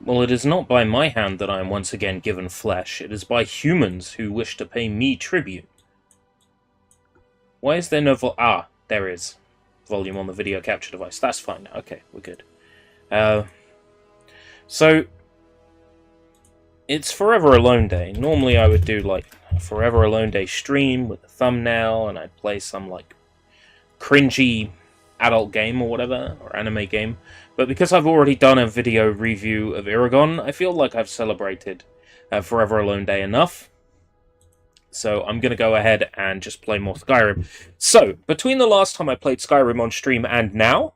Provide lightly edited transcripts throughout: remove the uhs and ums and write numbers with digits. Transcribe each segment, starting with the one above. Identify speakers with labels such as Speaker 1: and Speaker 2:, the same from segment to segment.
Speaker 1: Well, it is not by my hand that I am once again given flesh. It is by humans who wish to pay me tribute. Why is there no there is. Volume on the video capture device. That's fine. Okay, we're good. So, it's Forever Alone Day. Normally I would do, like, a Forever Alone Day stream with a thumbnail, and I'd play some, like, cringy adult game or whatever, or anime game. But because I've already done a video review of Iragon, I feel like I've celebrated Forever Alone Day enough. So I'm going to go ahead and just play more Skyrim. So, between the last time I played Skyrim on stream and now,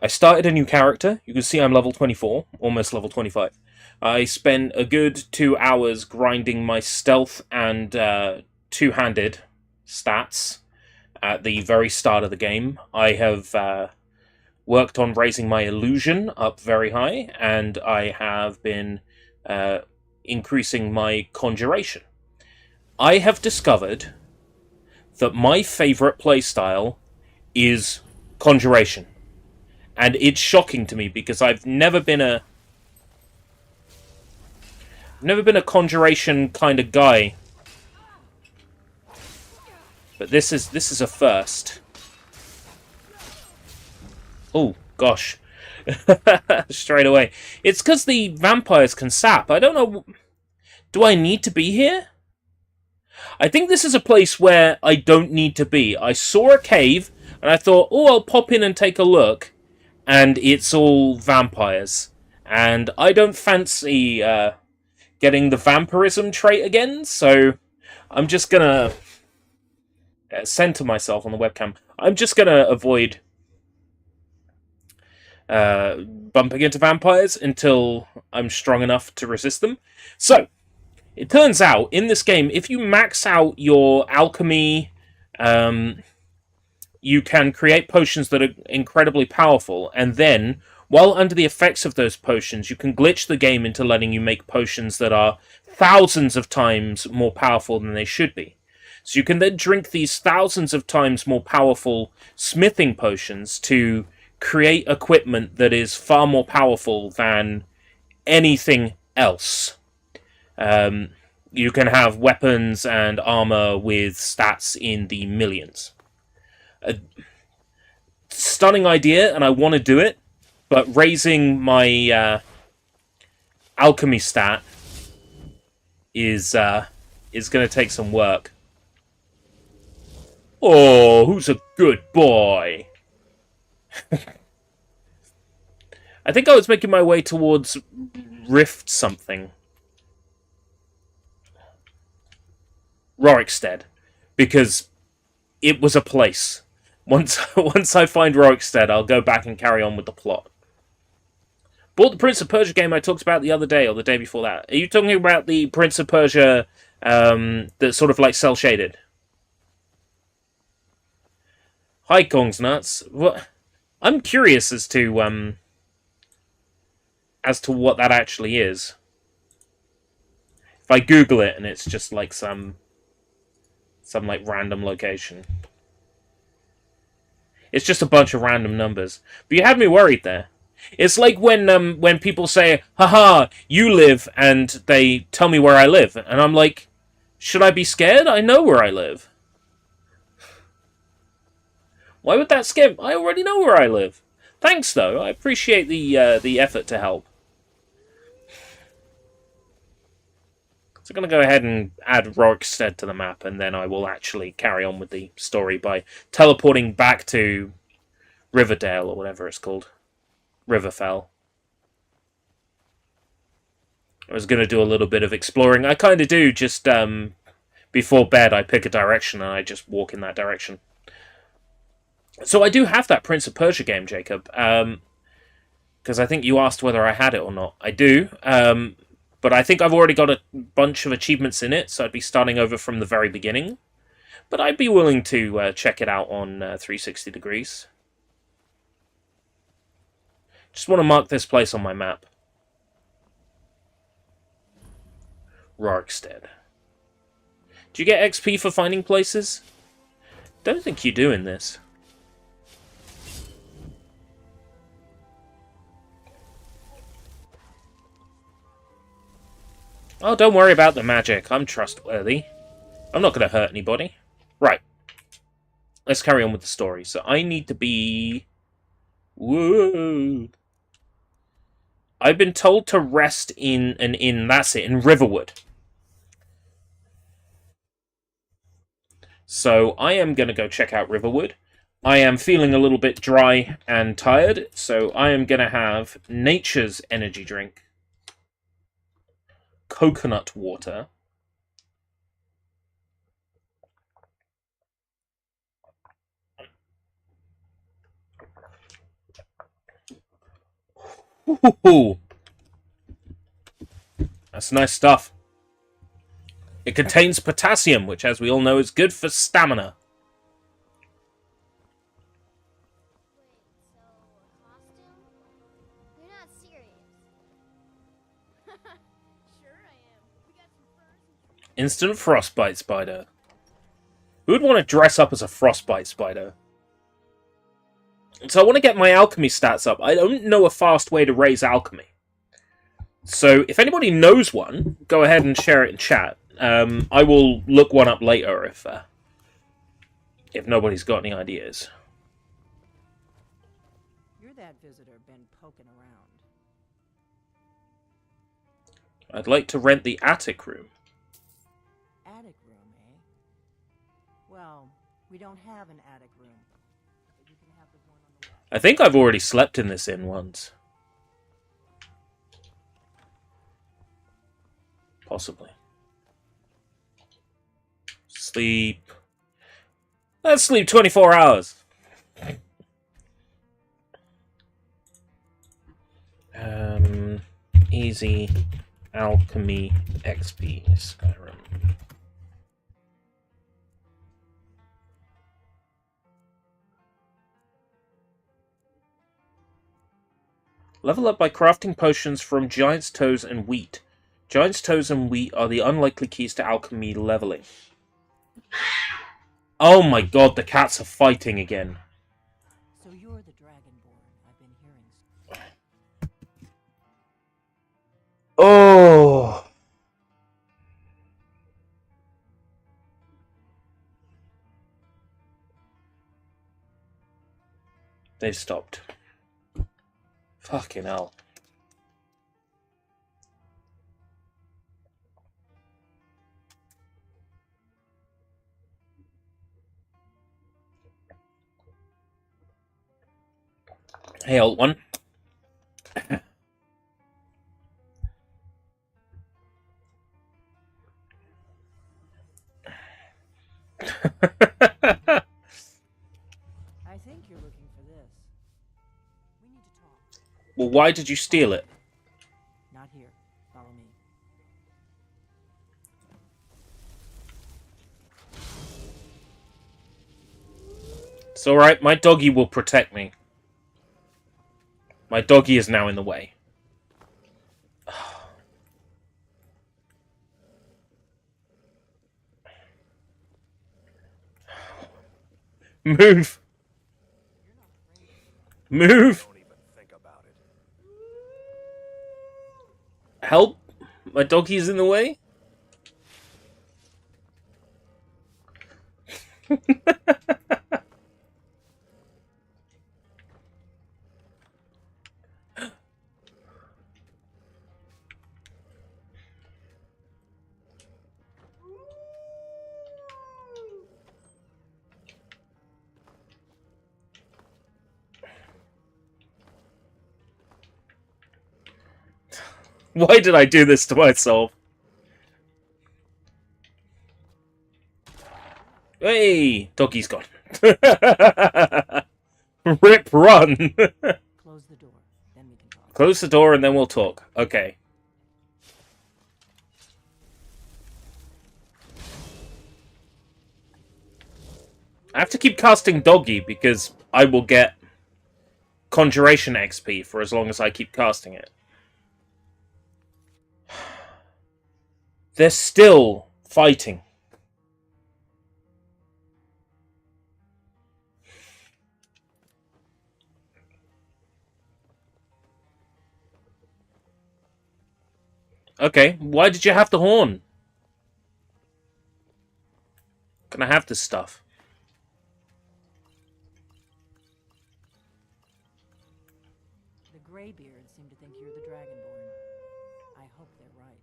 Speaker 1: I started a new character. You can see I'm level 24, almost level 25. I spent a good 2 hours grinding my stealth and two-handed stats at the very start of the game. I have worked on raising my illusion up very high, and I have been increasing my conjuration. I have discovered that my favourite playstyle is conjuration. And it's shocking to me because I've never been a conjuration kind of guy. But this is a first. Oh gosh. Straight away. It's because the vampires can sap. I don't know. Do I need to be here? I think this is a place where I don't need to be. I saw a cave and I thought, oh, I'll pop in and take a look. And it's all vampires. And I don't fancy getting the vampirism trait again, so I'm just gonna center myself on the webcam. I'm just gonna avoid bumping into vampires until I'm strong enough to resist them. So, it turns out, in this game, if you max out your alchemy, you can create potions that are incredibly powerful, and then, while under the effects of those potions, you can glitch the game into letting you make potions that are thousands of times more powerful than they should be. So you can then drink these thousands of times more powerful smithing potions to create equipment that is far more powerful than anything else. You can have weapons and armor with stats in the millions. A stunning idea, and I want to do it, but raising my alchemy stat is going to take some work. Oh, who's a good boy? I think I was making my way towards Rift something. Rorikstead, because it was a place. Once I find Rorikstead, I'll go back and carry on with the plot. Bought the Prince of Persia game I talked about the other day, or the day before that. Are you talking about the Prince of Persia that's sort of like cel-shaded? Hi, Kong's Nuts. What? I'm curious as to what that actually is. If I Google it and it's just like some like random location. It's just a bunch of random numbers. But you had me worried there. It's like when people say, haha, you live, and they tell me where I live. And I'm like, should I be scared? I know where I live. Why would that scare me? I already know where I live. Thanks, though. I appreciate the effort to help. So I'm going to go ahead and add Rorikstead to the map, and then I will actually carry on with the story by teleporting back to Riverdale, or whatever it's called. Riverfell. I was going to do a little bit of exploring. I kind of do, just before bed I pick a direction and I just walk in that direction. So I do have that Prince of Persia game, Jacob, because I think you asked whether I had it or not. I do, but I think I've already got a bunch of achievements in it, so I'd be starting over from the very beginning. But I'd be willing to check it out on 360 degrees. Just want to mark this place on my map. Rorikstead. Do you get XP for finding places? Don't think you do in this. Oh, don't worry about the magic. I'm trustworthy. I'm not going to hurt anybody. Right. Let's carry on with the story. So I need to be... Whoa. I've been told to rest in an inn, that's it, in Riverwood. So I am going to go check out Riverwood. I am feeling a little bit dry and tired, so I am going to have Nature's energy drink, coconut water, Ooh, that's nice stuff. It contains potassium, which, as we all know, is good for stamina. Instant frostbite spider. Who would want to dress up as a frostbite spider? So I want to get my alchemy stats up. I don't know a fast way to raise alchemy. So if anybody knows one, go ahead and share it in chat. I will look one up later if nobody's got any ideas.
Speaker 2: You're that visitor been poking around.
Speaker 1: I'd like to rent the attic room.
Speaker 2: Attic room, eh? Well, we don't have an attic room. But you can have the one on the left.
Speaker 1: I think I've already slept in this inn once. Possibly. Sleep. Let's sleep 24 hours. Easy alchemy XP Skyrim. Level up by crafting potions from Giant's Toes and Wheat. Giant's Toes and Wheat are the unlikely keys to alchemy leveling. Oh my god, the cats are fighting again.
Speaker 2: So you're the Dragonborn I've been hearing.
Speaker 1: Oh! They've stopped. Fucking hell. Hey, old one.
Speaker 2: I think you're looking for this. We need to talk.
Speaker 1: Well, why did you steal it?
Speaker 2: Not here. Follow me.
Speaker 1: It's alright, my doggy will protect me. My doggy is now in the way. Move! Move! Help! My doggy is in the way? Why did I do this to myself? Hey! Doggy's gone. Rip, run!
Speaker 2: Close the door, then we can talk.
Speaker 1: Close the door and then we'll talk. Okay. I have to keep casting Doggy because I will get Conjuration XP for as long as I keep casting it. They're still fighting. Okay, why did you have the horn? Can I have this stuff?
Speaker 2: The Greybeards seem to think you're the Dragonborn. I hope they're right.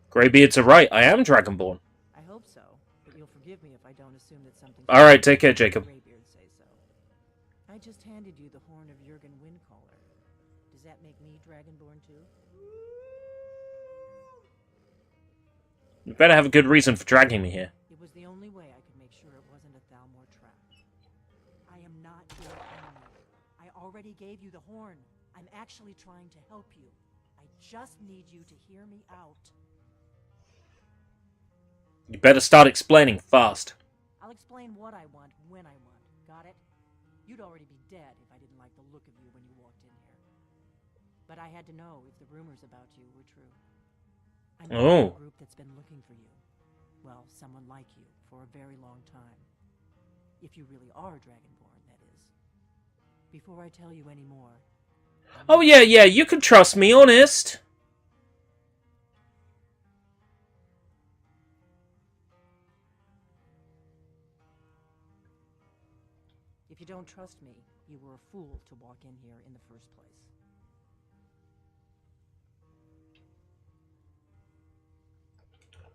Speaker 1: Greybeards are right. I am Dragonborn.
Speaker 2: I hope so, but you'll forgive me if I don't assume that something.
Speaker 1: All right, take care, Jacob.
Speaker 2: Greybeards say so. I just handed you the horn of Jurgen Windcaller. Does that make me Dragonborn too?
Speaker 1: You better have a good reason for dragging me here.
Speaker 2: It was the only way I could make sure it wasn't a Thalmor trap. I am not your enemy. I already gave you the horn. I'm actually trying to help you. I just need you to hear me out.
Speaker 1: You better start explaining fast.
Speaker 2: I'll explain what I want when I want. Got it? You'd already be dead if I didn't like the look of you when you walked in here. But I had to know if the rumors about you were true. I'm a group that's been looking for you. Well, someone like you for a very long time. If you really are Dragonborn, that is. Before I tell you any more...
Speaker 1: Oh, yeah, you can trust me, honest.
Speaker 2: If you don't trust me, you were a fool to walk in here in the first place.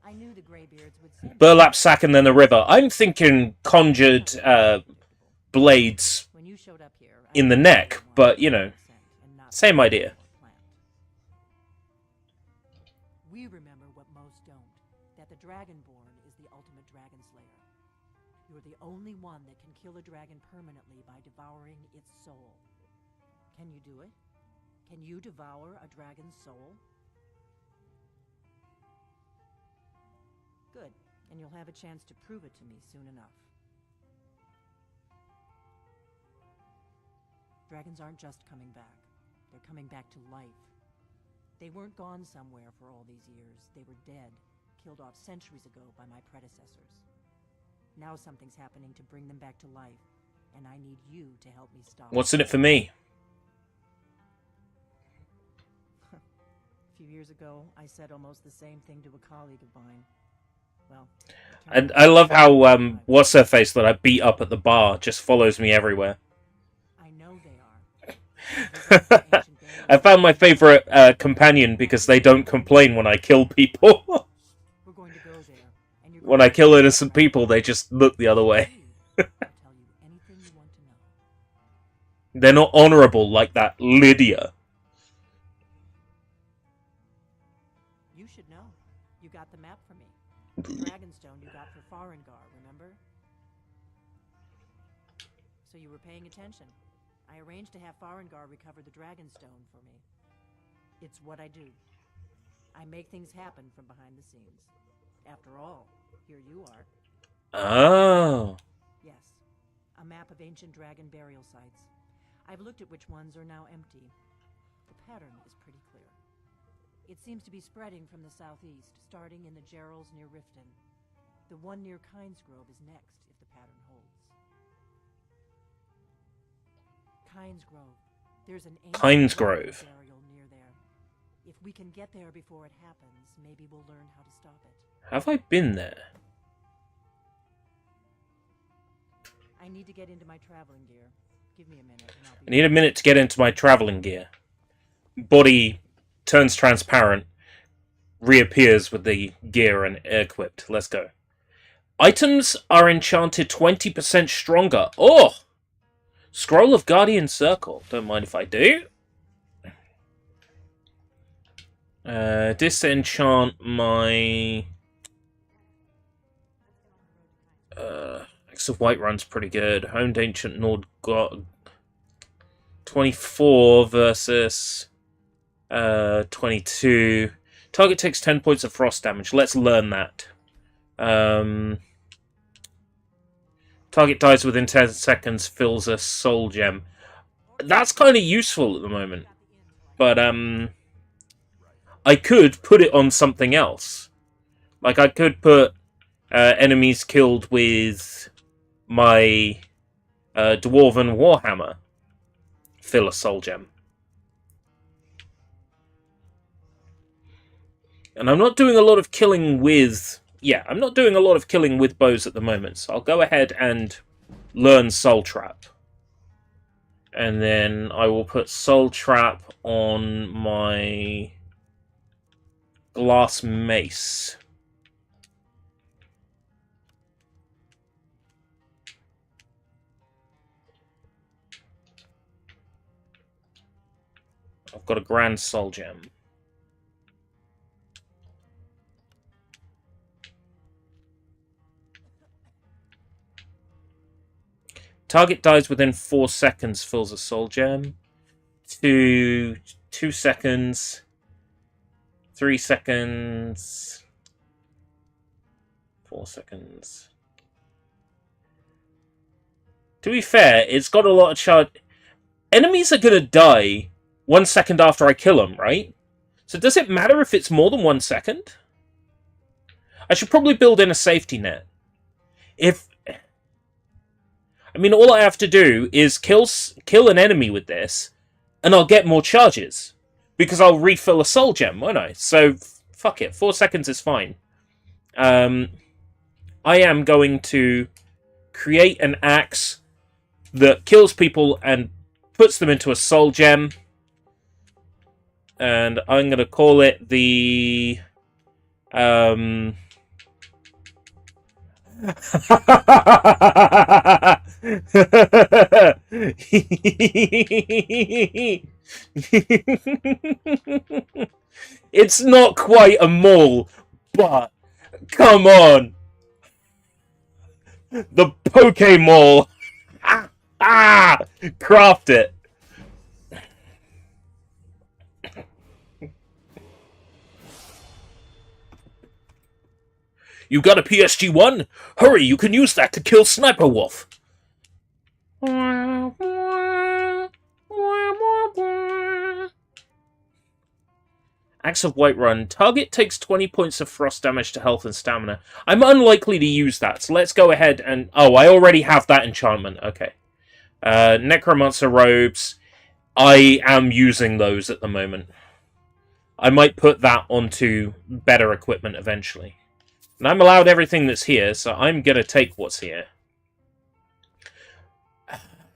Speaker 2: I knew the Greybeards would say...
Speaker 1: Burlap sack and then the river. I'm thinking conjured blades
Speaker 2: when you showed up here,
Speaker 1: in the neck, but, you know, same idea.
Speaker 2: We remember what most don't, that the Dragonborn is the ultimate dragon slayer. You're the only one that can kill a dragon permanently by devouring its soul. Can you do it? Can you devour a dragon's soul? Good, and you'll have a chance to prove it to me soon enough. Dragons aren't just coming back. They're coming back to life. They weren't gone somewhere for all these years. They were dead, killed off centuries ago by my predecessors. Now something's happening to bring them back to life, and I need you to help me stop it.
Speaker 1: What's in it for me?
Speaker 2: A few years ago, I said almost the same thing to a colleague of mine. Well,
Speaker 1: And I love how what's her face that I beat up at the bar just follows me everywhere.
Speaker 2: I know they are.
Speaker 1: I found my favorite companion because they don't complain when I kill people.
Speaker 2: We're going to go there, and you're
Speaker 1: When I kill innocent people, they just look the other way.
Speaker 2: I'll tell you anything you want to know.
Speaker 1: They're not honorable like that Lydia.
Speaker 2: You should know. You got the map for me. The Dragonstone you got for Farengar, remember? So you were paying attention. I arranged to have Farengar recover the Dragonstone for me. It's what I do. I make things happen from behind the scenes. After all, here you are.
Speaker 1: Oh.
Speaker 2: Yes, a map of ancient dragon burial sites. I've looked at which ones are now empty. The pattern is pretty clear. It seems to be spreading from the southeast, starting in the Gerals near Riften. The one near Kynesgrove is next, if the pattern holds. Kynesgrove. There's an ancient
Speaker 1: Kynesgrove.
Speaker 2: burial near there. If we can get there before it happens, maybe we'll learn how to stop it.
Speaker 1: Have I been there?
Speaker 2: I need to get into my traveling gear. Give me a minute and I'll be...
Speaker 1: I need a minute to get into my traveling gear. Body turns transparent, reappears with the gear and equipped. Let's go. Items are enchanted 20% stronger. Oh! Scroll of Guardian Circle. Don't mind if I do. Disenchant my... Axe of Whiterun's pretty good. Honed Ancient Nord got 24 versus 22. Target takes 10 points of frost damage. Let's learn that. Target dies within 10 seconds, fills a soul gem. That's kind of useful at the moment. But I could put it on something else. Like I could put enemies killed with my Dwarven Warhammer. Fill a soul gem. And I'm not doing a lot of killing with... Yeah, I'm not doing a lot of killing with bows at the moment, so I'll go ahead and learn Soul Trap. And then I will put Soul Trap on my glass mace. I've got a Grand Soul Gem. Target dies within 4 seconds, fills a Soul Gem. 2 seconds. 3 seconds. 4 seconds. To be fair, it's got a lot of charge. Enemies are gonna die 1 second after I kill them, right? So does it matter if it's more than 1 second? I should probably build in a safety net. I mean, all I have to do is kill an enemy with this, and I'll get more charges. Because I'll refill a soul gem, won't I? So, fuck it. 4 seconds is fine. I am going to create an axe that kills people and puts them into a soul gem. And I'm going to call it the... It's not quite a mall, but come on. The Pokemall. Craft it. You got a PSG-1? Hurry, you can use that to kill Sniper Wolf. Axe of Whiterun. Target takes 20 points of frost damage to health and stamina. I'm unlikely to use that, so let's go ahead and... Oh, I already have that enchantment. Okay. Necromancer Robes. I am using those at the moment. I might put that onto better equipment eventually. And I'm allowed everything that's here, so I'm going to take what's here.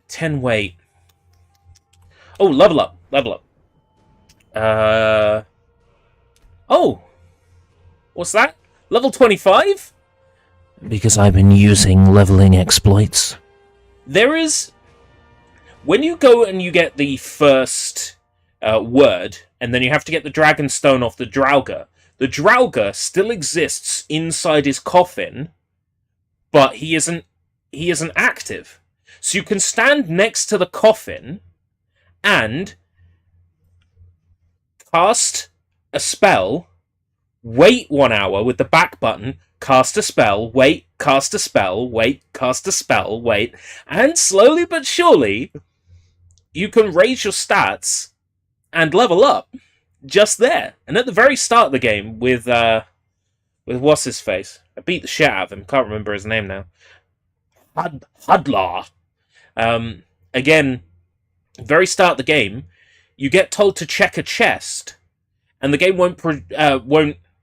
Speaker 1: 10 weight. Oh, level up. Level up. Oh! What's that? Level 25?
Speaker 3: Because I've been using leveling exploits.
Speaker 1: There is... When you go and you get the first word, and then you have to get the Dragon Stone off the Draugr, the Draugr still exists inside his coffin, but he isn't active. So you can stand next to the coffin and cast a spell, wait 1 hour with the back button, cast a spell, wait, cast a spell, wait, cast a spell, wait, and slowly but surely you can raise your stats and level up. Just there. And at the very start of the game, with what's his face? I beat the shit out of him. Can't remember his name now. Hudlar. Again, very start of the game, you get told to check a chest, and the game won't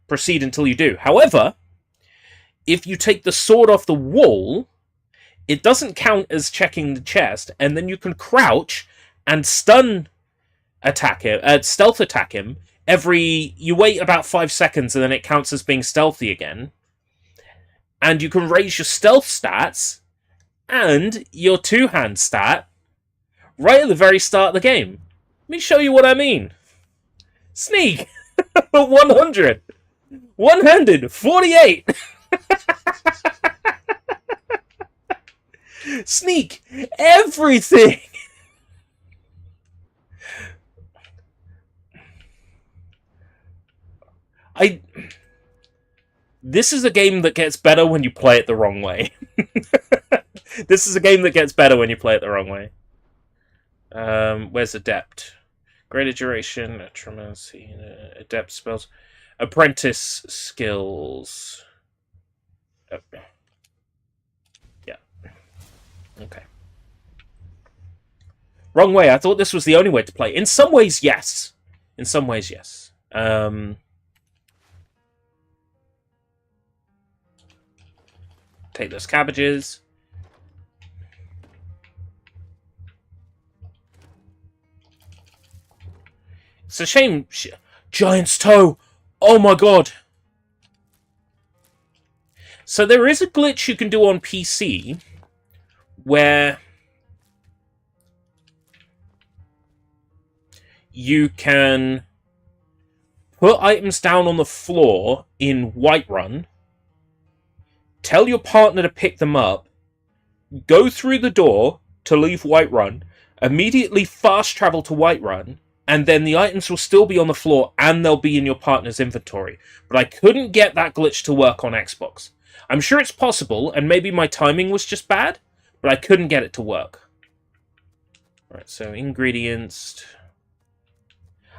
Speaker 1: proceed until you do. However, if you take the sword off the wall, it doesn't count as checking the chest, and then you can crouch and stealth attack him. You wait about 5 seconds and then it counts as being stealthy again. And you can raise your stealth stats and your two-hand stat right at the very start of the game. Let me show you what I mean. Sneak! 100! One-handed! 48! Sneak! Everything! This is a game that gets better when you play it the wrong way. This is a game that gets better when you play it the wrong way. Where's Adept? Greater duration, Adept spells. Apprentice skills. Yeah. Okay. Wrong way. I thought this was the only way to play. In some ways, yes. In some ways, yes. Take those cabbages. It's a shame. Giant's toe! Oh my god! So there is a glitch you can do on PC where you can put items down on the floor in Whiterun, tell your partner to pick them up, go through the door to leave Whiterun, immediately fast travel to Whiterun, and then the items will still be on the floor and they'll be in your partner's inventory. But I couldn't get that glitch to work on Xbox. I'm sure it's possible, and maybe my timing was just bad, but I couldn't get it to work. Alright, so ingredients.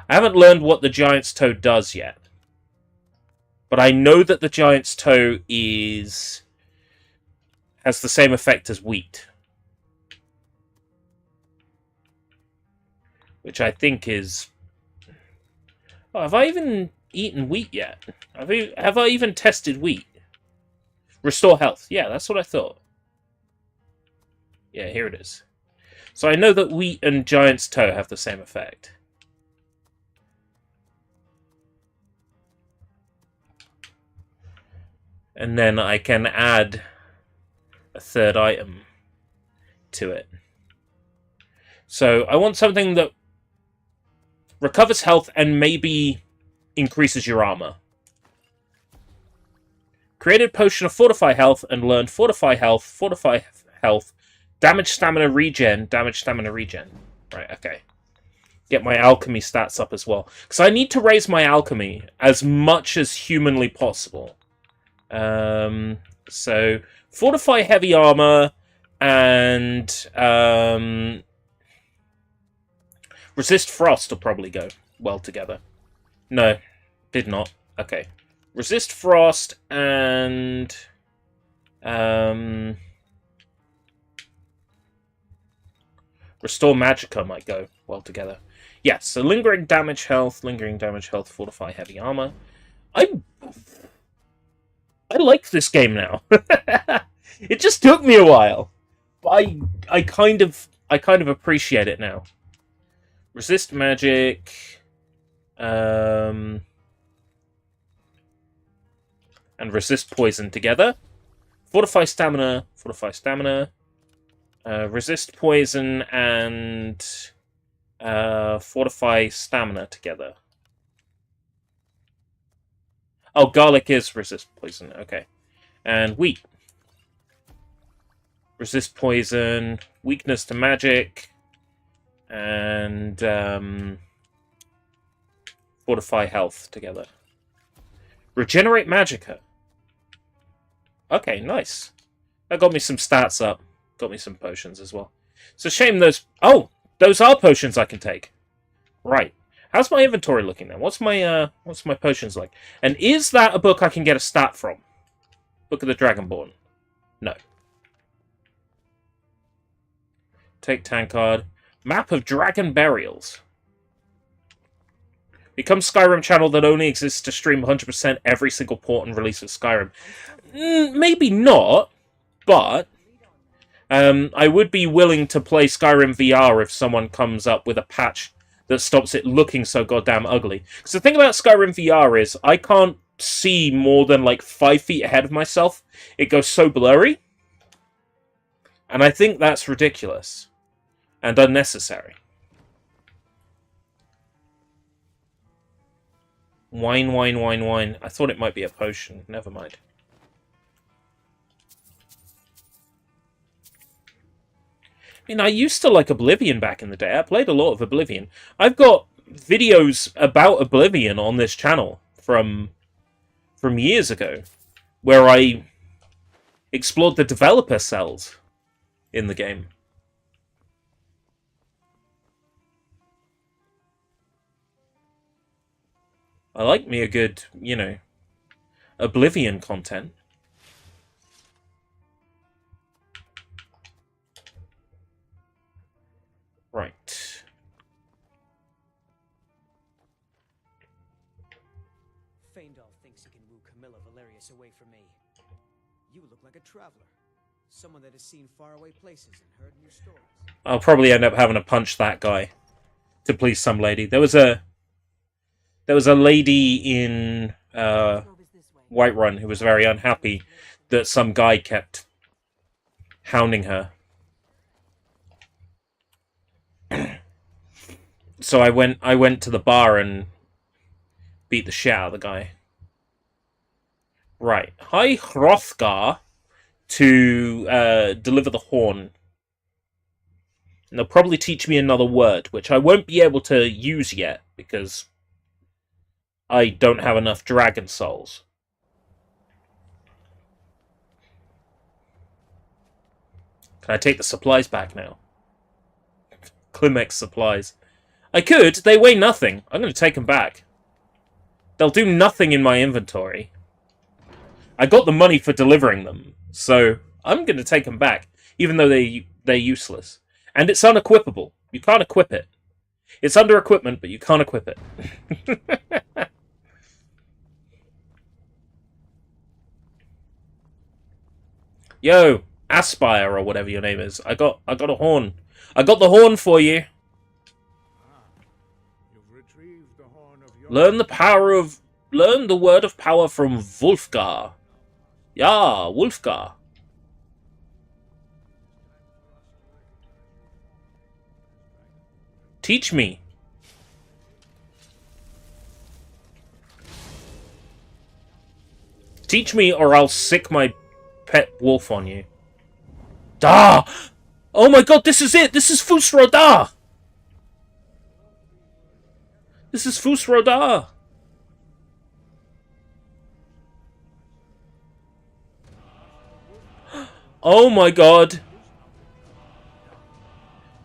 Speaker 1: I haven't learned what the giant's toe does yet. But I know that the giant's toe has the same effect as wheat. Which I think is... Oh, have I even eaten wheat yet? Have I even tested wheat? Restore health. Yeah, that's what I thought. Yeah, here it is. So I know that wheat and giant's toe have the same effect. And then I can add a third item to it. So I want something that recovers health and maybe increases your armor. Created potion of Fortify Health and learned Fortify Health, Damage, Stamina, Regen, Damage, Stamina, Regen. Right, okay. Get my alchemy stats up as well. Because I need to raise my alchemy as much as humanly possible. So, Fortify Heavy Armor and Resist Frost will probably go well together. No, did not. Okay. Resist Frost and Restore Magicka might go well together. Yes, so Lingering Damage Health, Fortify Heavy Armor. I like this game now. It just took me a while. But I kind of appreciate it now. Resist Magic. And Resist Poison together. Fortify Stamina. Resist Poison and Fortify Stamina together. Oh, Garlic is Resist Poison. Okay. And Wheat. Resist Poison, Weakness to Magic, and Fortify Health together. Regenerate Magicka. Okay, nice. That got me some stats up. Got me some potions as well. It's a shame those... Oh! Those are potions I can take. Right. How's my inventory looking then? What's my potions like? And is that a book I can get a stat from? Book of the Dragonborn. No. Take Tankard. Map of Dragon Burials. Become Skyrim channel that only exists to stream 100% every single port and release of Skyrim. Maybe not, but I would be willing to play Skyrim VR if someone comes up with a patch that stops it looking so goddamn ugly. Because the thing about Skyrim VR is I can't see more than like 5 feet ahead of myself. It goes so blurry. And I think that's ridiculous. And unnecessary. Wine, wine, wine, wine. I thought it might be a potion. Never mind. I mean, I used to like Oblivion back in the day. I played a lot of Oblivion. I've got videos about Oblivion on this channel from years ago, where I explored the developer cells in the game. I like me a good, you know, Oblivion content. Right.
Speaker 4: Faendal thinks he can woo Camilla Valerius away from me. You look like a traveler. Someone that has seen faraway places and heard new stories.
Speaker 1: I'll probably end up having to punch that guy to please some lady. There was a lady in Whiterun who was very unhappy that some guy kept hounding her. So I went to the bar and beat the shit out of the guy. Right. Hi, Hrothgar, to deliver the horn. And they'll probably teach me another word, which I won't be able to use yet, because I don't have enough dragon souls. Can I take the supplies back now? Climex supplies. I could. They weigh nothing. I'm going to take them back. They'll do nothing in my inventory. I got the money for delivering them, so I'm going to take them back, even though they're useless. And it's unequipable. You can't equip it. It's under equipment, but you can't equip it. Yo, Aspire, or whatever your name is. I got a horn. I got the horn for you.
Speaker 5: You've retrieved the horn of your...
Speaker 1: Learn the word of power from Wulfgar. Yeah, Wulfgar. Teach me. Teach me, or I'll sick my pet wolf on you. Da! Oh my god, this is it! This is Fusro Da! This is Fusro Da! Oh my god!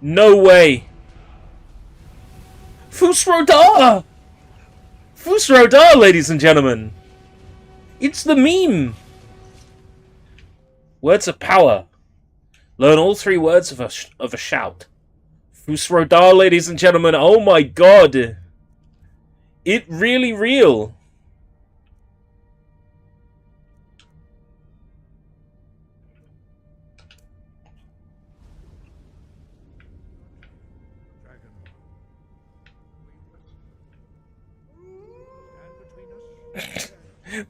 Speaker 1: No way! Fusro Da! Fusro Da, ladies and gentlemen! It's the meme! Words of power. Learn all 3 words of a shout. Fusro Da, ladies and gentlemen. Oh my god! It really real.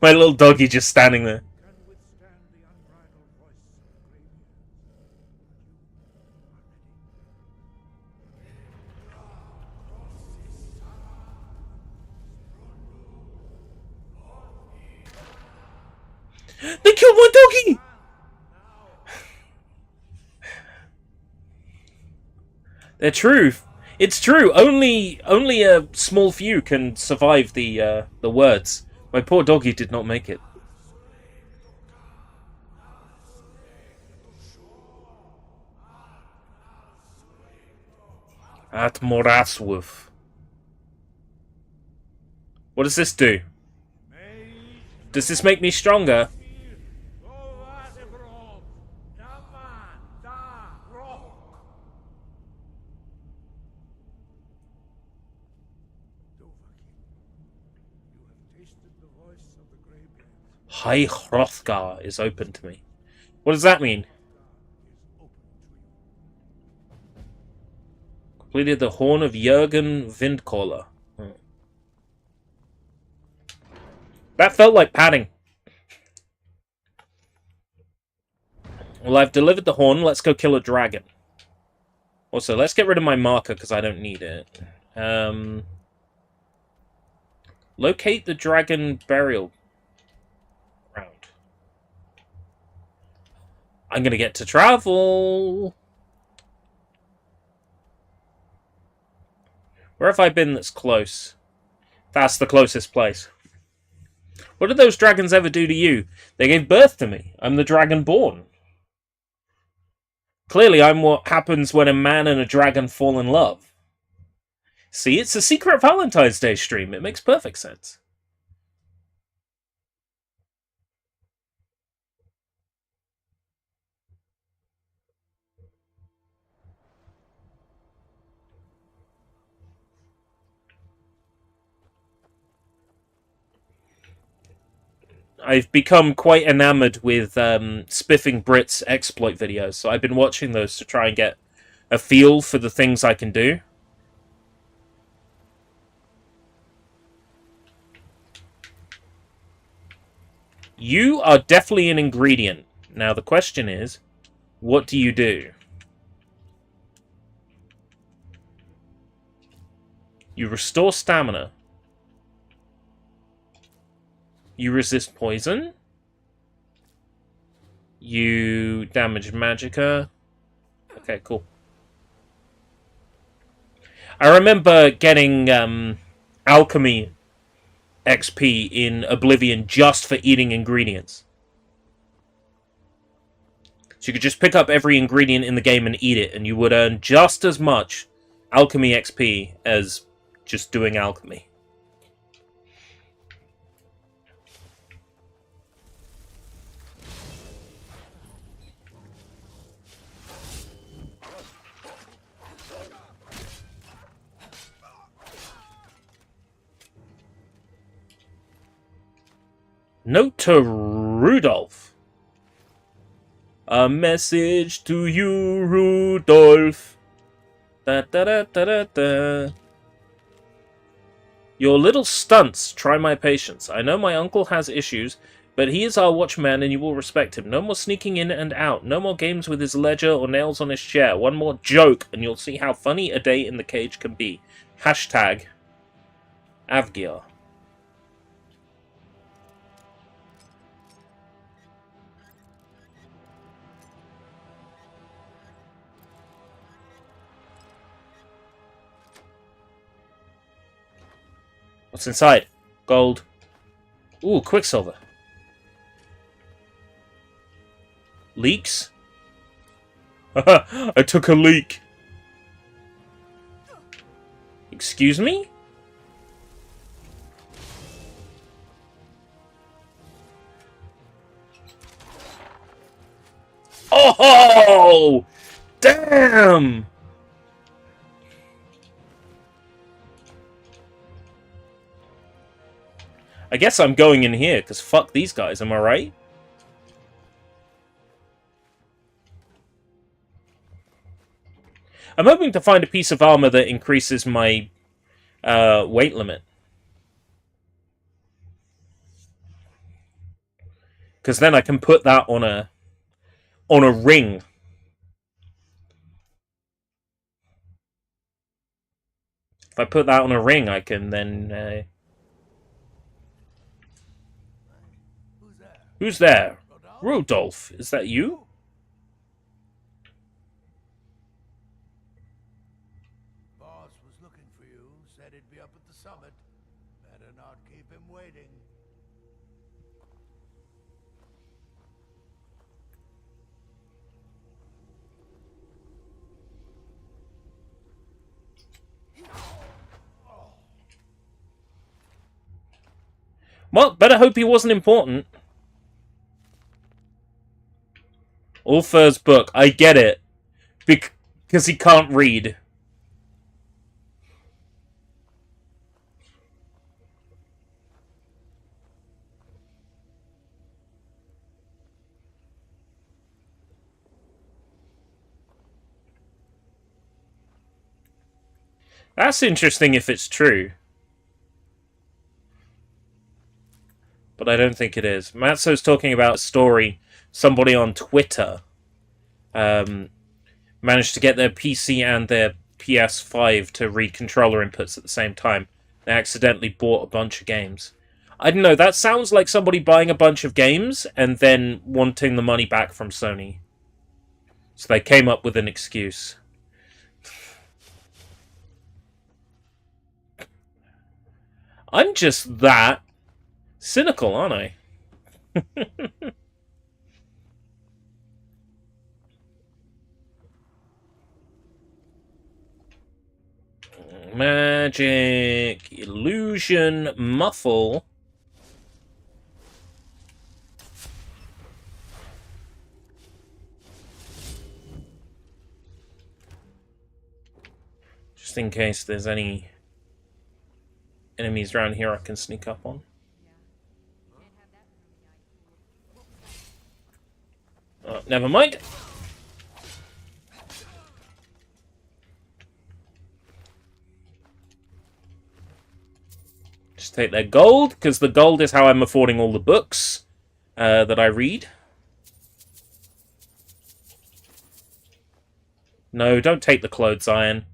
Speaker 1: My little doggy just standing there. They killed my doggy! They're true. It's true. Only a small few can survive the words. My poor doggy did not make it. At Moraswolf. What does this do? Does this make me stronger? High Hrothgar is open to me. What does that mean? Completed the Horn of Jürgen Windcaller. That felt like padding. Well, I've delivered the horn. Let's go kill a dragon. Also, let's get rid of my marker because I don't need it. Locate the dragon burial ground. I'm going to get to travel. Where have I been that's close? That's the closest place. What did those dragons ever do to you? They gave birth to me. I'm the dragonborn. Clearly, I'm what happens when a man and a dragon fall in love. See, it's a secret Valentine's Day stream. It makes perfect sense. I've become quite enamored with Spiffing Brits exploit videos, so I've been watching those to try and get a feel for the things I can do. You are definitely an ingredient. Now the question is, what do you do? You restore stamina. You resist poison. You damage magicka. Okay, cool. I remember getting alchemy XP in Oblivion just for eating ingredients. So you could just pick up every ingredient in the game and eat it, and you would earn just as much alchemy XP as just doing alchemy. Note to Rudolph. A message to you, Rudolph. Da da da da da da. Your little stunts try my patience. I know my uncle has issues, but he is our watchman and you will respect him. No more sneaking in and out. No more games with his ledger or nails on his chair. One more joke and you'll see how funny a day in the cage can be. Hashtag Avgir. What's inside? Gold. Ooh, Quicksilver. Leaks? I took a leak. Excuse me? Oh! Damn! I guess I'm going in here, because fuck these guys, am I right? I'm hoping to find a piece of armor that increases my weight limit. Because then I can put that on a ring. If I put that on a ring, I can then... Who's there? Rudolph, is that you?
Speaker 5: Boss was looking for you. Said he'd be up at the summit. Better not keep him waiting.
Speaker 1: Well, better hope he wasn't important. Ulfur's book. I get it. Because he can't read. That's interesting if it's true. But I don't think it is. Matso's talking about a story. Somebody on Twitter managed to get their PC and their PS5 to read controller inputs at the same time. They accidentally bought a bunch of games. I don't know, that sounds like somebody buying a bunch of games and then wanting the money back from Sony. So they came up with an excuse. I'm just that cynical, aren't I? Magic, illusion, muffle. Just in case there's any enemies around here I can sneak up on. never mind. Just take their gold, because the gold is how I'm affording all the books that I read. No, don't take the clothes iron.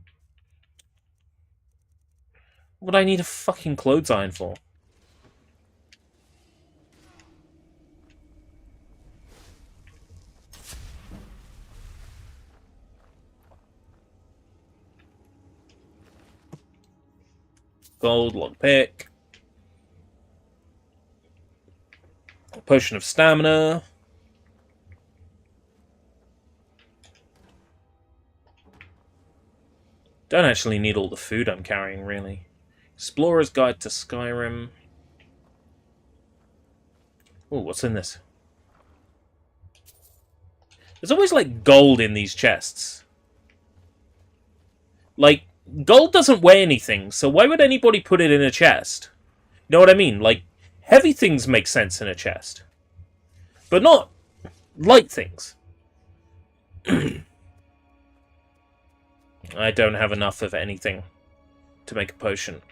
Speaker 1: What would I need a fucking clothes iron for? Gold, lockpick. Potion of stamina. Don't actually need all the food I'm carrying, really. Explorer's Guide to Skyrim. Oh, what's in this? There's always, like, gold in these chests. Like, gold doesn't weigh anything, so why would anybody put it in a chest? You know what I mean? Like, heavy things make sense in a chest. But not light things. I don't have enough of anything to make a potion.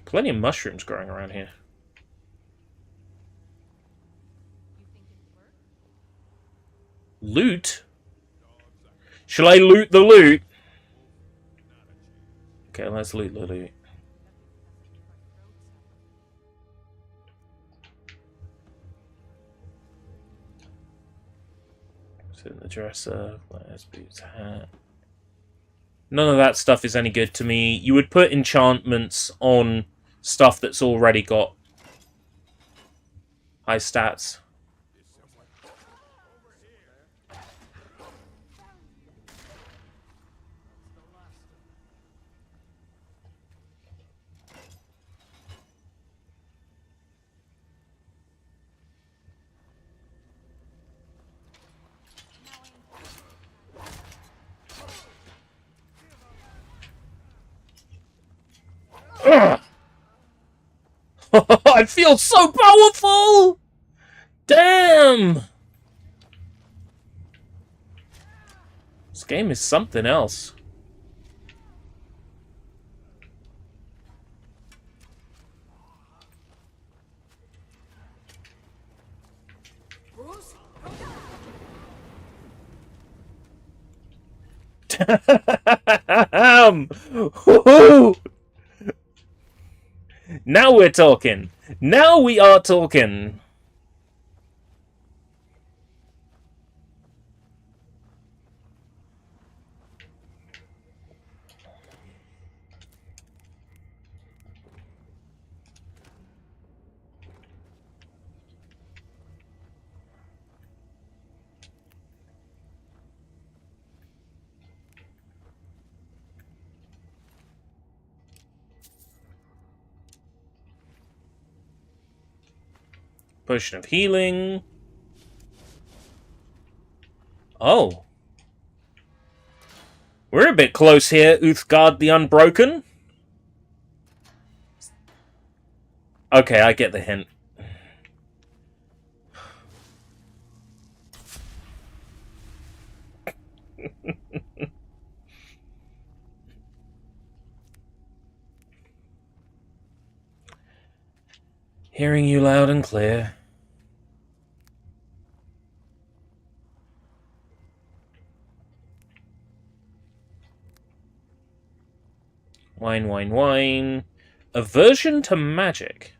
Speaker 1: Plenty of mushrooms growing around here. Loot? Shall I loot the loot? Okay, let's loot the loot. What's in the dresser? Glass boots, hat. None of that stuff is any good to me. You would put enchantments on stuff that's already got high stats. I feel so powerful! Damn! This game is something else. Damn! Woohoo! Now we're talking. Now we are talking. Potion of healing. Oh. We're a bit close here, Uthgard the Unbroken. Okay, I get the hint. Hearing you loud and clear. Wine, wine, wine. Aversion to magic.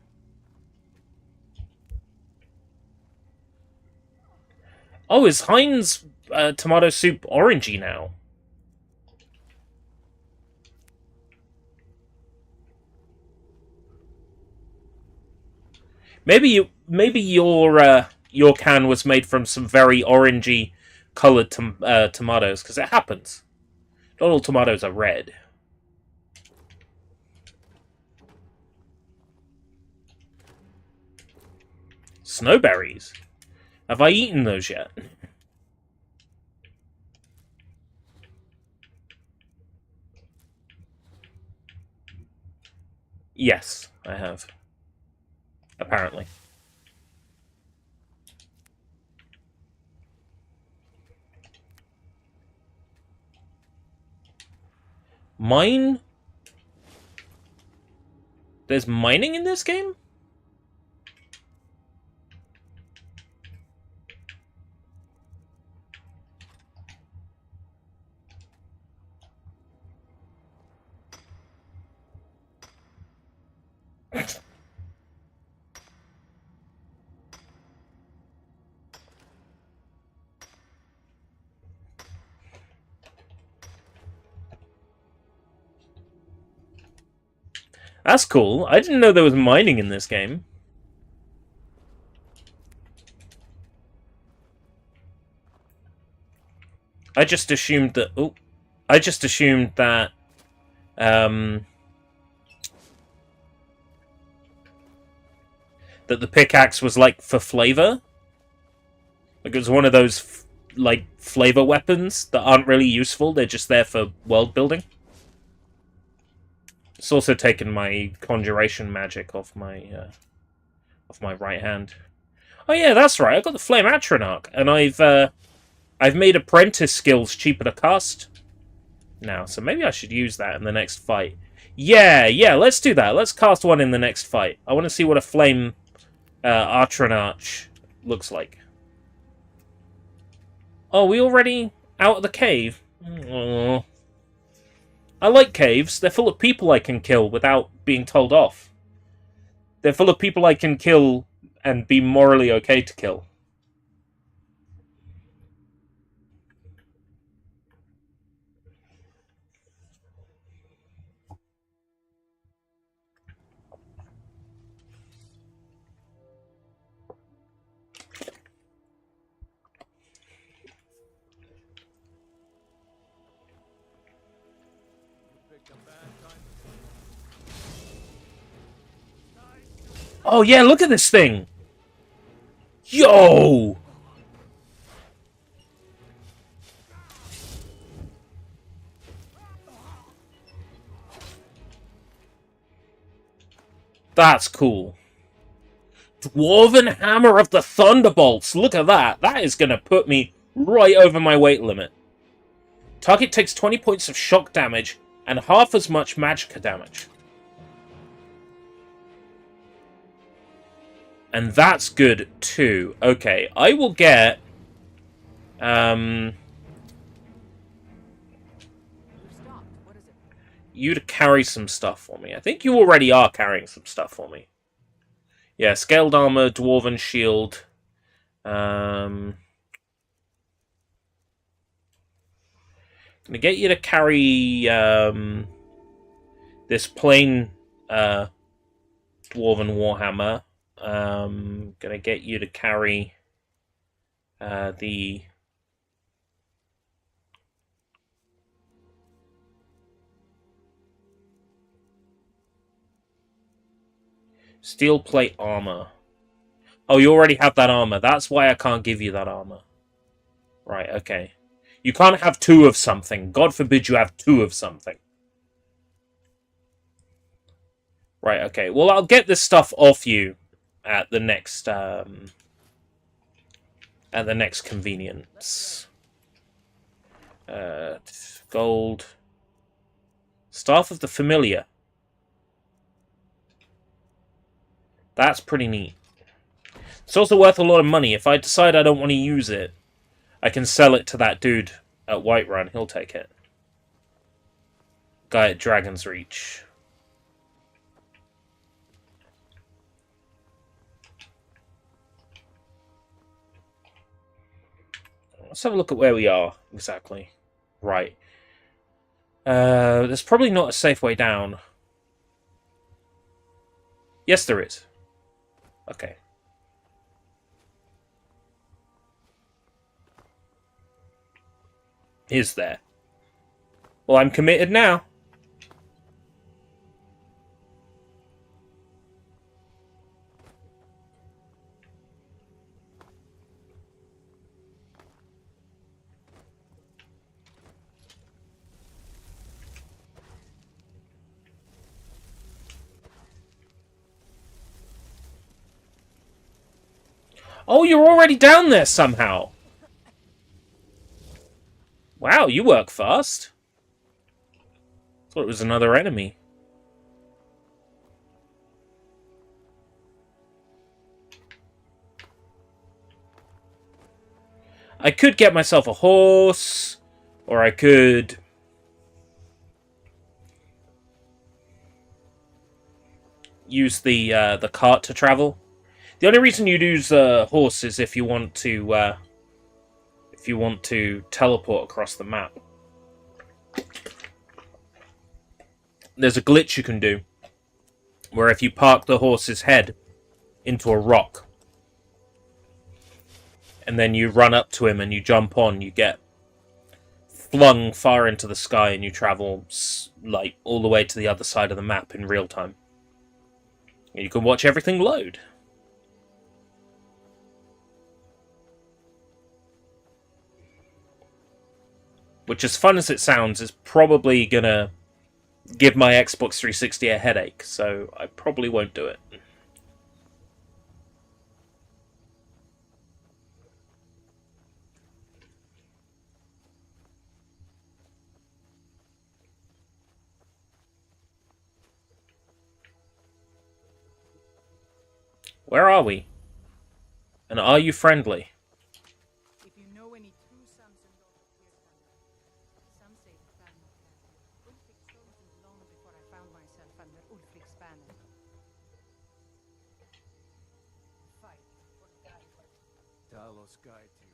Speaker 1: Oh, is Heinz tomato soup orangey now? Maybe your can was made from some very orangey colored tomatoes, because it happens. Not all tomatoes are red. Snowberries. Have I eaten those yet? Yes, I have. Apparently. Mine? There's mining in this game? That's cool. I didn't know there was mining in this game. I just assumed that... Oh. I just assumed that... that the pickaxe was, like, for flavor. Like, it was one of those, like, flavor weapons that aren't really useful. They're just there for world building. It's also taken my conjuration magic off my right hand. Oh yeah, that's right. I've got the Flame Atronach, and I've made apprentice skills cheaper to cast now, so maybe I should use that in the next fight. Yeah, let's do that. Let's cast one in the next fight. I want to see what a Flame Atronach looks like. Oh, we already out of the cave? Oh. I like caves. They're full of people I can kill without being told off. They're full of people I can kill and be morally okay to kill. Oh yeah, look at this thing! Yo! That's cool. Dwarven Hammer of the Thunderbolts! Look at that! That is gonna put me right over my weight limit. Target takes 20 points of shock damage and half as much magicka damage. And that's good too. Okay, I will get... you to carry some stuff for me. I think you already are carrying some stuff for me. Yeah, scaled armor, dwarven shield. Gonna get you to carry this plain dwarven warhammer. Gonna get you to carry the steel plate armor. Oh, you already have that armor. That's why I can't give you that armor. Right, okay. You can't have two of something. God forbid you have two of something. Right, okay. Well, I'll get this stuff off you at the next convenience. Gold. Staff of the Familiar. That's pretty neat. It's also worth a lot of money. If I decide I don't want to use it, I can sell it to that dude at Whiterun. He'll take it. Guy at Dragon's Reach. Let's have a look at where we are, exactly. Right. There's probably not a safe way down. Yes, there is. Okay. Is there? Well, I'm committed now. Oh, you're already down there somehow. Wow, you work fast. Thought it was another enemy. I could get myself a horse, or I could use the cart to travel. The only reason you'd use a horse is if you want to teleport across the map. There's a glitch you can do where if you park the horse's head into a rock and then you run up to him and you jump on, you get flung far into the sky and you travel like all the way to the other side of the map in real time. And you can watch everything load. Which, as fun as it sounds, is probably gonna give my Xbox 360 a headache, so I probably won't do it. Where are we? And are you friendly?
Speaker 2: If you know any true sons and daughters here, some say the plan not happened. Ulfric stole them long before I found myself under Ulfric's banner. Fight or die.
Speaker 4: Talos guide you.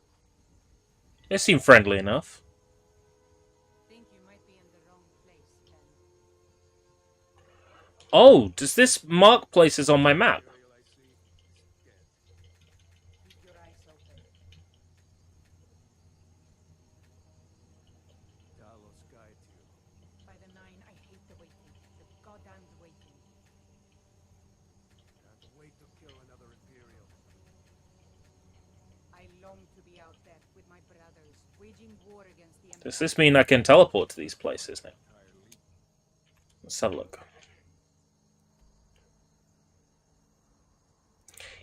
Speaker 1: They seem friendly enough.
Speaker 2: Think you might be in the wrong place, then.
Speaker 1: Oh, does this mark places on my map?
Speaker 2: Keep your eyes open.
Speaker 4: Talos guide you.
Speaker 2: By the Nine, I hate the waiting. The goddamned waiting.
Speaker 5: Can't wait to kill another Imperial.
Speaker 2: I long to be out there with my brothers, waging war against the Empire.
Speaker 1: Does this mean I can teleport to these places now? Let's have a look.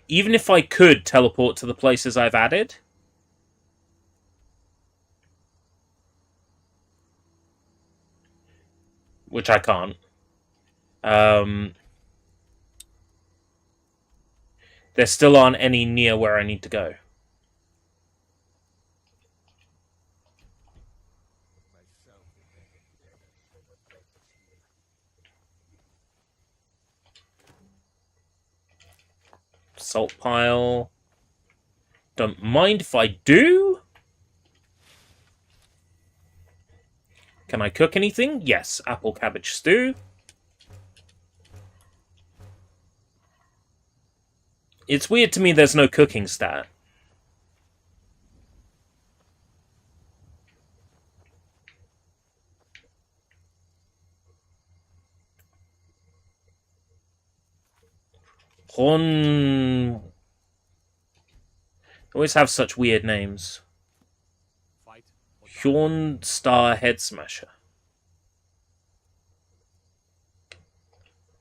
Speaker 1: Even if I could teleport to the places I've added, which I can't, there still aren't any near where I need to go. Salt pile. Don't mind if I do. Can I cook anything? Yes, apple cabbage stew. It's weird to me there's no cooking stat. Hon... Always have such weird names.
Speaker 4: Fight or die.
Speaker 1: Hjorn Star Head Smasher.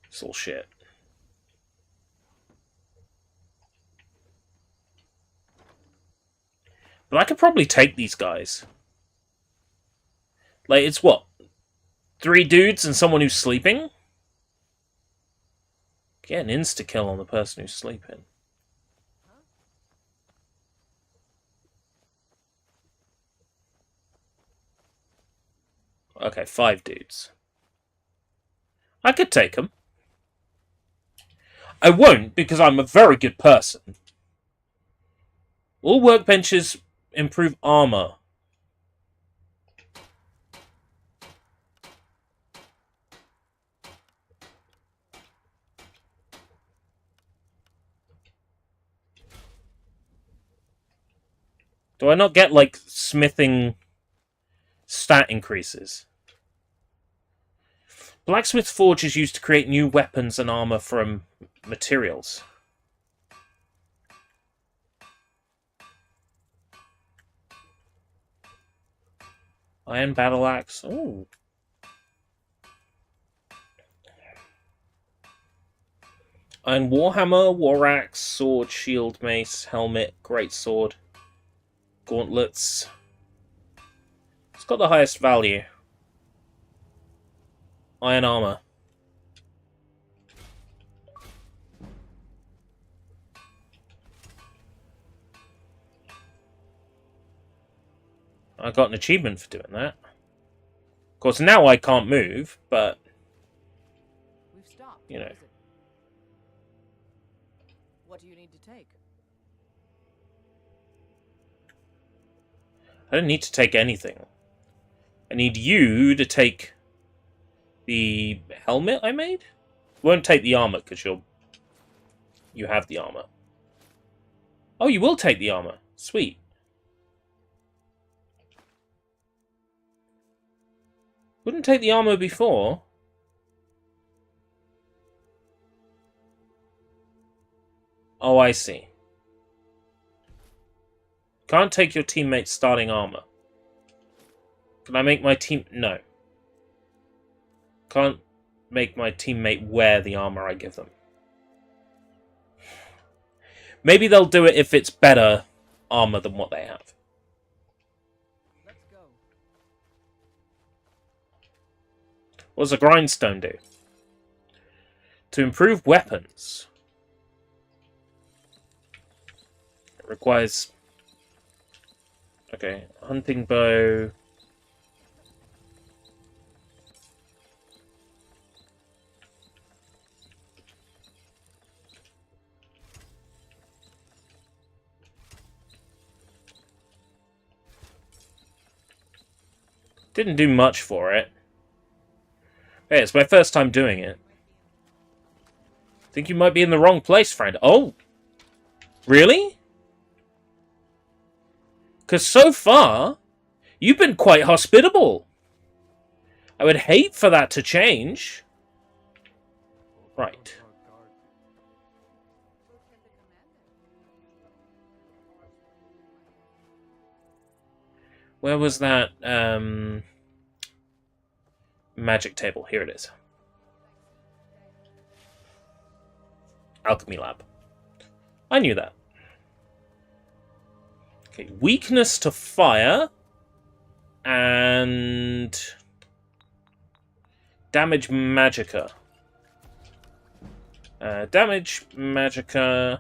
Speaker 1: It's all shit. But I could probably take these guys. Like, it's what? 3 dudes and someone who's sleeping? Get an insta-kill on the person who's sleeping. Okay, 5 dudes. I could take them. I won't, because I'm a very good person. All workbenches improve armor. Do I not get, like, smithing stat increases? Blacksmith's Forge is used to create new weapons and armor from materials. Iron Battle Axe. Iron Warhammer, War Axe, Sword, Shield, Mace, Helmet, Greatsword, Gauntlets. It's got the highest value. Iron Armor. I got an achievement for doing that. Of course, now I can't move, but
Speaker 2: We've stopped.
Speaker 1: You know.
Speaker 2: What is it? What do you need to take?
Speaker 1: I don't need to take anything. I need you to take the helmet I made? Won't take the armor, because you have the armor. Oh, you will take the armor. Sweet. Wouldn't take the armor before. Oh, I see. Can't take your teammate's starting armor. Can I make my team... No. Can't make my teammate wear the armor I give them. Maybe they'll do it if it's better armor than what they have.
Speaker 2: Let's go.
Speaker 1: What does a grindstone do? To improve weapons. It requires... Okay, hunting bow. Didn't do much for it. Hey, it's my first time doing it. Think you might be in the wrong place, friend. Oh! Really? Because so far, you've been quite hospitable. I would hate for that to change. Right. Where was that magic table? Here it is. Alchemy lab. I knew that. Okay, weakness to fire and damage magicka. Damage magicka.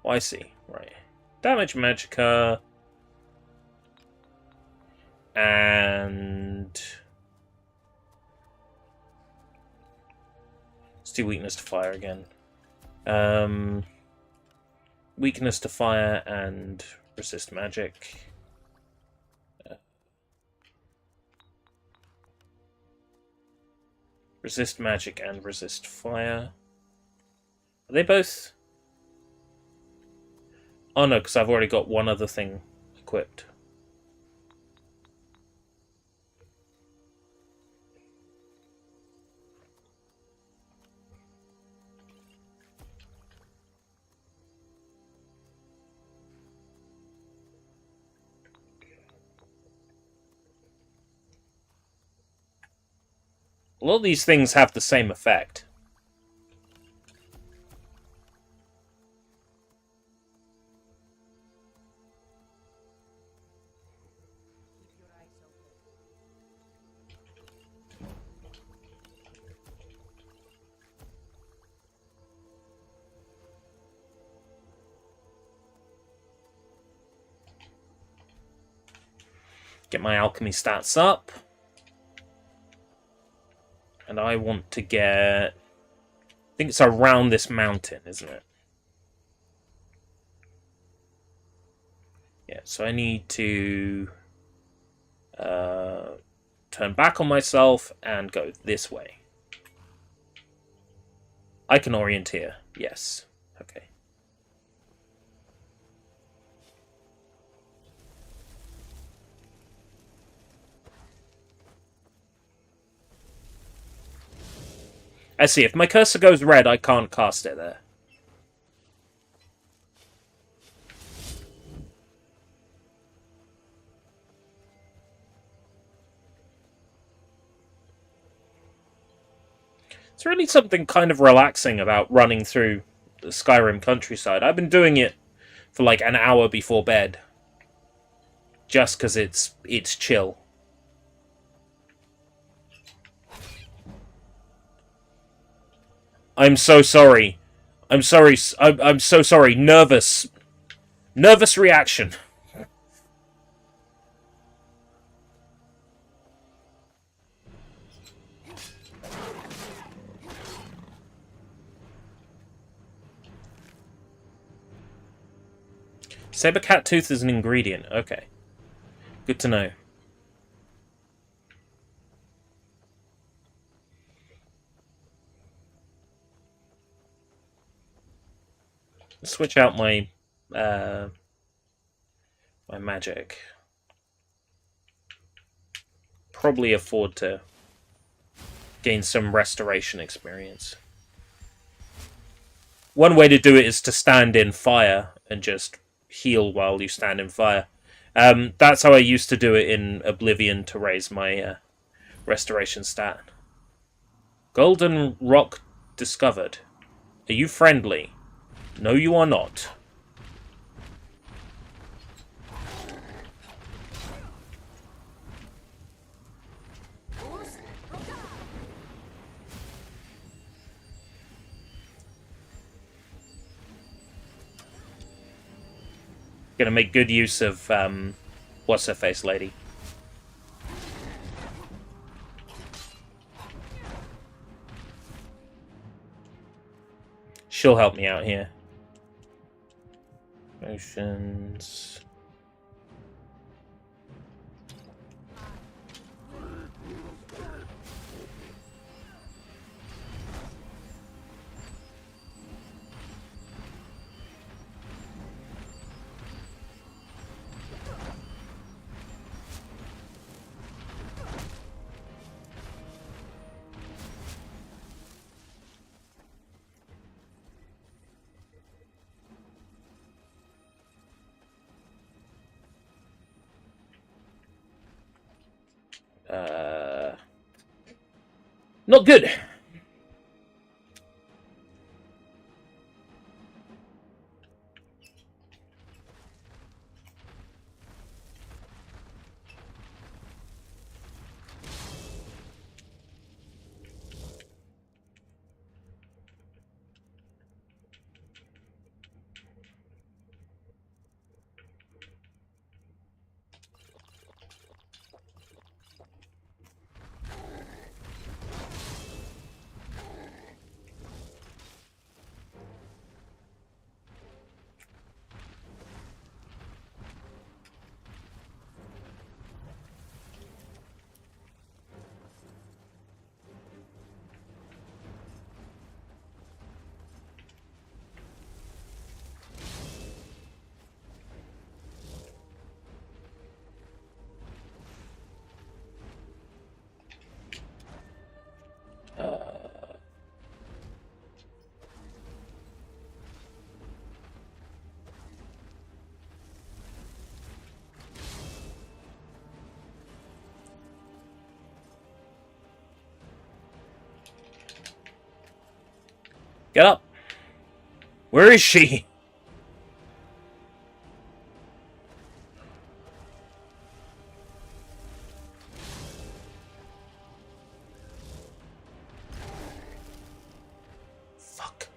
Speaker 1: Oh, I see. Right. Damage magicka. And... let's do weakness to fire again. Weakness to fire and resist magic. Resist magic and resist fire. Are they both... oh no, because I've already got one other thing equipped. A lot of these things have the same effect. Get my alchemy stats up. And I want to get... I think it's around this mountain, isn't it? Yeah, so I need to turn back on myself and go this way. I can orienteer, yes. Okay. I see, if my cursor goes red, I can't cast it there. – It's really something kind of relaxing about running through the Skyrim countryside. I've been doing it for like an hour before bed. Just because it's chill. I'm so sorry. I'm sorry. I'm so sorry. Nervous reaction. Saber-cat tooth is an ingredient. Okay. Good to know. Switch out my my magic. Probably afford to gain some restoration experience. One way to do it is to stand in fire and just heal while you stand in fire. That's how I used to do it in Oblivion to raise my restoration stat. Golden rock discovered. Are you friendly? No, you are not. Gonna make good use of, what's her face lady. She'll help me out here. Potions. Not good. Get up. Where is she? Fuck.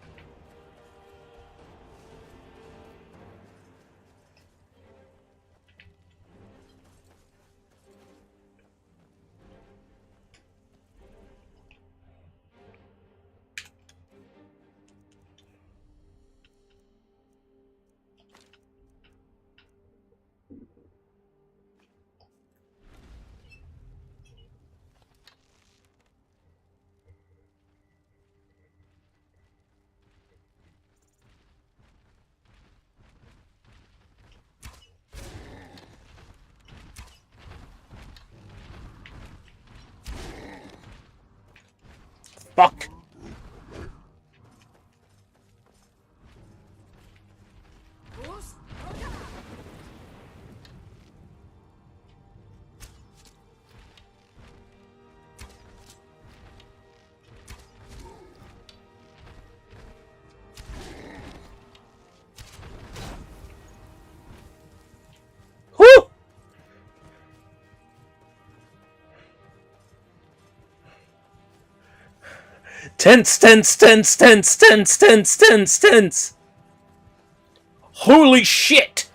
Speaker 1: Tense, tense, tense, tense, tense, tense, tense, tense. Holy shit!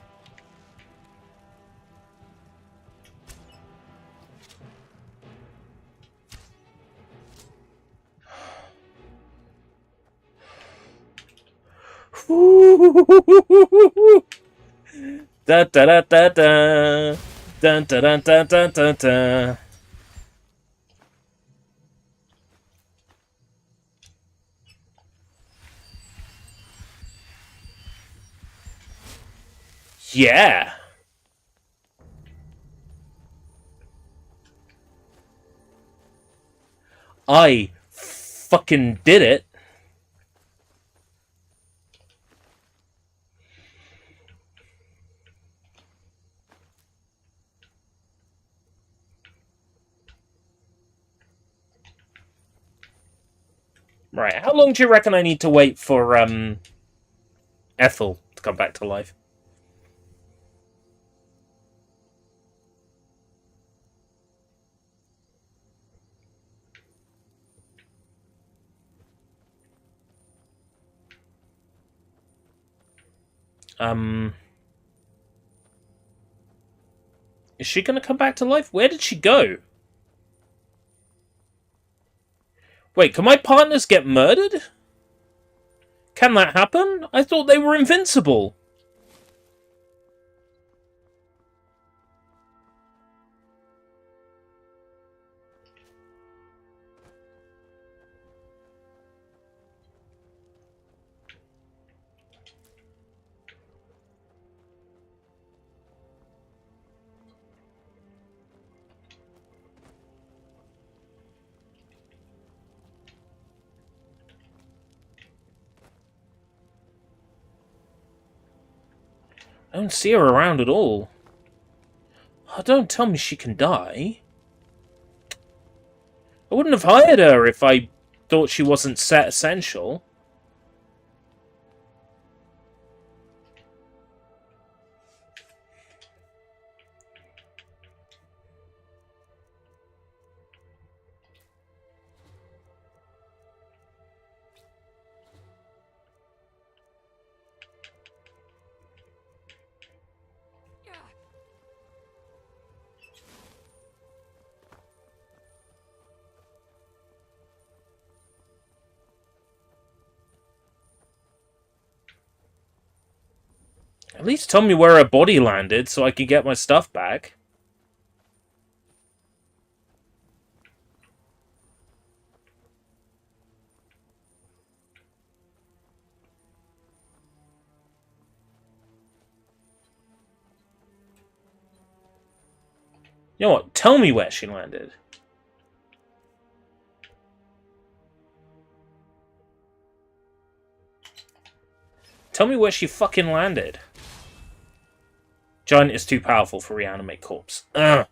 Speaker 1: Da da da da da. Dun da da da da da da. Yeah. I fucking did it. Right, how long do you reckon I need to wait for Ethel to come back to life? Is she gonna come back to life? Where did she go? Wait, can my partners get murdered? Can that happen? I thought they were invincible. I don't see her around at all. Oh, don't tell me she can die. I wouldn't have hired her if I thought she wasn't set essential. At least tell me where her body landed so I can get my stuff back. You know what? Tell me where she landed. Tell me where she fucking landed. Giant is too powerful for reanimate corpse. Ugh.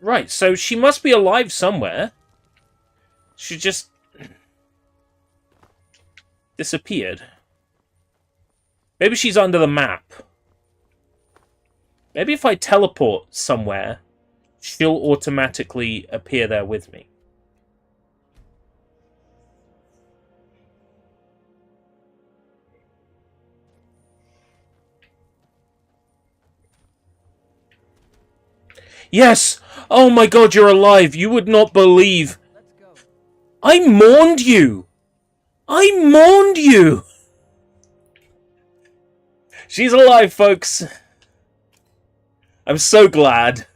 Speaker 1: Right, so she must be alive somewhere. She just disappeared. Maybe she's under the map. Maybe if I teleport somewhere, she'll automatically appear there with me. Yes! Oh my god, you're alive! You would not believe...
Speaker 4: Let's go.
Speaker 1: I mourned you! I mourned you! She's alive, folks! I'm so glad.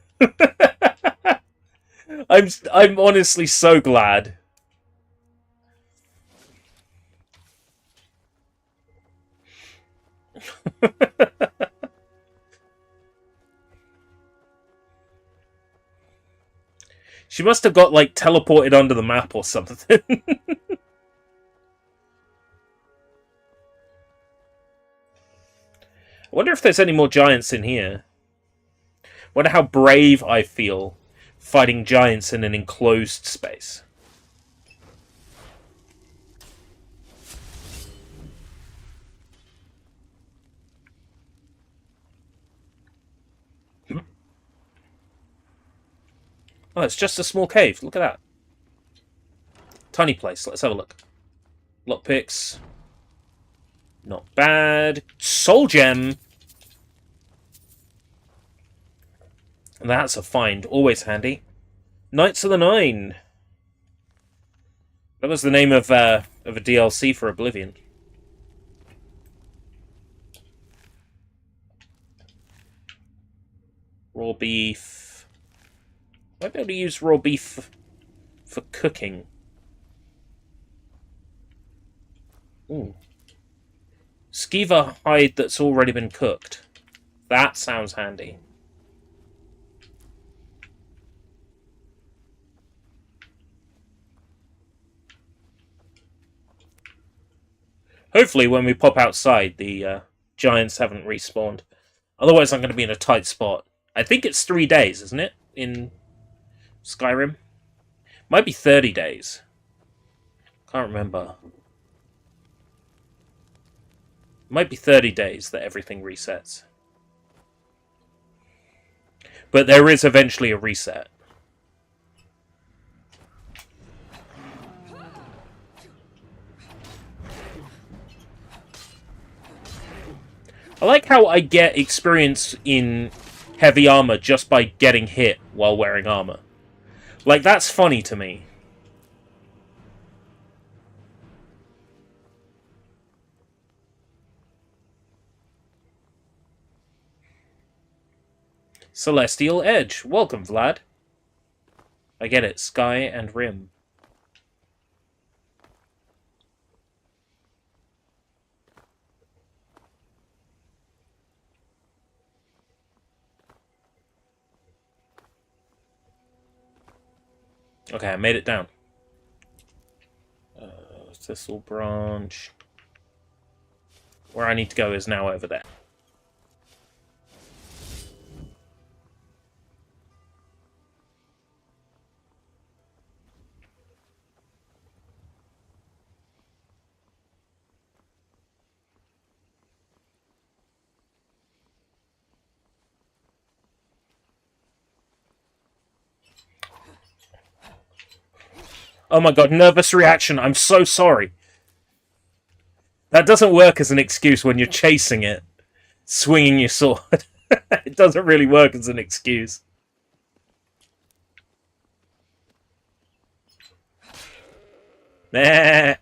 Speaker 1: I'm honestly so glad. She must have got, like, teleported onto the map or something. I wonder if there's any more giants in here. I wonder how brave I feel fighting giants in an enclosed space. Oh, it's just a small cave. Look at that. Tiny place. Let's have a look. Lockpicks. Not bad. Soul gem. That's a find. Always handy. Knights of the Nine. That was the name of a DLC for Oblivion. Raw beef. Might be able to use raw beef for cooking. Ooh. Skeever hide that's already been cooked. That sounds handy. Hopefully when we pop outside, the giants haven't respawned. Otherwise I'm going to be in a tight spot. I think it's 3 days, isn't it? In Skyrim? Might be 30 days. Can't remember. Might be 30 days that everything resets. But there is eventually a reset. I like how I get experience in heavy armor just by getting hit while wearing armor. Like, that's funny to me. Celestial Edge. Welcome, Vlad. I get it. Sky and Rim. Okay, I made it down. Thistle branch. Where I need to go is now over there. Oh my god, nervous reaction. I'm so sorry. That doesn't work as an excuse when you're chasing it, swinging your sword. It doesn't really work as an excuse. Nah.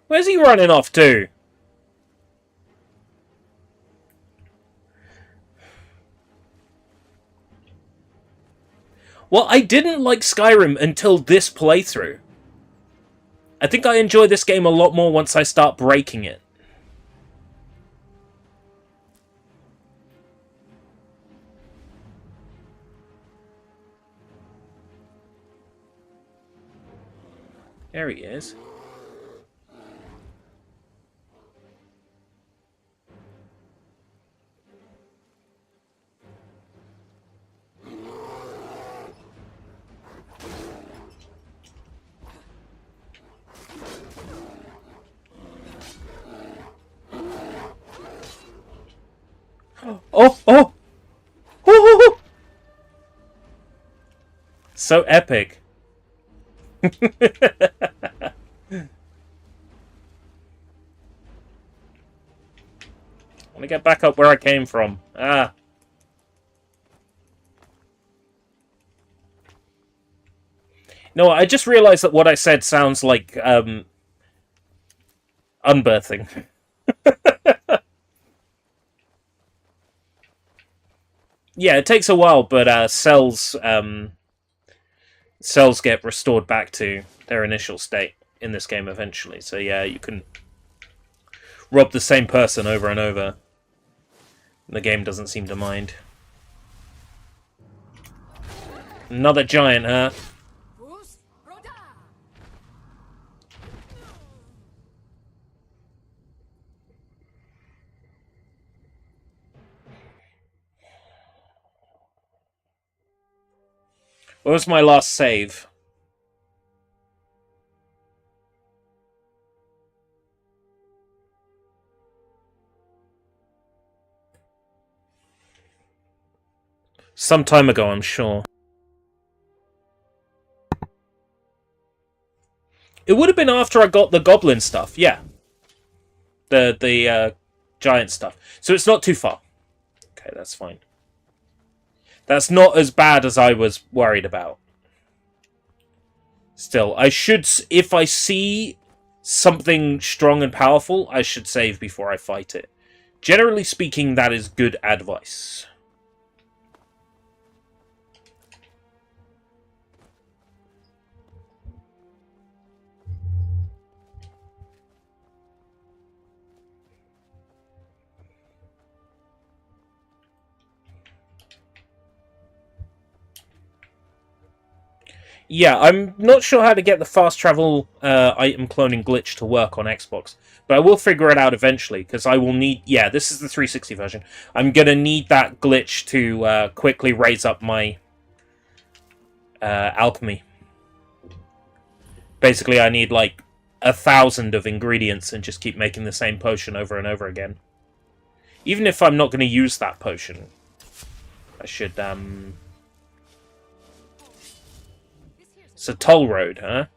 Speaker 1: Where's he running off to? Well, I didn't like Skyrim until this playthrough. I think I enjoy this game a lot more once I start breaking it. There he is. Oh, oh! Woo-hoo-hoo! So epic. I want to get back up where I came from. Ah. No, I just realized that what I said sounds like, unbirthing. Yeah, it takes a while, but cells get restored back to their initial state in this game eventually. So yeah, you can rob the same person over and over. The game doesn't seem to mind. Another giant, huh? What was my last save? Some time ago, I'm sure. It would have been after I got the goblin stuff, yeah. The giant stuff. So it's not too far. Okay, that's fine. That's not as bad as I was worried about. Still, I should... If I see something strong and powerful, I should save before I fight it. Generally speaking, that is good advice. Yeah, I'm not sure how to get the fast travel item cloning glitch to work on Xbox, but I will figure it out eventually, because I will need... Yeah, this is the 360 version. I'm going to need that glitch to quickly raise up my alchemy. Basically, I need, like, 1,000 of ingredients and just keep making the same potion over and over again. Even if I'm not going to use that potion, I should, It's a toll road, huh?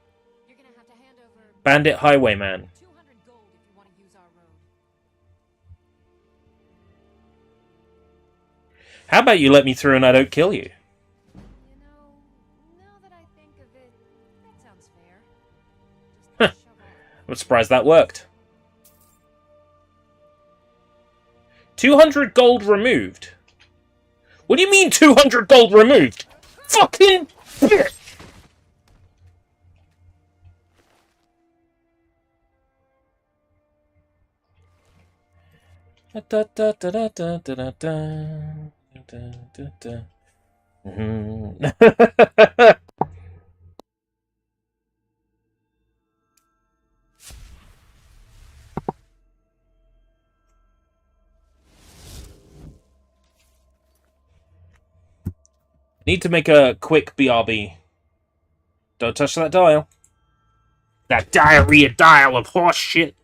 Speaker 2: You're gonna have to hand over
Speaker 1: Bandit Highwayman.
Speaker 2: 200 gold if you want to use our road.
Speaker 1: How about you let me through and I don't kill you?
Speaker 2: You know, now that I think of it, that sounds fair. Just shove off.
Speaker 1: I'm surprised that worked. 200 gold removed? What do you mean 200 gold removed? Fucking bitch! Need to make a quick BRB. Don't touch that dial. That diarrhea dial of horse shit.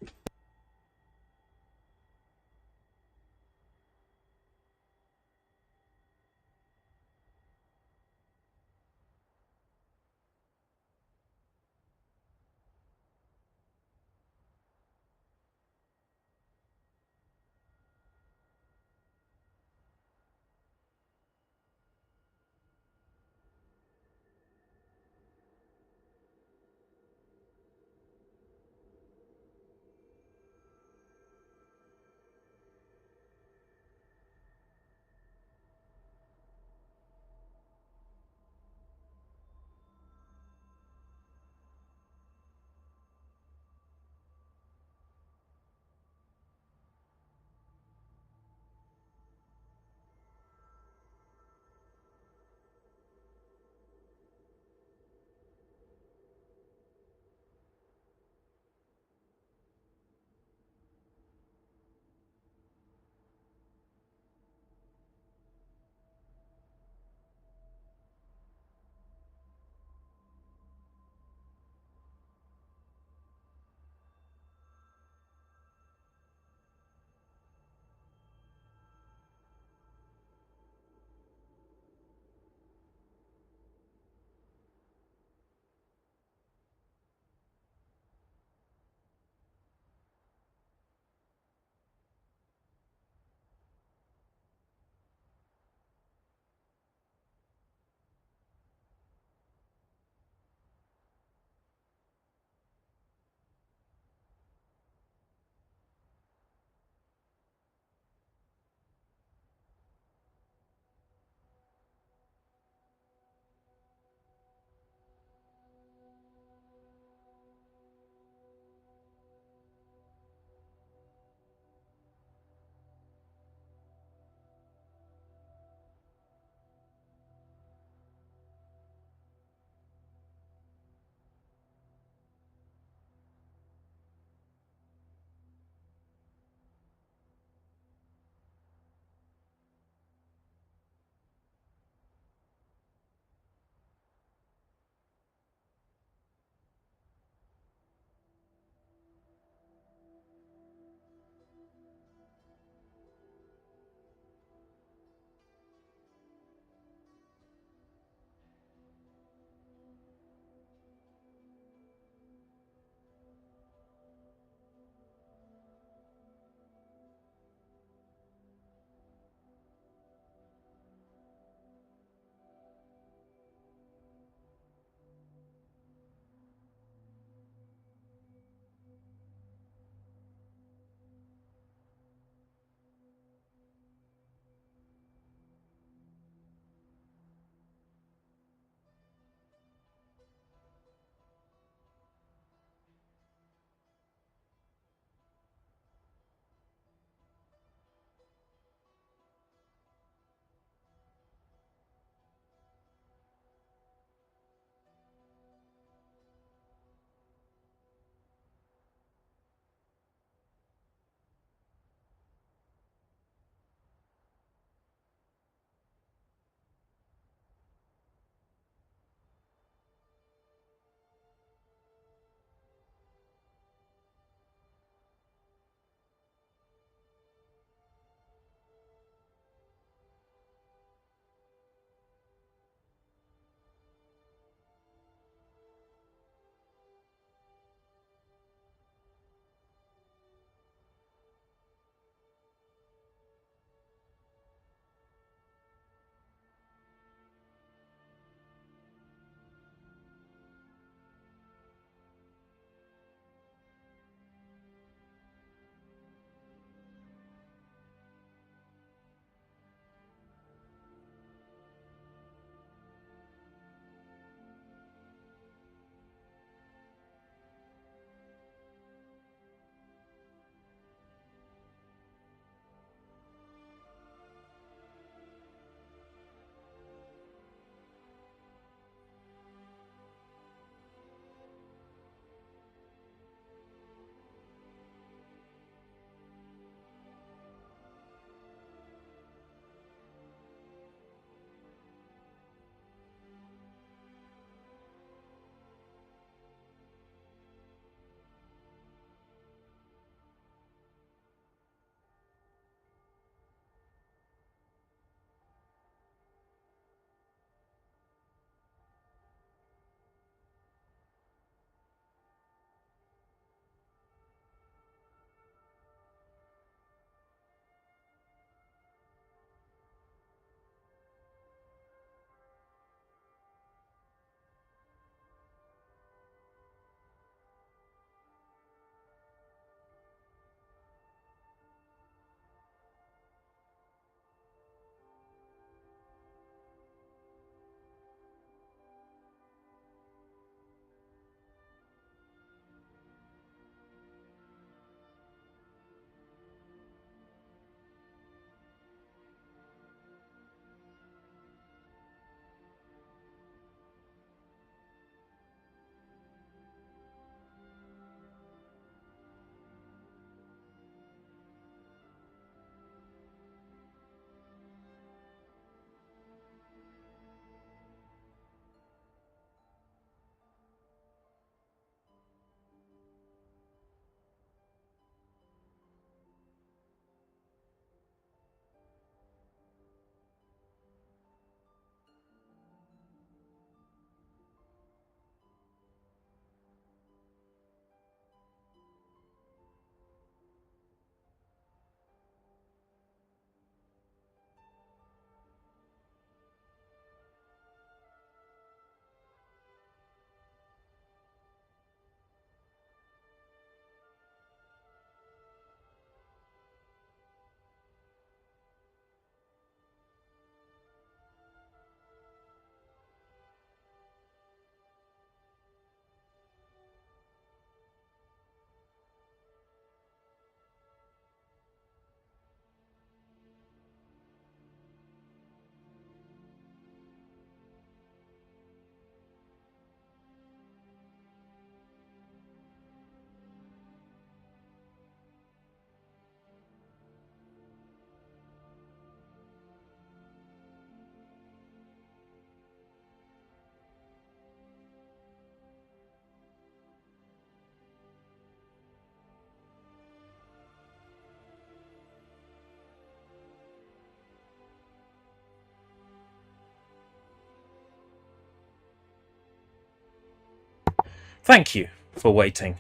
Speaker 1: Thank you for waiting.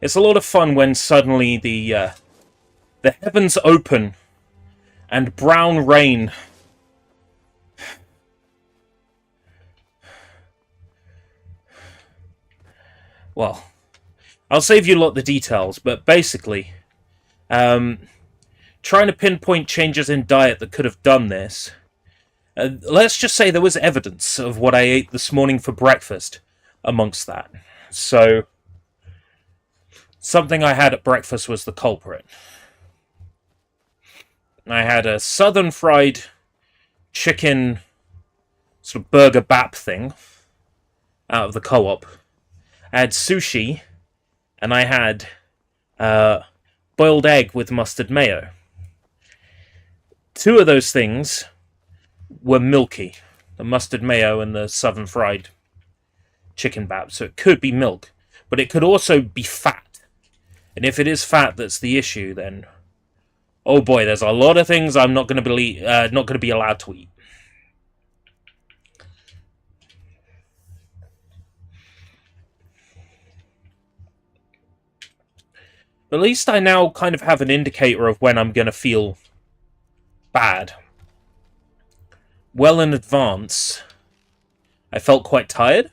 Speaker 1: It's a lot of fun when suddenly the heavens open and brown rain well, I'll save you a lot of the details, but basically, trying to pinpoint changes in diet that could have done this. Let's just say there was evidence of what I ate this morning for breakfast amongst that. So, something I had at breakfast was the culprit. I had a southern fried chicken sort of burger bap thing out of the co-op. I had sushi, and I had boiled egg with mustard mayo. Two of those things were milky. The mustard mayo and the southern fried chicken bap. So it could be milk. But it could also be fat. And if it is fat that's the issue, then oh boy, there's a lot of things I'm not going to be allowed to eat. At least I now kind of have an indicator of when I'm going to feel bad. Well in advance, I felt quite tired.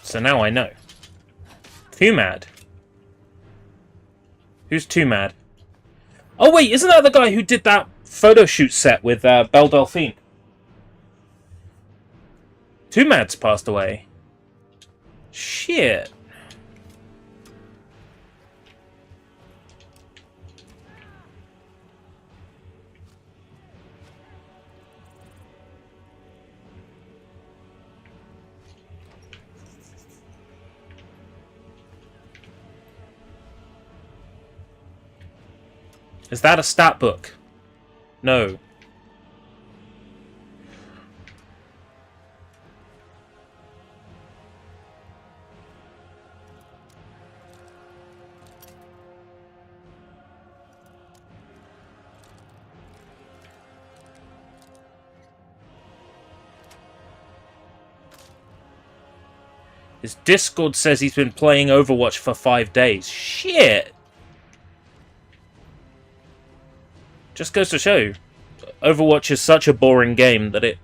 Speaker 1: So now I know. Too mad. Who's too mad? Oh wait, isn't that the guy who did that photo shoot set with Belle Delphine? Too mad's passed away. Shit. Is that a stat book? No. His Discord says he's been playing Overwatch for 5 days. Shit! Just goes to show, Overwatch is such a boring game that it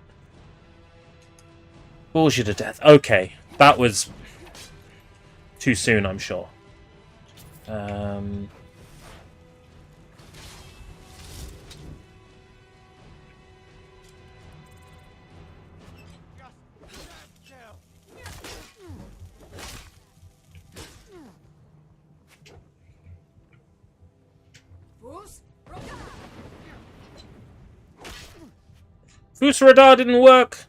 Speaker 1: bores you to death. Okay, that was too soon, I'm sure. Goose radar didn't work.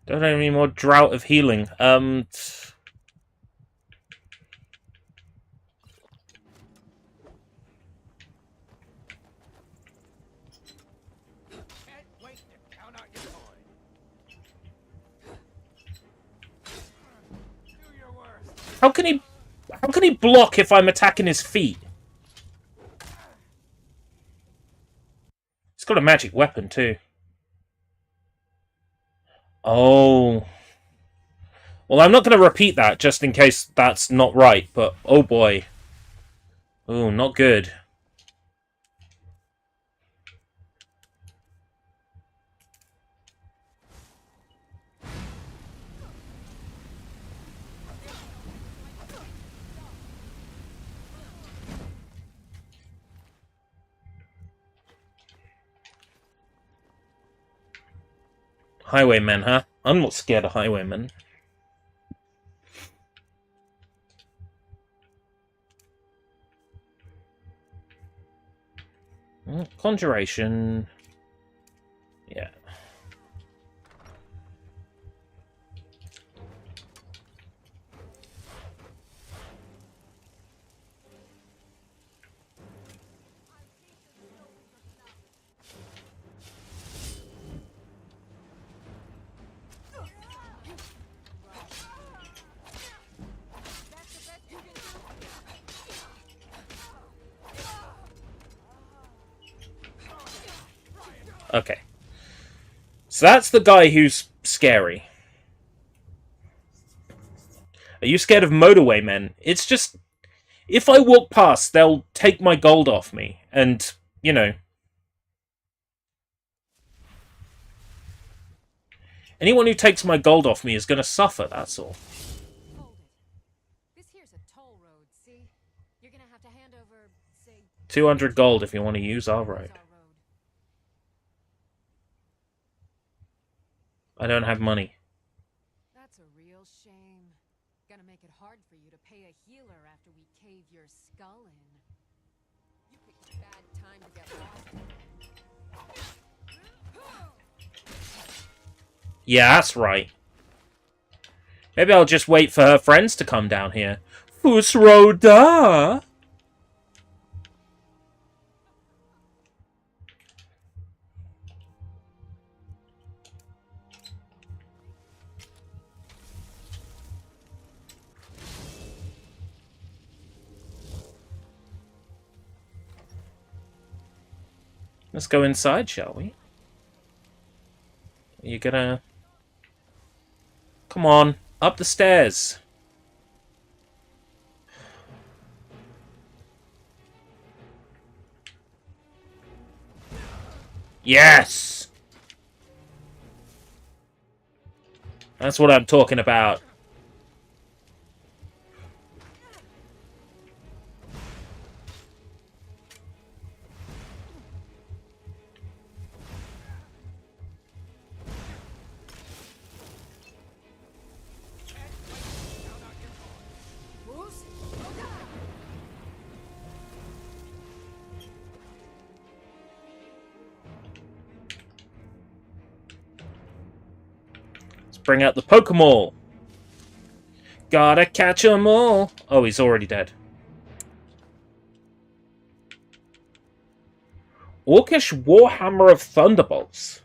Speaker 1: Don't have any more drought of healing. How can he block if I'm attacking his feet? He's got a magic weapon too. Oh. Well, I'm not going to repeat that just in case that's not right, but oh boy. Oh, not good. Highwaymen, huh? I'm not scared of highwaymen. Conjuration. Yeah. Okay. So that's the guy who's scary. Are you scared of motorway men? It's just... If I walk past, they'll take my gold off me. And, you know... Anyone who takes my gold off me is going to suffer, that's all.
Speaker 6: Hold it. This here's a toll road, see? You're gonna have to hand over, say...
Speaker 1: 200 gold if you want to use our road. I don't have money.
Speaker 6: That's a real shame. Gonna make it hard for you to pay a healer after we cave your skull in. You picked a bad time to get lost.
Speaker 1: Yeah, that's right. Maybe I'll just wait for her friends to come down here. Fusroda! Let's go inside, shall we? Are you gonna... Come on, up the stairs. Yes! That's what I'm talking about. Bring out the Pokemon. Gotta catch 'em all. Oh, he's already dead. Orcish Warhammer of Thunderbolts.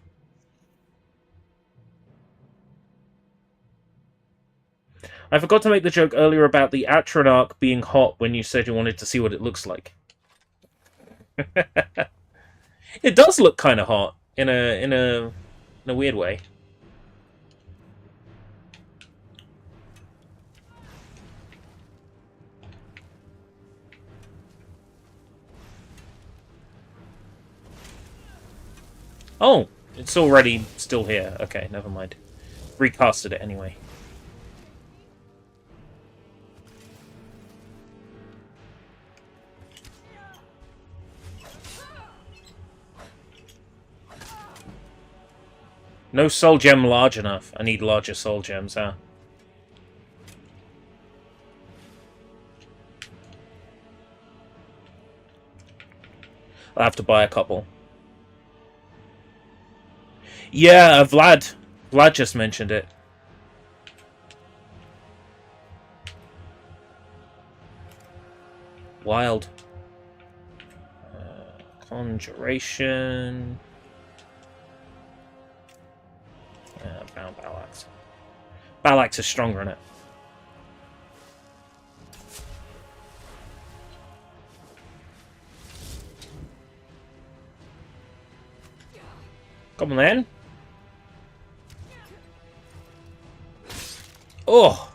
Speaker 1: I forgot to make the joke earlier about the Atronach being hot when you said you wanted to see what it looks like. It does look kind of hot in a weird way. Oh, it's already still here. Okay, never mind. Recasted it anyway. No soul gem large enough. I need larger soul gems, huh? I'll have to buy a couple. Yeah, Vlad. Vlad just mentioned it. Wild. Conjuration. Bound Balax. Balax is stronger in it. Come on then. Oh!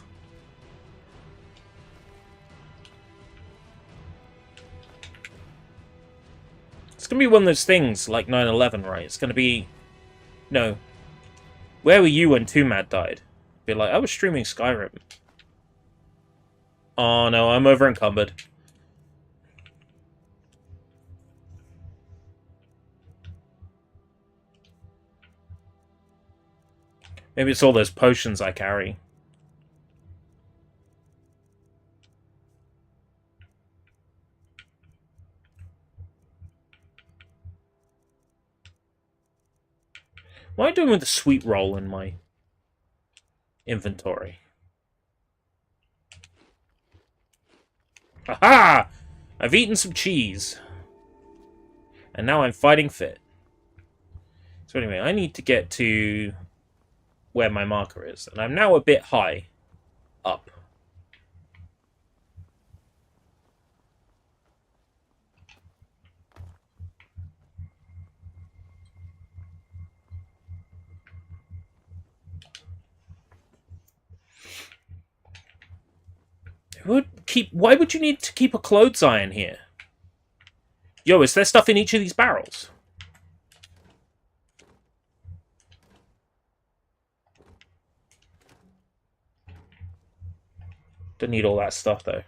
Speaker 1: It's gonna be one of those things like 9/11, right? It's gonna be... No. Where were you when 2Mad died? Be like, I was streaming Skyrim. Oh no, I'm over encumbered. Maybe it's all those potions I carry. What am I doing with the sweet roll in my inventory? Haha! I've eaten some cheese. And now I'm fighting fit. So anyway, I need to get to where my marker is. And I'm now a bit high up. Why would you need to keep a clothes iron here? Yo, is there stuff in each of these barrels? Don't need all that stuff, though.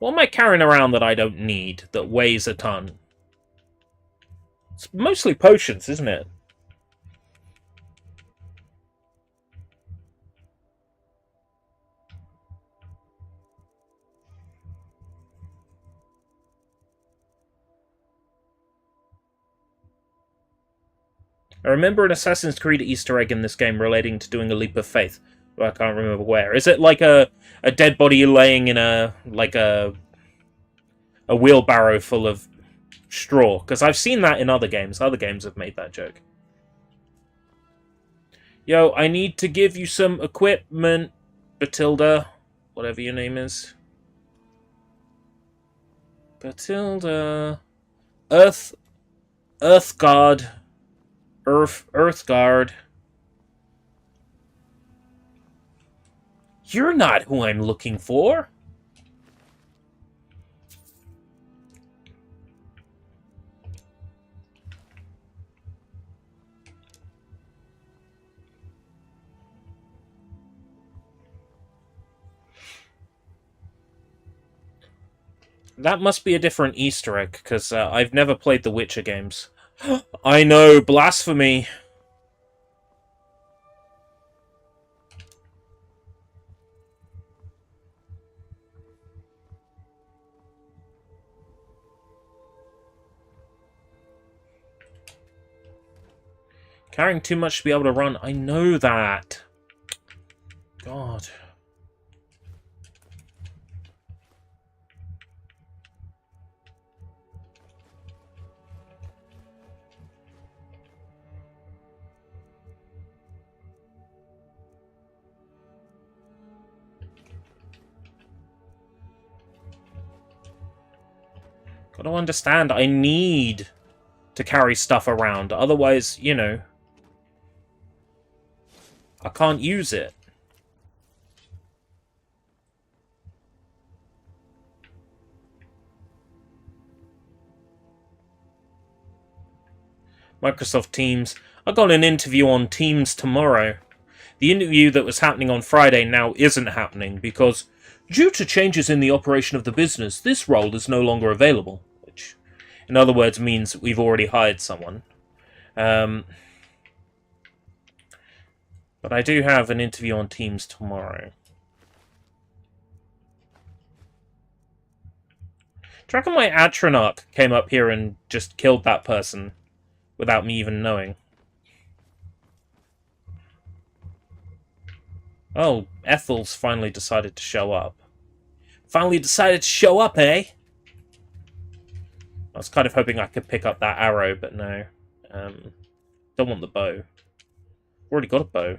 Speaker 1: What am I carrying around that I don't need, that weighs a ton? It's mostly potions, isn't it? I remember an Assassin's Creed Easter egg in this game relating to doing a leap of faith. I can't remember where. Is it like a dead body laying in a wheelbarrow full of straw? Because I've seen that in other games. Other games have made that joke. Yo, I need to give you some equipment, Batilda. Whatever your name is. Batilda. Earthguard. Earthguard. You're not who I'm looking for. That must be a different Easter egg, because I've never played the Witcher games. I know, blasphemy. Carrying too much to be able to run. I know that. God. Gotta understand, I need to carry stuff around. Otherwise, you know, I can't use it. Microsoft Teams. I got an interview on Teams tomorrow. The interview that was happening on Friday now isn't happening because, due to changes in the operation of the business, this role is no longer available. Which, in other words, means we've already hired someone. But I do have an interview on Teams tomorrow. Do you reckon my Atronach came up here and just killed that person without me even knowing? Oh, Ethel's finally decided to show up. Finally decided to show up, eh? I was kind of hoping I could pick up that arrow, but no. Don't want the bow. Already got a bow.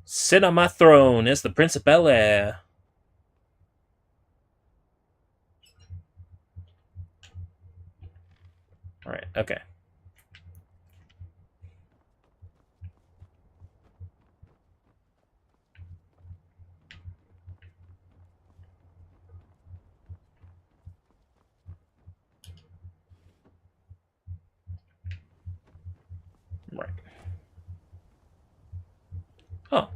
Speaker 1: Sit on my throne as the Prince of Bel-Air. Alright, okay. Right. Oh.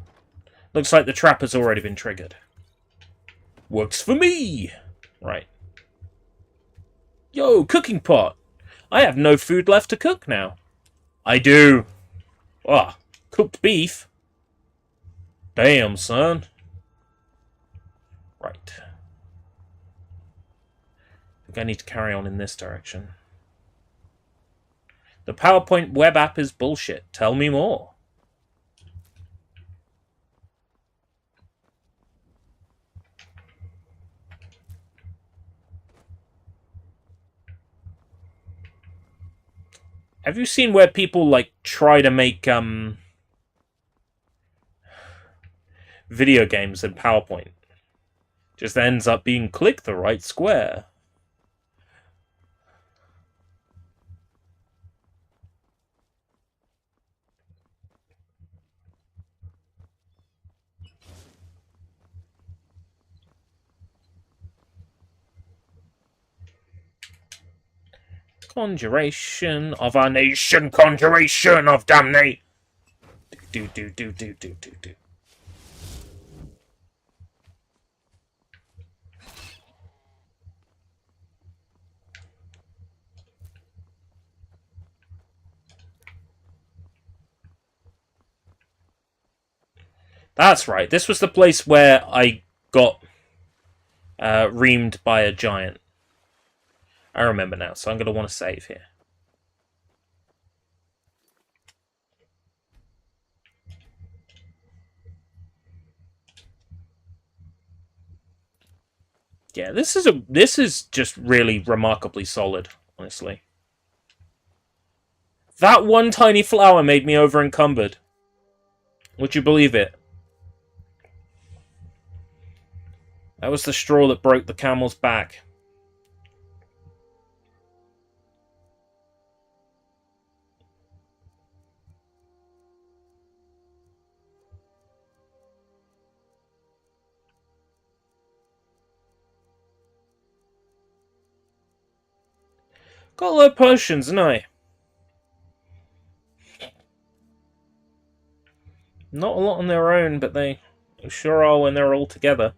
Speaker 1: Looks like the trap has already been triggered. Works for me! Right. Yo, cooking pot! I have no food left to cook now. I do. Ah, cooked beef. Damn, son. Right. I think I need to carry on in this direction. The PowerPoint web app is bullshit. Tell me more. Have you seen where people, like, try to make, video games in PowerPoint? Just ends up being click the right square. Conjuration of our nation, conjuration of damnation. Do. That's right. This was the place where I got reamed by a giant. I remember now, so I'm going to want to save here. Yeah, this is just really remarkably solid, honestly. That one tiny flower made me over encumbered. Would you believe it? That was the straw that broke the camel's back. Got a lot of potions, didn't I? Not a lot on their own, but they sure are when they're all together.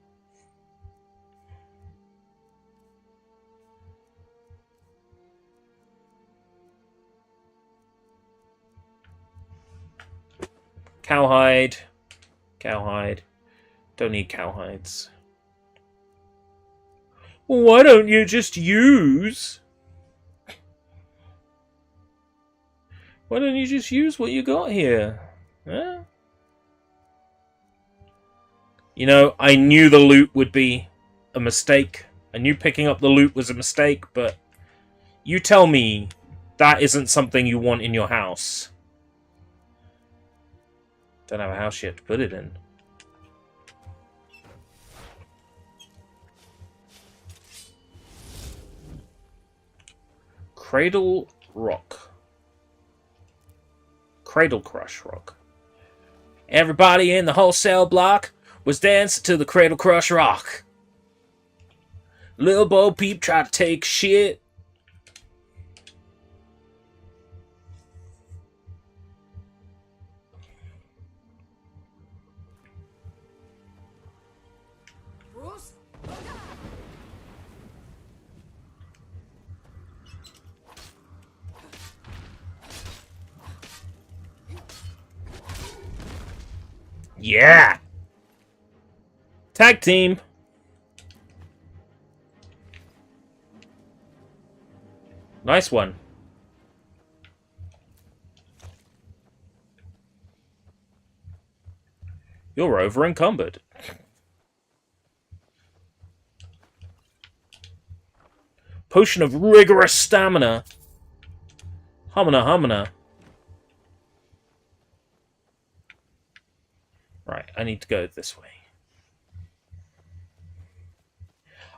Speaker 1: Cowhide. Cowhide. Don't need cowhides. Well, why don't you just use... Why don't you just use what you got here? Huh? You know, I knew the loot would be a mistake. I knew picking up the loot was a mistake, but you tell me that isn't something you want in your house. Don't have a house yet to put it in. Cradle Rock. Cradle Crush Rock. Everybody in the wholesale block was dancing to the Cradle Crush Rock. Lil Bo Peep tried to take shit.
Speaker 6: Bruce?
Speaker 1: Yeah! Tag team! Nice one. You're over encumbered. Potion of rigorous stamina. Humana. Right, I need to go this way.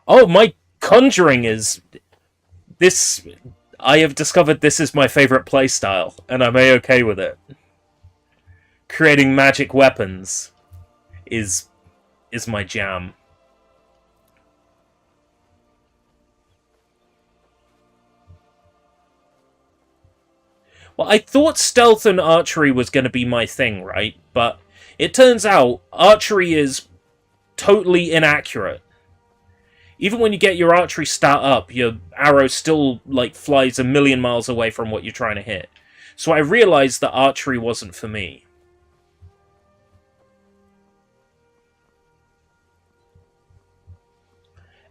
Speaker 1: Oh, my conjuring is... This... I have discovered this is my favourite playstyle, and I'm A-okay with it. Creating magic weapons is my jam. Well, I thought stealth and archery was going to be my thing, right? But it turns out archery is totally inaccurate. Even when you get your archery stat up, your arrow still, like, flies a million miles away from what you're trying to hit. So I realized that archery wasn't for me.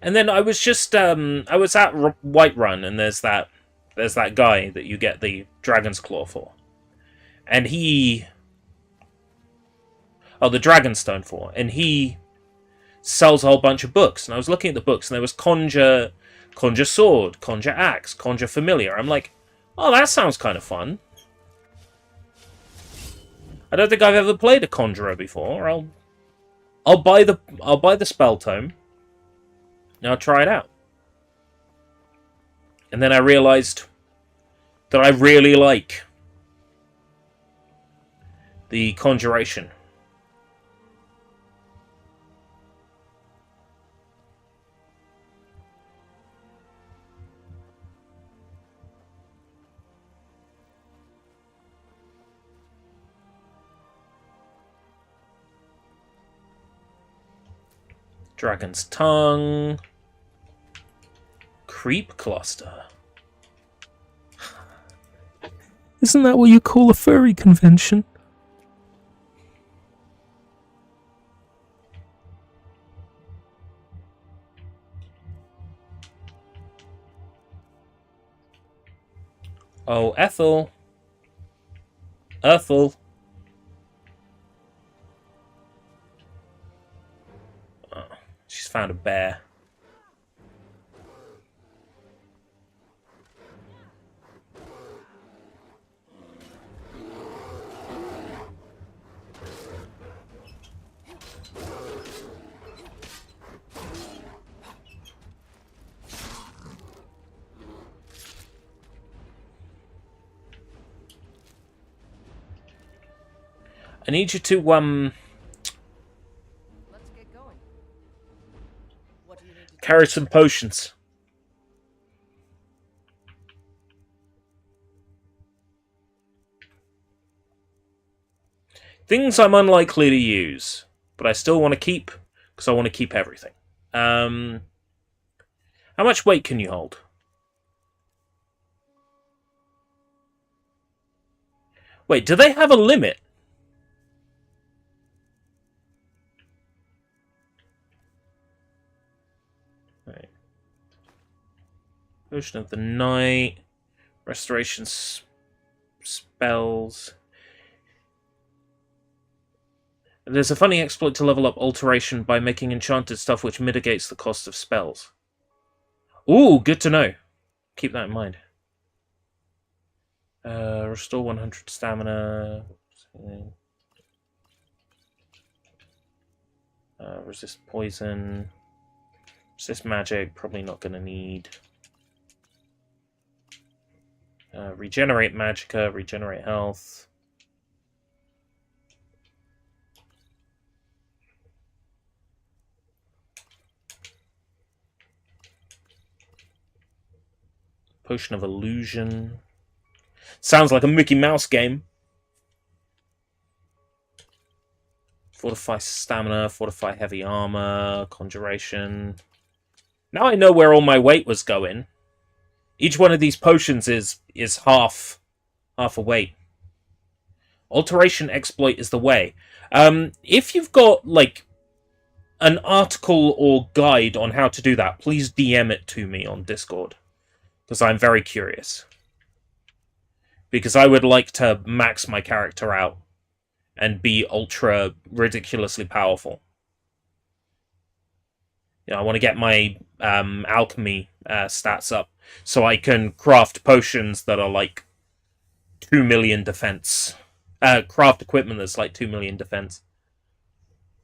Speaker 1: And then I was just, I was at Whiterun, and there's that guy that you get the Dragon's Claw for. And he... Oh, the Dragonstone for. And he sells a whole bunch of books. And I was looking at the books, and there was Conjure Sword, Conjure Axe, Conjure Familiar. I'm like, oh, that sounds kind of fun. I don't think I've ever played a Conjurer before. I'll buy the spell tome. I'll try it out. And then I realized that I really like the Conjuration. Dragon's Tongue. Creep Cluster.
Speaker 3: Isn't that what you call a furry convention?
Speaker 1: Oh, Ethel. Ethel. Oh, she's found a bear. I need you to,
Speaker 4: Let's get going. What do you need to
Speaker 1: carry some potions. Things I'm unlikely to use, but I still want to keep, because I want to keep everything. How much weight can you hold? Wait, do they have a limit? Right. Potion of the Night. Restoration spells. There's a funny exploit to level up Alteration by making enchanted stuff which mitigates the cost of spells. Ooh, good to know. Keep that in mind. Restore 100 stamina. Resist poison. Resist magic. Probably not going to need. Regenerate magicka. Regenerate health. Potion of Illusion. Sounds like a Mickey Mouse game. Fortify stamina, fortify heavy armor, conjuration. Now I know where all my weight was going. Each one of these potions is half a weight. Alteration exploit is the way. If you've got like an article or guide on how to do that, please DM it to me on Discord. Because I'm very curious. Because I would like to max my character out and be ultra ridiculously powerful. You know, I want to get my alchemy stats up so I can craft potions that are like 2 million defense. Craft equipment that's like 2 million defense.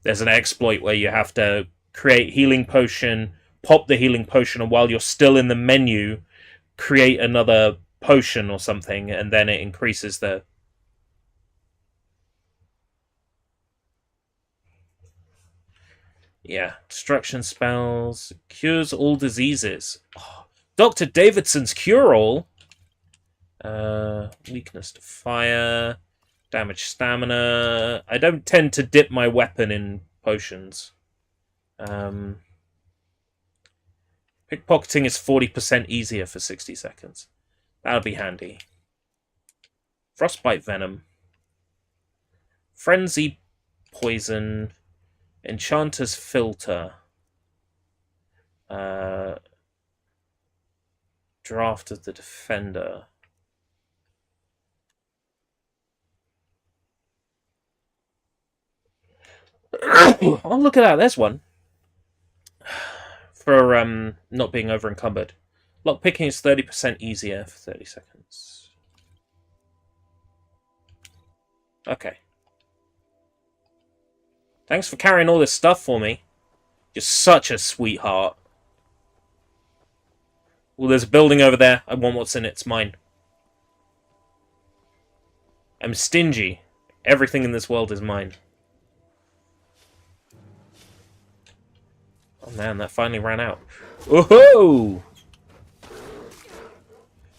Speaker 1: There's an exploit where you have to create healing potion, pop the healing potion, and while you're still in the menu, create another potion or something, and then it increases the... Yeah, destruction spells, cures all diseases. Oh, Dr. Davidson's cure-all. Weakness to fire, damage stamina. I don't tend to dip my weapon in potions. Pickpocketing is 40% easier for 60 seconds. That'll be handy. Frostbite venom. Frenzy poison. Enchanter's filter. Draft of the defender. Oh, look at that. There's one. For not being over encumbered. Lockpicking is 30% easier for 30 seconds. Okay. Thanks for carrying all this stuff for me. You're such a sweetheart. Well, there's a building over there. I want what's in it. It's mine. I'm stingy. Everything in this world is mine. Oh man, that finally ran out. Woohoo!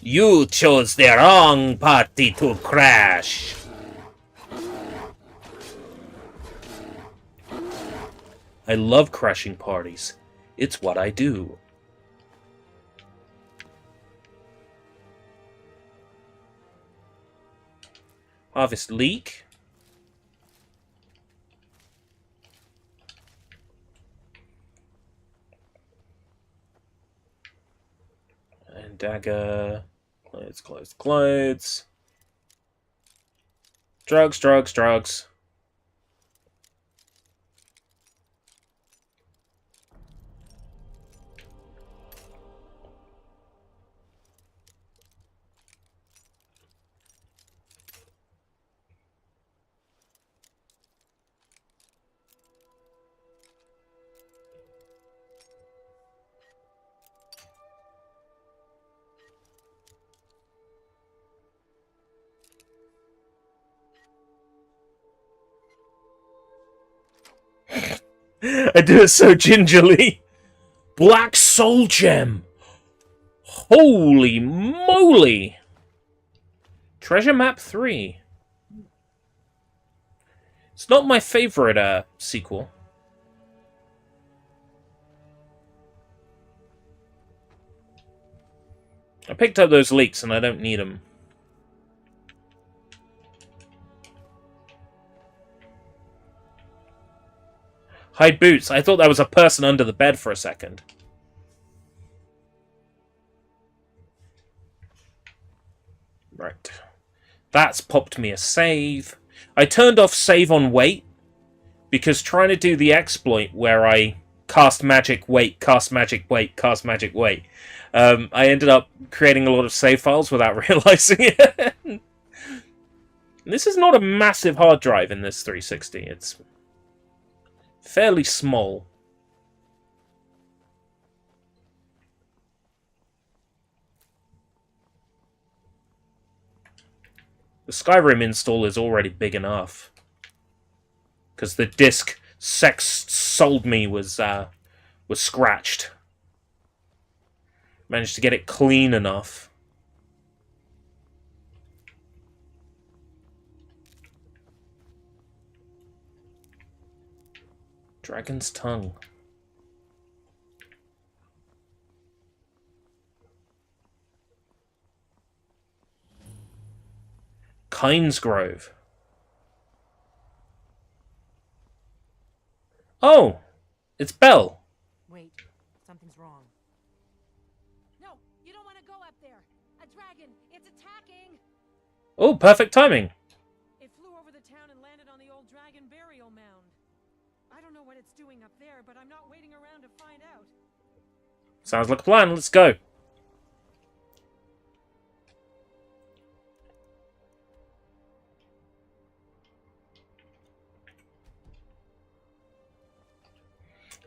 Speaker 1: You chose the wrong party to crash. I love crashing parties. It's what I do. Harvest leek. And dagger. Clothes, clothes, clothes. Drugs, drugs, drugs. I do it so gingerly. Black Soul Gem. Holy moly. Treasure Map 3. It's not my favorite sequel. I picked up those leaks and I don't need them. Hide boots. I thought that was a person under the bed for a second. Right. That's popped me a save. I turned off save on wait because trying to do the exploit where I cast magic, wait, cast magic, wait, cast magic, wait. I ended up creating a lot of save files without realizing it. This is not a massive hard drive in this 360. It's fairly small. The Skyrim install is already big enough. Because the disc Sex sold me was scratched. Managed to get it clean enough. Dragon's Tongue. Kinesgrove. Oh! It's Belle.
Speaker 2: Wait, something's wrong. No, you don't want to go up there. A dragon, it's attacking.
Speaker 1: Oh, perfect timing.
Speaker 2: It flew over the town and landed on the old dragon burial mound. I don't know what it's doing up there, but I'm not waiting around to find out.
Speaker 1: Sounds like a plan. Let's go.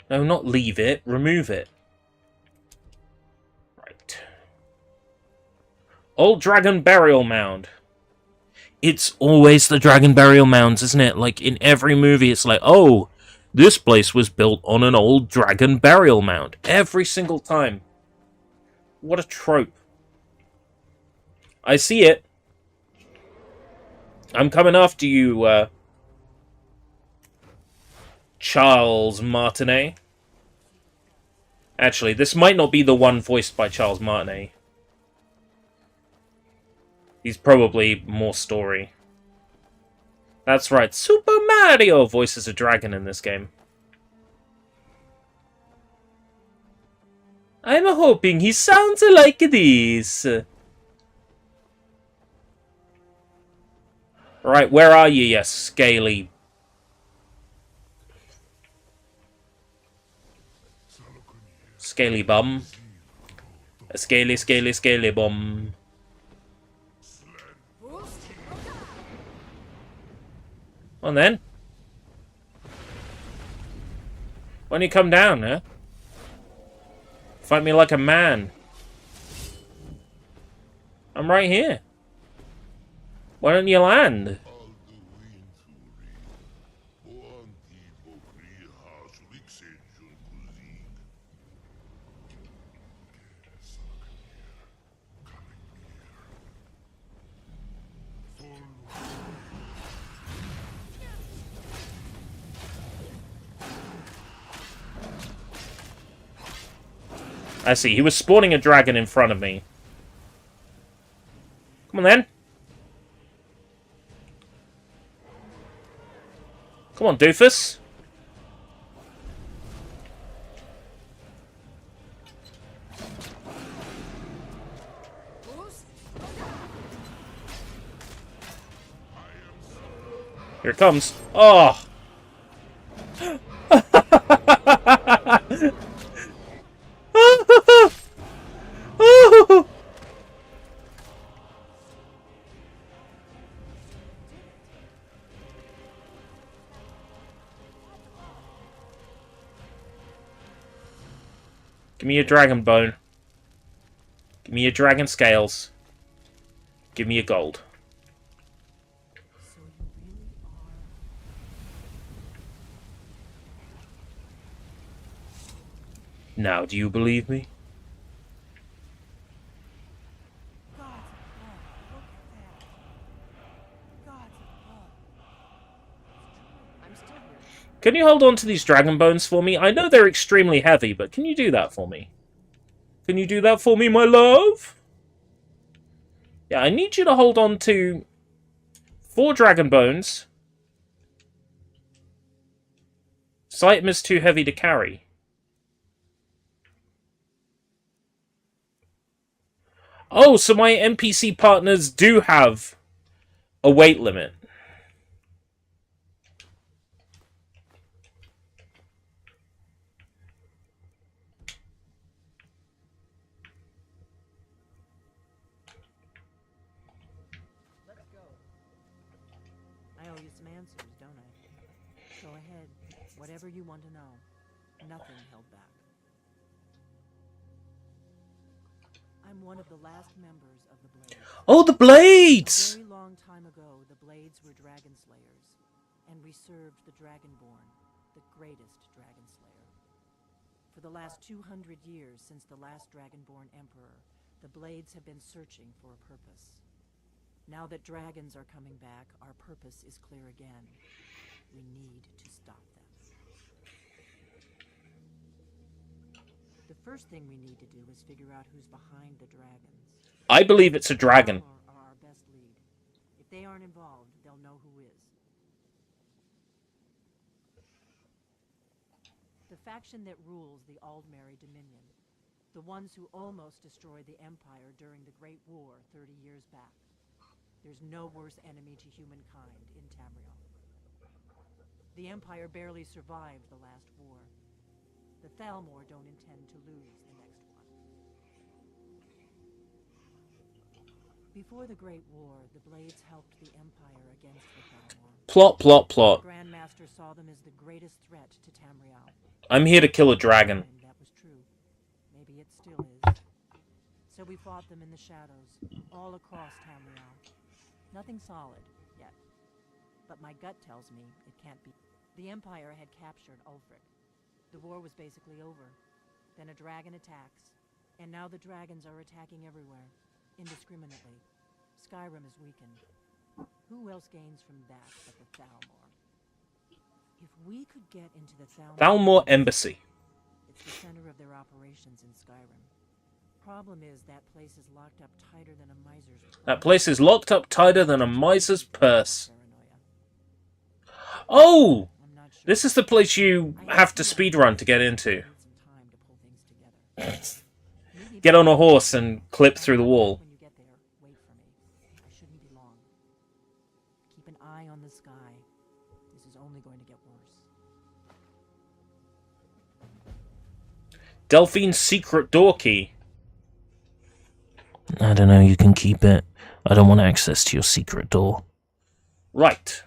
Speaker 1: No, not leave it. Remove it. Right. Old Dragon Burial Mound. It's always the Dragon Burial Mounds, isn't it? Like, in every movie, it's like, oh, this place was built on an old Dragon Burial Mound. Every single time. What a trope. I see it. I'm coming after you, Charles Martinet. Actually, this might not be the one voiced by Charles Martinet. He's probably more story. That's right, Super Mario voices a dragon in this game. I'm hoping he sounds like this. Right, where are you, you scaly... Scaly bum. A scaly, scaly, scaly bum. On then. Why don't you come down, huh? Fight me like a man. I'm right here. Why don't you land? I see. He was spawning a dragon in front of me. Come on, then. Come on, doofus. Here it comes. Oh! Give me your dragon bone. Give me your dragon scales. Give me your gold.
Speaker 2: So you really are.
Speaker 1: Now, do you believe me?
Speaker 2: Gods of blood, look at that. Gods of blood. I'm still here.
Speaker 1: Can you hold on to these dragon bones for me? I know they're extremely heavy, but can you do that for me? Can you do that for me, my love? Yeah, I need you to hold on to 4 dragon bones. Sight is too heavy to carry. Oh, so my NPC partners do have a weight limit.
Speaker 2: Let's go. I owe you some answers, don't I? Go ahead. Whatever you want to know. Nothing held back. I'm one of the last members of the Blades.
Speaker 1: Oh, the
Speaker 2: A
Speaker 1: blades!
Speaker 2: very long time ago, the Blades were dragon slayers, and we served the Dragonborn, the greatest dragon slayer. For the last 200 years since the last Dragonborn Emperor, the Blades have been searching for a purpose. Now that dragons are coming back, our purpose is clear again. We need to stop them. The first thing we need to do is figure out who's behind the dragons.
Speaker 1: I believe it's a dragon.
Speaker 2: Are our best lead. If they aren't involved, they'll know who is. The faction that rules the Aldmeri Dominion. The ones who almost destroyed the Empire during the Great War 30 years back. There's no worse enemy to humankind in Tamriel. The Empire barely survived the last war. The Thalmor don't intend to lose the next one. Before the Great War, the Blades helped the Empire against the Thalmor.
Speaker 1: Plot, plot, plot.
Speaker 2: The Grandmaster saw them as the greatest threat to Tamriel.
Speaker 1: I'm here to kill a dragon.
Speaker 2: And that was true. Maybe it still is. So we fought them in the shadows, all across Tamriel. Nothing solid, yet. But my gut tells me it can't be. The Empire had captured Ulfric. The war was basically over. Then a dragon attacks, and now the dragons are attacking everywhere, indiscriminately. Skyrim is weakened. Who else gains from that but the Thalmor? If we could get into the
Speaker 1: Thalmor Embassy.
Speaker 2: It's the center of their operations in Skyrim. Problem is that place is locked up tighter than a miser's purse.
Speaker 1: That place is locked up tighter than a miser's purse.
Speaker 2: Paranoia.
Speaker 1: Oh!
Speaker 2: I'm not sure.
Speaker 1: This is the place you have to speedrun to get into.
Speaker 2: Need some time to pull things together. Meet me
Speaker 1: Get on a
Speaker 2: back
Speaker 1: horse and clip through the wall.
Speaker 2: When you get there, wait for me. I shouldn't be long. Keep an eye on the sky. This is only going to get worse.
Speaker 1: Delphine's secret door key.
Speaker 3: I don't know, you can keep it. I don't want access to your secret door.
Speaker 1: Right.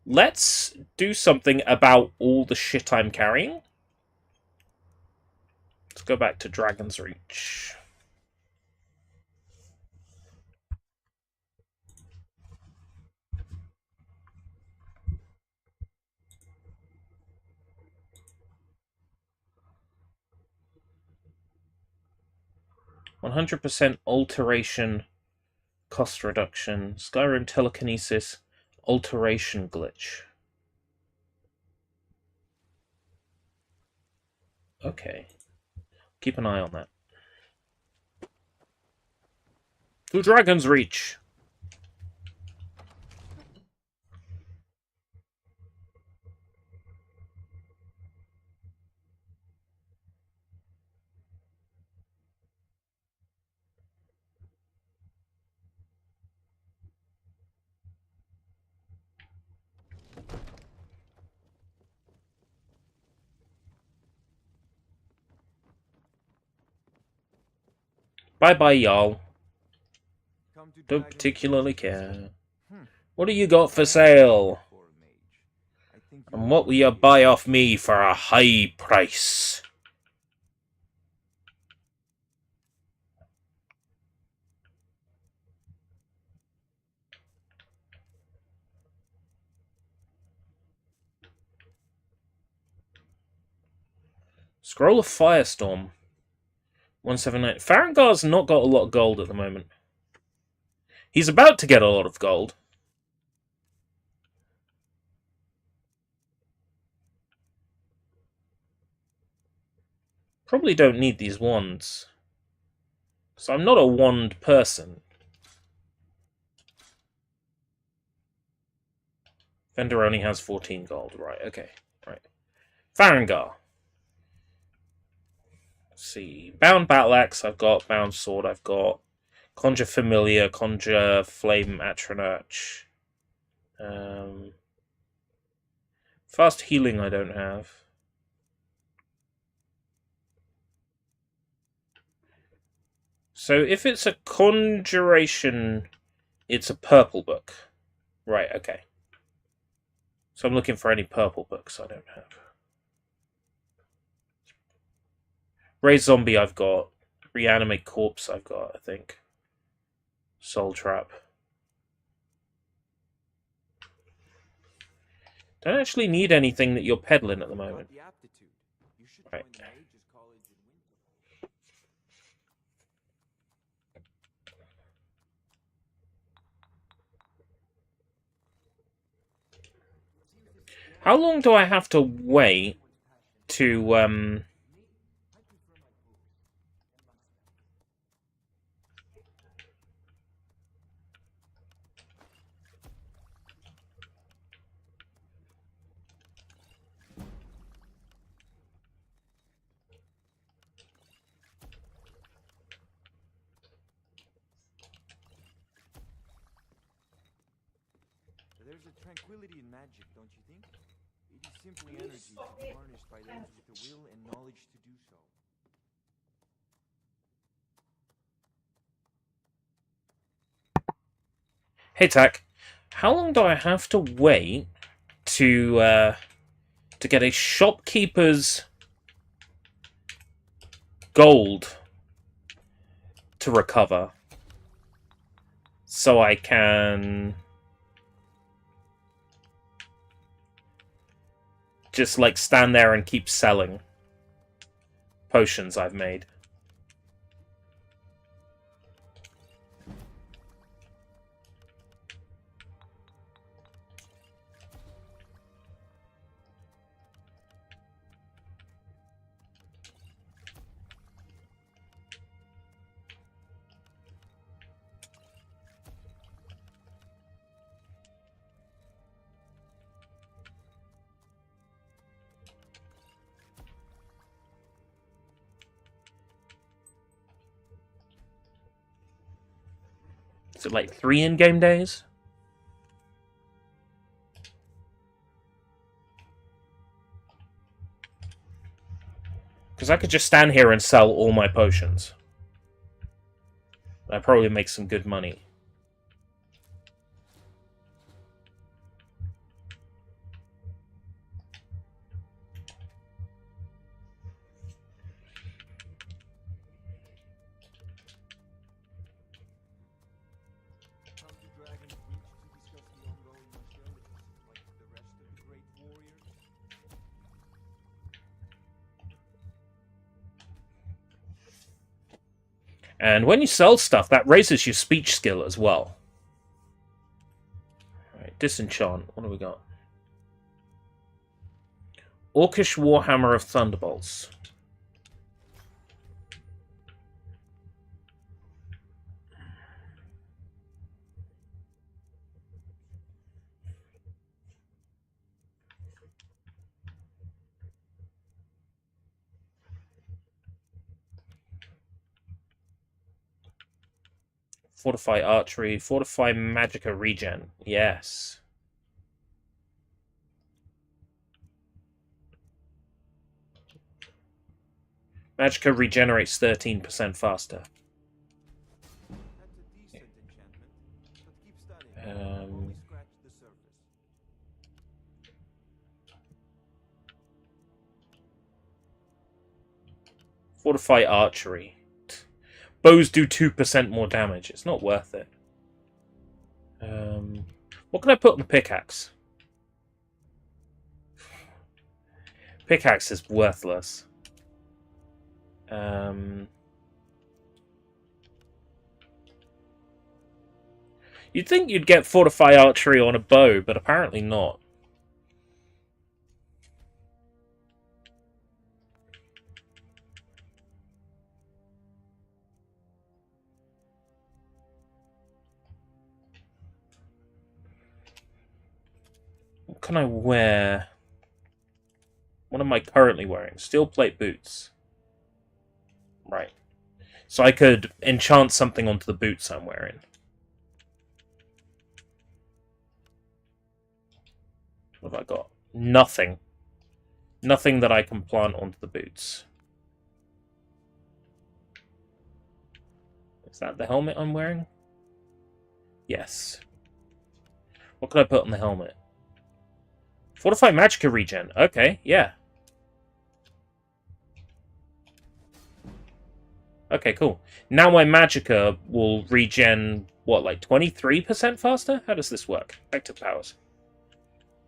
Speaker 1: Let's do something about all the shit I'm carrying. Let's go back to Dragon's Reach. 100% alteration cost reduction. Skyrim telekinesis alteration glitch. Okay. Keep an eye on that. To Dragon's Reach! Bye-bye, y'all.
Speaker 7: Come to
Speaker 1: Don't
Speaker 7: Dragon's
Speaker 1: particularly
Speaker 7: Reach,
Speaker 1: care.
Speaker 7: Hmm.
Speaker 1: What do you got for sale?
Speaker 7: For a mage. I think
Speaker 1: And what will you buy off me for a high price? Scroll of Firestorm. 179. Farengar's not got a lot of gold at the moment. He's about to get a lot of gold. Probably don't need these wands. So I'm not a wand person. Vendor only has 14 gold. Right, okay. Right. Farengar. Let's see. Bound Battle Axe I've got. Bound Sword I've got. Conjure Familiar. Conjure Flame Atronach. Fast Healing I don't have. So if it's a conjuration, it's a purple book. Right, okay. So I'm looking for any purple books I don't have. Raise Zombie I've got. Reanimate Corpse I've got, I think. Soul Trap. Don't actually need anything that you're peddling at the moment. Right. How long do I have to wait to,
Speaker 7: There's a tranquility in magic, don't you think? It is simply energy to be harnessed by those with the will and knowledge to do so.
Speaker 1: Hey, Tack. How long do I have to wait to get a shopkeeper's gold to recover? So I can just, like, stand there and keep selling potions I've made. Is it like 3 in-game days? Because I could just stand here and sell all my potions. I'd probably make some good money.
Speaker 7: Come to Dragon's Reach to discuss the ongoing hostilities, like the rest of the great warriors.
Speaker 1: And when you sell stuff, that raises your speech skill as well. Alright, disenchant. What do we got? Orcish Warhammer of Thunderbolts. Fortify Archery. Fortify Magicka Regen. Yes. Magicka regenerates 13% faster.
Speaker 7: That's a decent enchantment, but keep studying. Only scratch the surface.
Speaker 1: Fortify Archery. Bows do 2% more damage. It's not worth it. What can I put on the pickaxe? Pickaxe is worthless. You'd think you'd get Fortify Archery on a bow, but apparently not. What can I wear? What am I currently wearing? Steel plate boots. Right. So I could enchant something onto the boots I'm wearing. What have I got? Nothing. Nothing that I can plant onto the boots. Is that the helmet I'm wearing? Yes. What can I put on the helmet? Fortify Magicka regen. Okay, yeah. Okay, cool. Now my Magicka will regen, what, like 23% faster? How does this work? Active powers.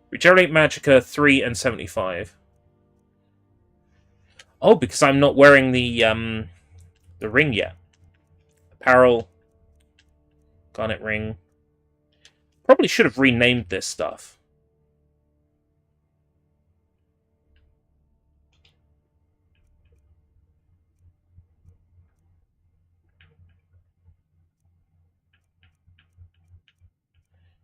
Speaker 1: Regenerate Magicka 3 and 75. Oh, because I'm not wearing the ring yet. Apparel. Garnet ring. Probably should have renamed this stuff.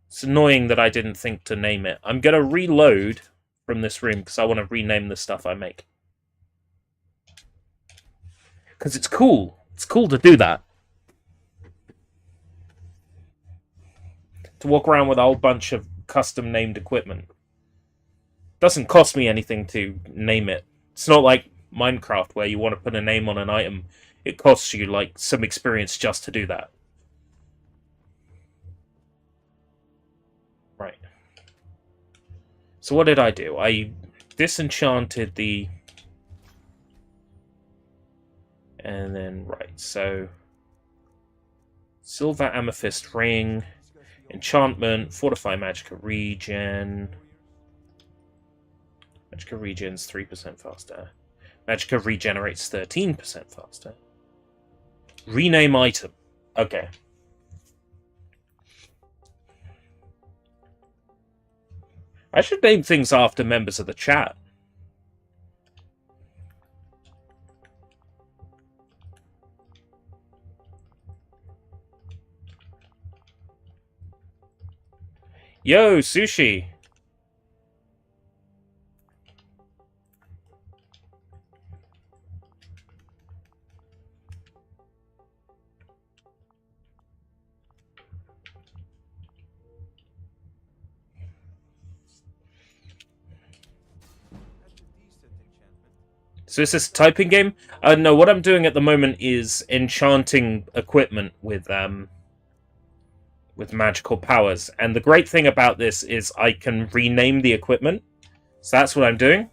Speaker 1: It's annoying that I didn't think to name it. I'm going to reload from this room because I want to rename the stuff I make. Because it's cool. It's cool to do that. To walk around with a whole bunch of custom-named equipment. Doesn't cost me anything to name it. It's not like Minecraft where you want to put a name on an item. It costs you, like, some experience just to do that. Right. So what did I do? I disenchanted the... And then, right, so... Silver Amethyst Ring... Enchantment, Fortify Magicka Regen. Magicka regens 3% faster. Magicka regenerates 13% faster. Rename item. Okay. I should name things after members of the chat. Yo, Sushi! So is this a typing game? No, what I'm doing at the moment is enchanting equipment with magical powers. And the great thing about this is I can rename the equipment. So that's what I'm doing.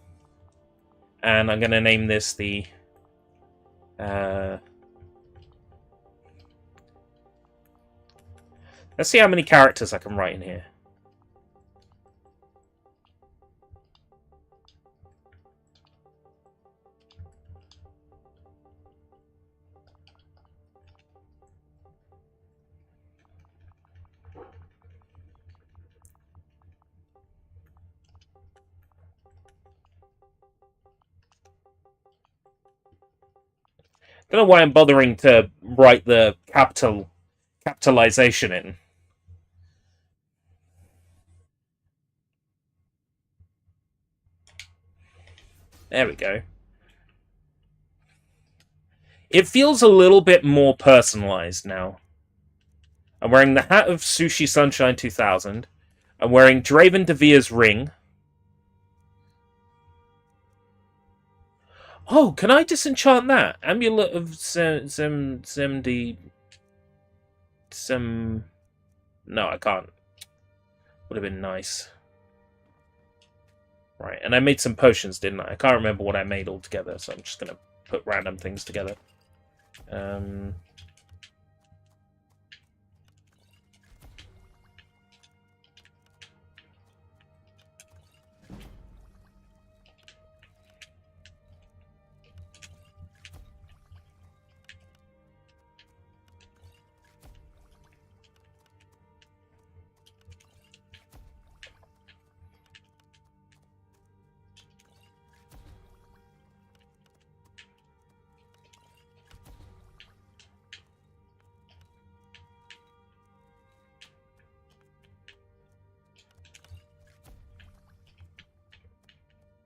Speaker 1: And I'm going to name this the... Let's see how many characters I can write in here. Don't know why I'm bothering to write the capitalization in. There we go. It feels a little bit more personalized now. I'm wearing the hat of Sushi Sunshine 2000. I'm wearing Draven Devere's ring. Oh, can I disenchant that? Amulet of Zemdi... No, I can't. Would have been nice. Right, and I made some potions, didn't I? I can't remember what I made altogether, so I'm just going to put random things together.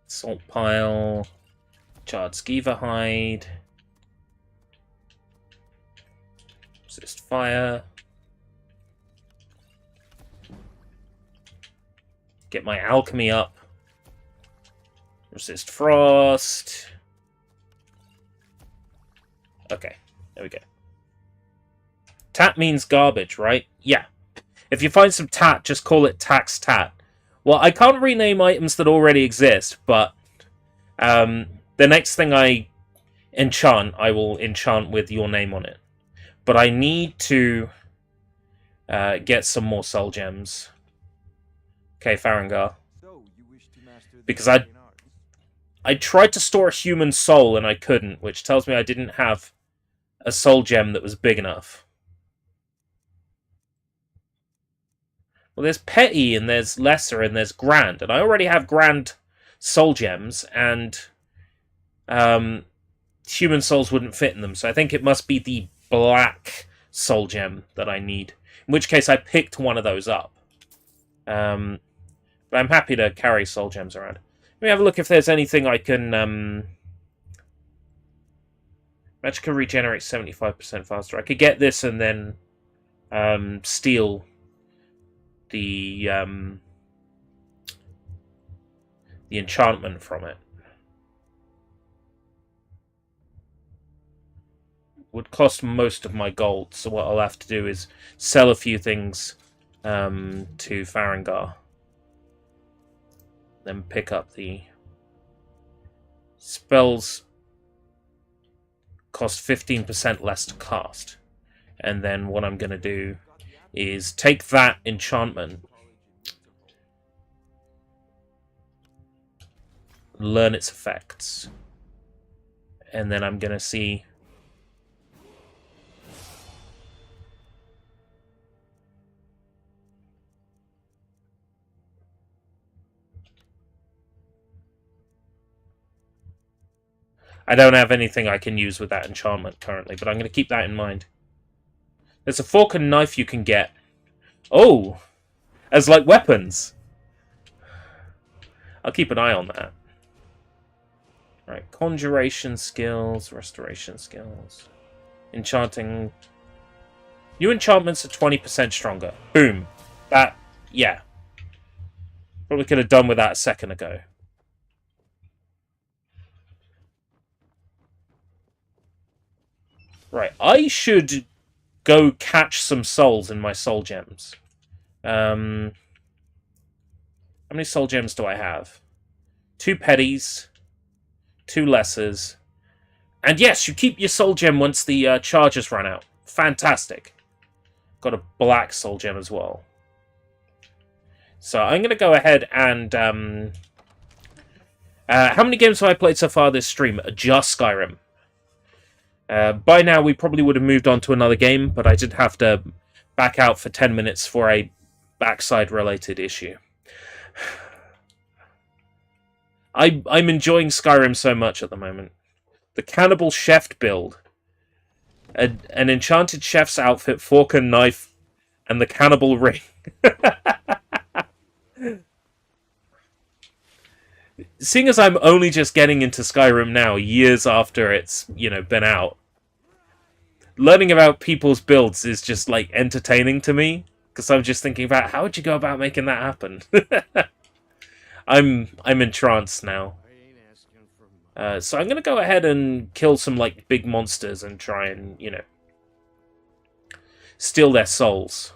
Speaker 1: Salt pile, charred skeever hide, resist fire, get my alchemy up, resist frost. Okay, there we go. Tat means garbage, right? Yeah. If you find some tat, just call it tax tat. Well, I can't rename items that already exist, but the next thing I enchant, I will enchant with your name on it. But I need to get some more soul gems. Okay, Farengar.
Speaker 7: So, you wish to master the
Speaker 1: Because
Speaker 7: arcane arts?
Speaker 1: I tried to store a human soul and I couldn't, which tells me I didn't have a soul gem that was big enough. Well, there's petty, and there's lesser, and there's grand. And I already have grand soul gems, and human souls wouldn't fit in them. So I think it must be the black soul gem that I need. In which case I picked one of those up. But I'm happy to carry soul gems around. Let me have a look if there's anything I can... Magic can regenerate 75% faster. I could get this and then steal the enchantment from it. Would cost most of my gold, so what I'll have to do is sell a few things to Farengar. Then pick up the spells. Cost 15% less to cast. And then what I'm going to do is take that enchantment, learn its effects, and then I'm going to see I don't have anything I can use with that enchantment currently, but I'm going to keep that in mind. There's a fork and knife you can get. Oh! As like weapons. I'll keep an eye on that. Right, conjuration skills, restoration skills. Enchanting. New enchantments are 20% stronger. Boom. That, yeah. Probably could have done with that a second ago. Right, I should go catch some souls in my soul gems. How many soul gems do I have? 2 petties, 2 lessers, and yes, you keep your soul gem once the charges run out. Fantastic. Got a black soul gem as well. So I'm going to go ahead and... how many games have I played so far this stream? Just Skyrim. By now, we probably would have moved on to another game, but I did have to back out for 10 minutes for a backside-related issue. I'm enjoying Skyrim so much at the moment. The Cannibal Chef build An enchanted chef's outfit, fork and knife, and the cannibal ring. Seeing as I'm only just getting into Skyrim now, years after it's, been out, learning about people's builds is just, like, entertaining to me. Because I'm just thinking about, how would you go about making that happen? I'm entranced now. So I'm going to go ahead and kill some, like, big monsters and try and, steal their souls.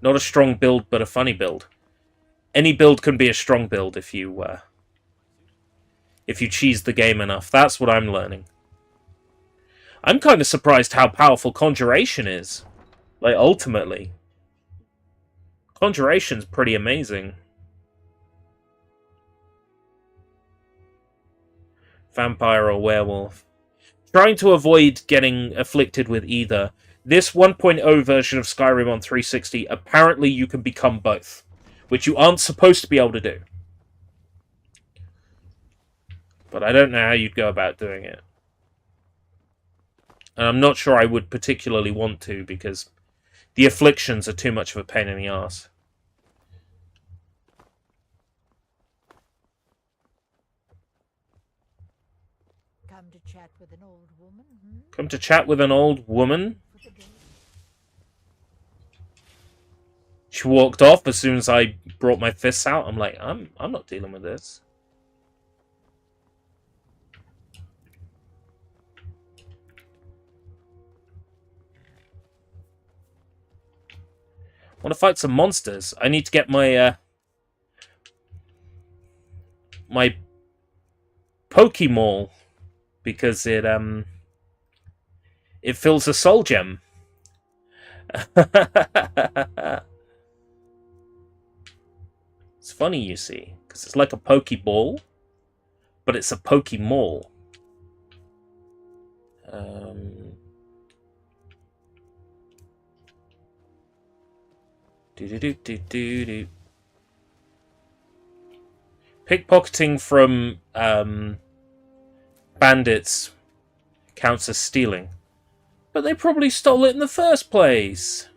Speaker 1: Not a strong build, but a funny build. Any build can be a strong build if you cheese the game enough. That's what I'm learning. I'm kind of surprised how powerful Conjuration is. Like, ultimately. Conjuration's pretty amazing. Vampire or werewolf. Trying to avoid getting afflicted with either. This 1.0 version of Skyrim on 360, apparently you can become both. Which you aren't supposed to be able to do. But I don't know how you'd go about doing it. And I'm not sure I would particularly want to, because the afflictions are too much of a pain in the arse.
Speaker 8: Come to chat with an old woman? Hmm?
Speaker 1: Come to chat with an old woman? She walked off as soon as I brought my fists out. I'm like, I'm not dealing with this. I want to fight some monsters. I need to get my my Pokemon, because it fills a soul gem. It's funny, you see, because it's like a Pokeball, but it's a Pokemall. Pickpocketing from bandits counts as stealing, but they probably stole it in the first place.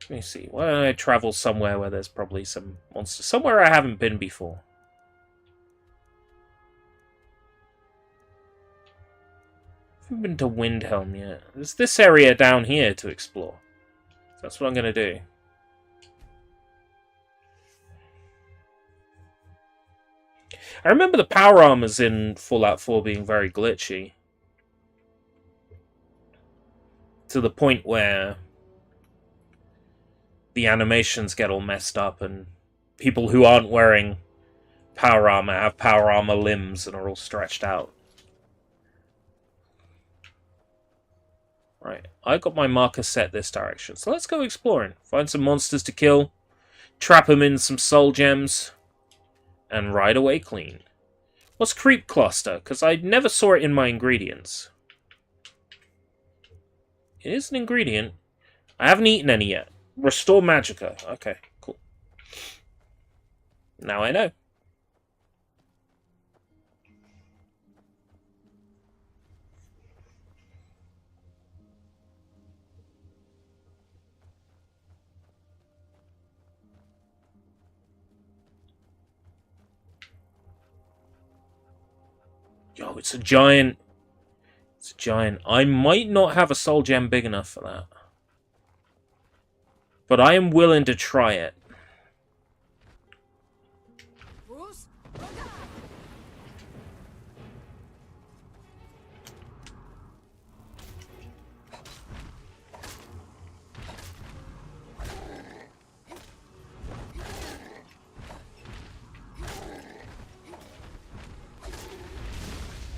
Speaker 1: Let me see. Why don't I travel somewhere where there's probably some monsters? Somewhere I haven't been before. I haven't been to Windhelm yet. There's this area down here to explore. So that's what I'm going to do. I remember the power armors in Fallout 4 being very glitchy. To the point where the animations get all messed up and people who aren't wearing power armor have power armor limbs and are all stretched out. Right, I got my marker set this direction, so let's go exploring. Find some monsters to kill, trap them in some soul gems, and ride away clean. What's Creep Cluster? Because I never saw it in my ingredients. It is an ingredient. I haven't eaten any yet. Restore Magicka. Okay, cool. Now I know. Yo, it's a giant. It's a giant. I might not have a soul gem big enough for that. But I am willing to try it.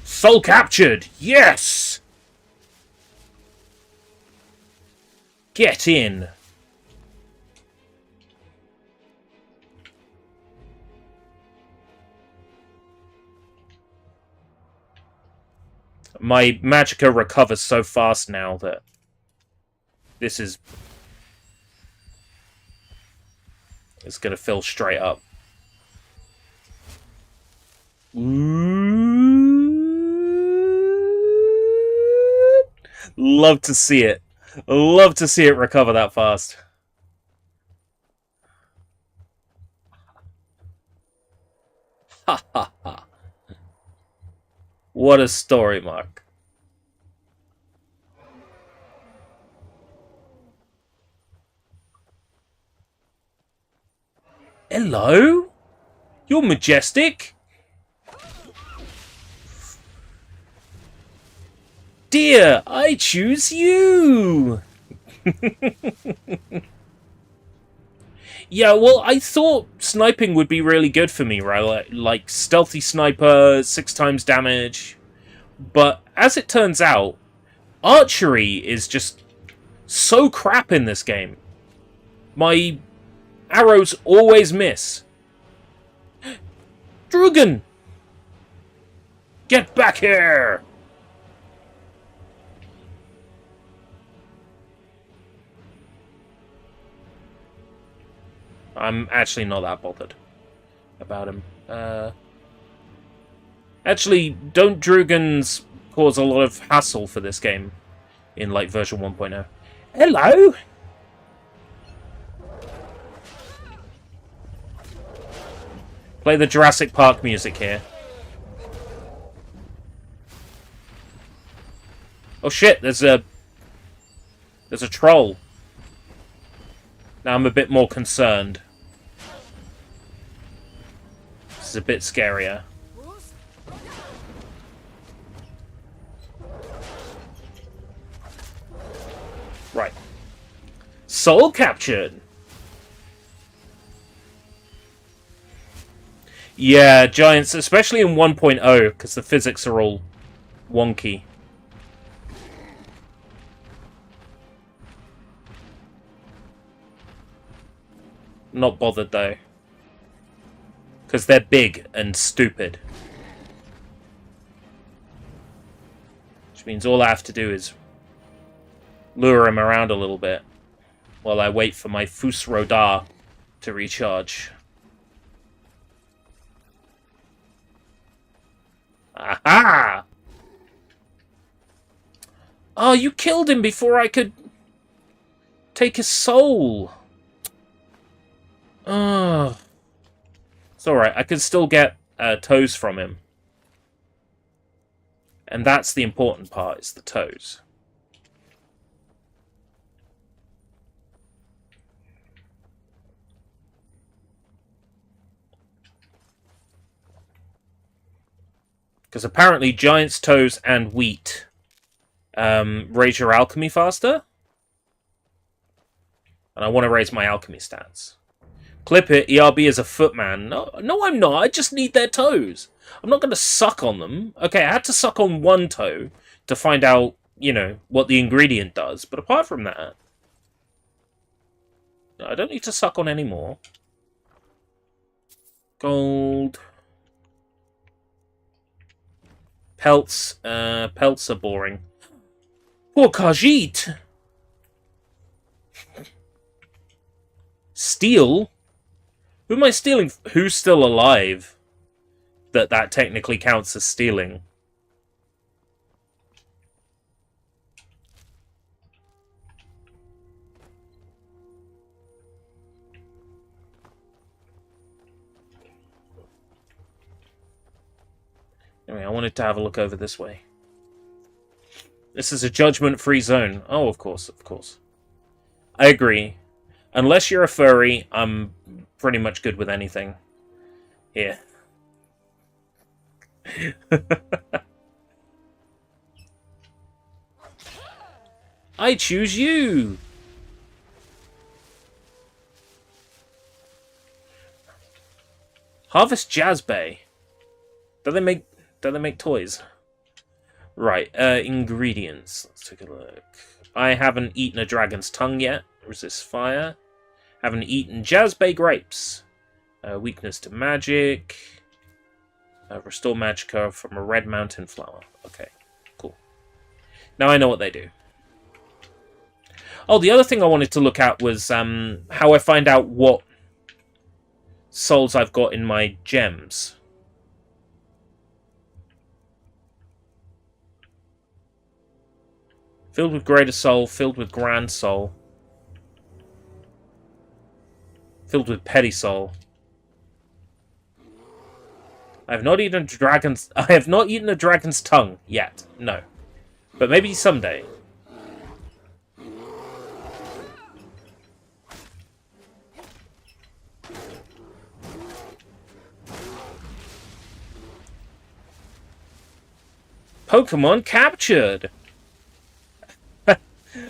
Speaker 1: Soul captured! Yes! Get in! My magicka recovers so fast now that this is... It's gonna fill straight up. Love to see it. Love to see it recover that fast. Ha ha ha. What a story, Mark. Hello? You're majestic? Dear, I choose you! Yeah, well, I thought sniping would be really good for me, right? Like stealthy sniper, 6 times damage. But as it turns out, archery is just so crap in this game. My arrows always miss. Drugan! Get back here! I'm actually not that bothered about him. Actually, don't Drugans cause a lot of hassle for this game in, like, version 1.0? Hello? Play the Jurassic Park music here. Oh shit, there's a troll. Now I'm a bit more concerned. This is a bit scarier. Right. Soul captured! Yeah, giants, especially in 1.0, because the physics are all wonky. Not bothered, though. Because they're big and stupid. Which means all I have to do is lure him around a little bit while I wait for my Fus Rodar to recharge. Aha! Oh, you killed him before I could take his soul. Oh. It's alright, I can still get toes from him. And that's the important part, is the toes. Because apparently giant's toes and wheat raise your alchemy faster. And I want to raise my alchemy stats. Clip it, ERB is a footman. No, I'm not. I just need their toes. I'm not going to suck on them. Okay, I had to suck on one toe to find out, you know, what the ingredient does. But apart from that, I don't need to suck on any more. Gold. Pelts. Pelts are boring. Poor Khajiit! Steal? Who am I stealing? Who's still alive? That technically counts as stealing. Anyway, I wanted to have a look over this way. This is a judgment-free zone. Oh, of course, of course. I agree. Unless you're a furry, I'm pretty much good with anything. Here. I choose you! Harvest Jazz Bay. Do they make toys? Right, ingredients. Let's take a look. I haven't eaten a dragon's tongue yet. Resist fire. Haven't eaten Jazz Bay grapes. Weakness to magic. Restore magicka from a red mountain flower. Okay, cool. Now I know what they do. Oh, the other thing I wanted to look at was how I find out what souls I've got in my gems. Filled with greater soul, filled with grand soul, filled with petty soul. I have not eaten a dragon's tongue yet. No. But maybe someday. Pokemon captured!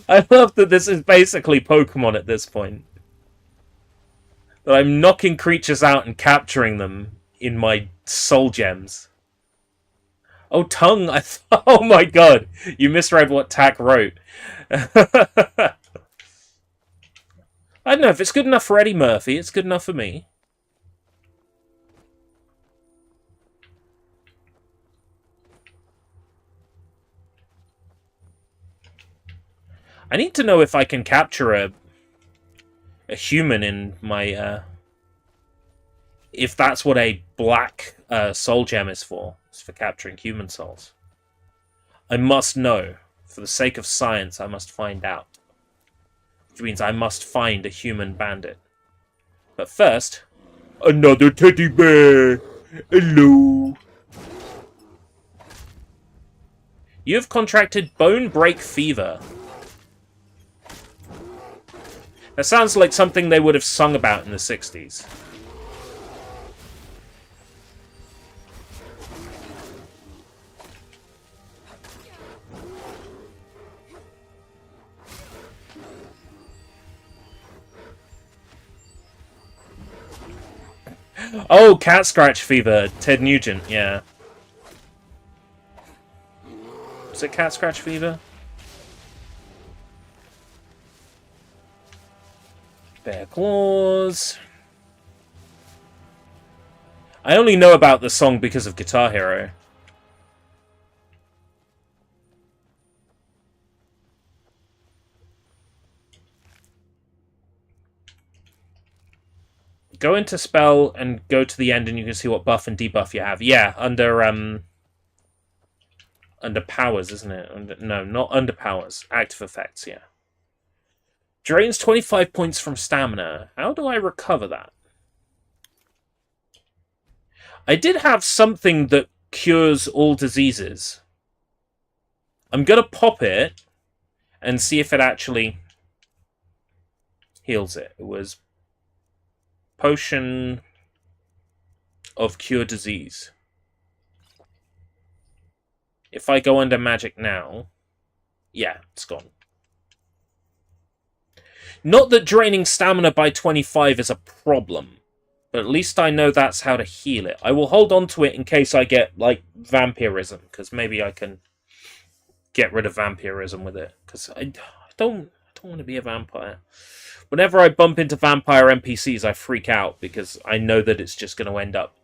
Speaker 1: I love that this is basically Pokemon at this point. That I'm knocking creatures out and capturing them in my soul gems. Oh, tongue! Oh my god! You misread what Tack wrote. I don't know, if it's good enough for Eddie Murphy, it's good enough for me. I need to know if I can capture a human in my, if that's what a black soul gem is for. It's for capturing human souls. I must know. For the sake of science, I must find out. Which means I must find a human bandit. But first... Another teddy bear! Hello! You have contracted bone break fever. That sounds like something they would have sung about in the 60s. Oh, cat scratch fever. Ted Nugent, yeah. Was it cat scratch fever? Bear claws. I only know about the song because of Guitar Hero. Go into spell and go to the end and you can see what buff and debuff you have. Yeah, under powers, isn't it? No, not under powers. Active effects, yeah. Drains 25 points from stamina. How do I recover that? I did have something that cures all diseases. I'm gonna pop it and see if it actually heals it. It was Potion of Cure Disease. If I go under magic now, yeah, it's gone. Not that draining stamina by 25 is a problem, but at least I know that's how to heal it. I will hold on to it in case I get, like, vampirism, because maybe I can get rid of vampirism with it, because I don't want to be a vampire. Whenever I bump into vampire NPCs, I freak out, because I know that it's just going to end up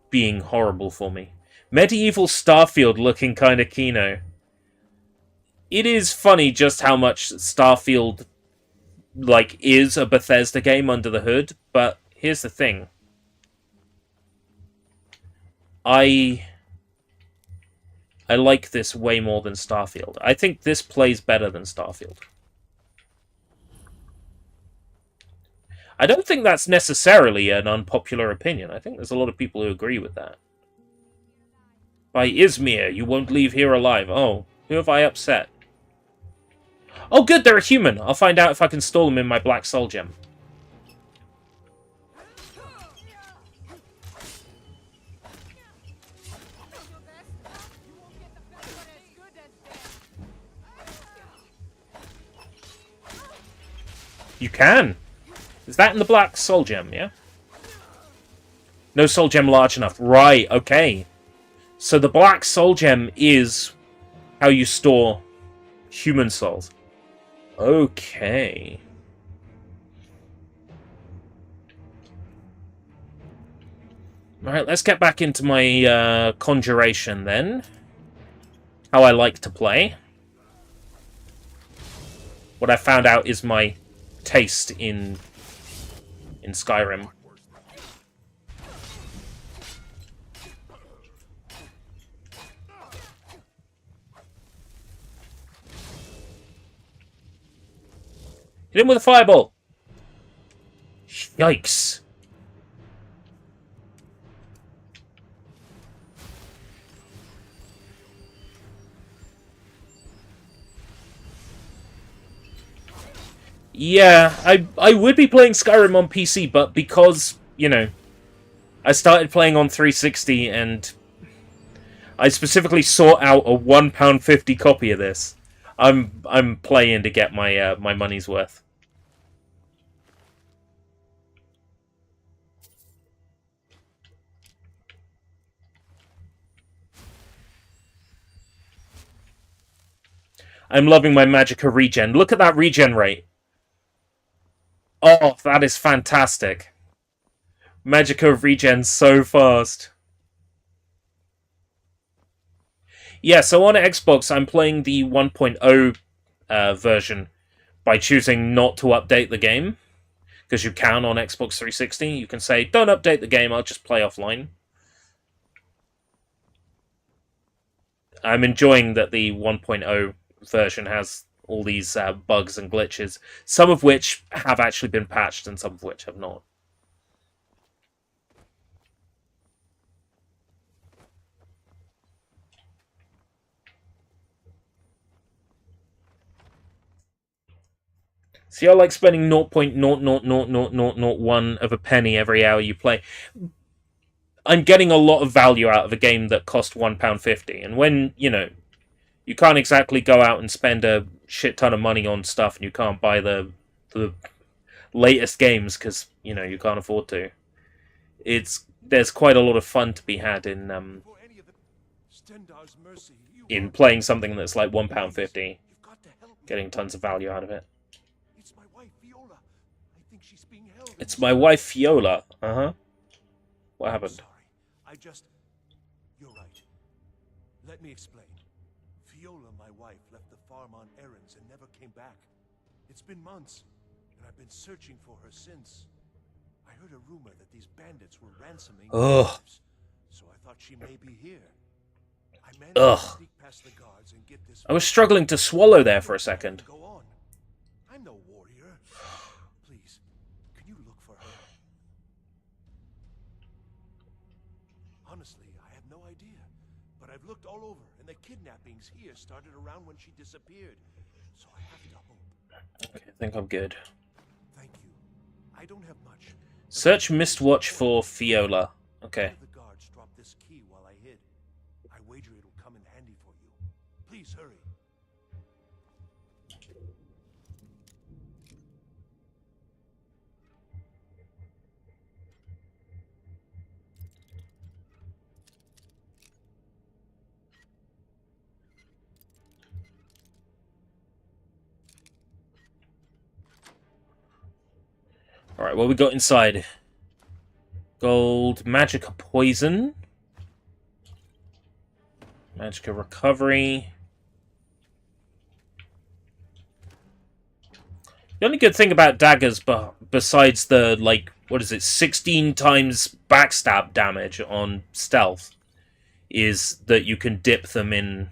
Speaker 1: being horrible for me. Medieval Starfield looking kind of kino. It is funny just how much Starfield, like, is a Bethesda game under the hood, but here's the thing. I like this way more than Starfield. I think this plays better than Starfield. I don't think that's necessarily an unpopular opinion. I think there's a lot of people who agree with that. By Izmir, you won't leave here alive. Oh, who have I upset? Oh good, they're a human. I'll find out if I can stall them in my Black Soul Gem. You can. Is that in the Black Soul Gem, yeah? No Soul Gem large enough. Right, okay. So the Black Soul Gem is how you store human souls. Okay. Alright, let's get back into my conjuration then. how I like to play. What I found out is my taste in Skyrim. Hit him with a fireball! Yikes. Yeah, I would be playing Skyrim on PC, but because, you know, I started playing on 360 and I specifically sought out a £1.50 copy of this, I'm playing to get my my money's worth. I'm loving my Magicka regen. Look at that regen rate. Oh, that is fantastic. Magicka regens so fast. Yeah, so on Xbox, I'm playing the 1.0 version by choosing not to update the game. Because you can on Xbox 360. You can say, don't update the game, I'll just play offline. I'm enjoying that the 1.0 version has all these bugs and glitches, some of which have actually been patched and some of which have not. See, I like spending 0.0000001 of a penny every hour you play. I'm getting a lot of value out of a game that cost £1.50, and when, you know, you can't exactly go out and spend a shit ton of money on stuff and you can't buy the latest games because, you know, you can't afford to. There's quite a lot of fun to be had in playing something that's like £1.50, getting tons of value out of it.
Speaker 5: It's my wife, Viola. I think she's being held.
Speaker 1: It's my wife, Viola. What happened?
Speaker 5: Sorry. You're right. Let me explain. Viola, my wife, left the farm on errands and never came back. It's been months, and I've been searching for her since. I heard a rumor that these bandits were ransoming lives, so I thought she may be here. I managed to sneak past the guards and get this.
Speaker 1: I was struggling to swallow there for a second.
Speaker 5: Go on. I'm no warrior. Please, can you look for her? Honestly, I have no idea. But I've looked all over, and the kidnappings here started around when she disappeared. So I have to hope.
Speaker 1: Okay, I think I'm good.
Speaker 5: Thank you. I don't have much.
Speaker 1: Search Mistwatch for Viola. Okay.
Speaker 5: The guards dropped this key while I hid. I wager it'll come in handy for you. Please hurry.
Speaker 1: Alright, what we got inside? Gold, Magicka Poison. Magicka Recovery. The only good thing about daggers, besides the, like, what is it, 16 times backstab damage on stealth, is that you can dip them in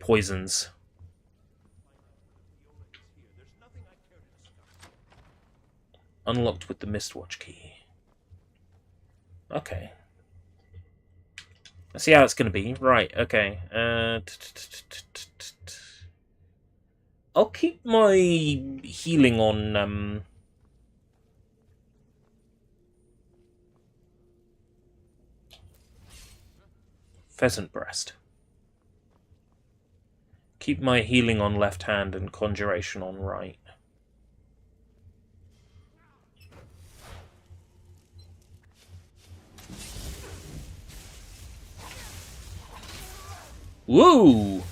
Speaker 1: poisons. Unlocked with the Mistwatch key. Okay. Let's see how it's going to be. Right, okay. I'll keep my healing on... Pheasant Breast. Keep my healing on left hand and Conjuration on right. Woo!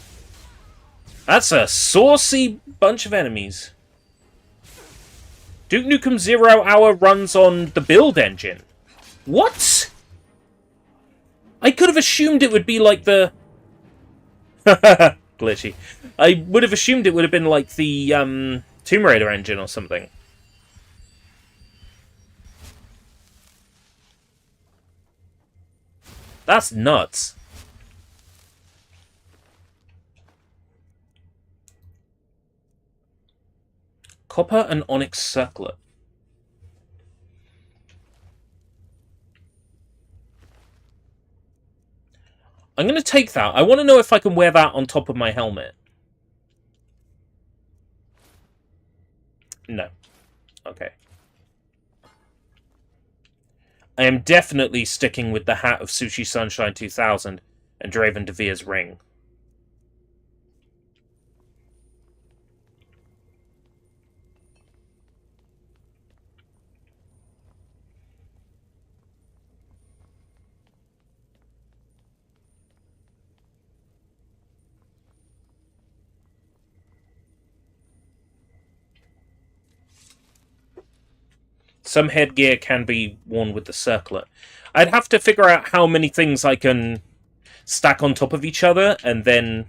Speaker 1: That's a saucy bunch of enemies. Duke Nukem 0 Hour runs on the build engine. What? I could have assumed it would be like the Glitchy. I would have assumed it would have been like the Tomb Raider engine or something. That's nuts. Copper and onyx circlet. I'm going to take that. I want to know if I can wear that on top of my helmet. No. Okay. I am definitely sticking with the hat of Sushi Sunshine 2000 and Draven Devere's ring. Some headgear can be worn with the circlet. I'd have to figure out how many things I can stack on top of each other and then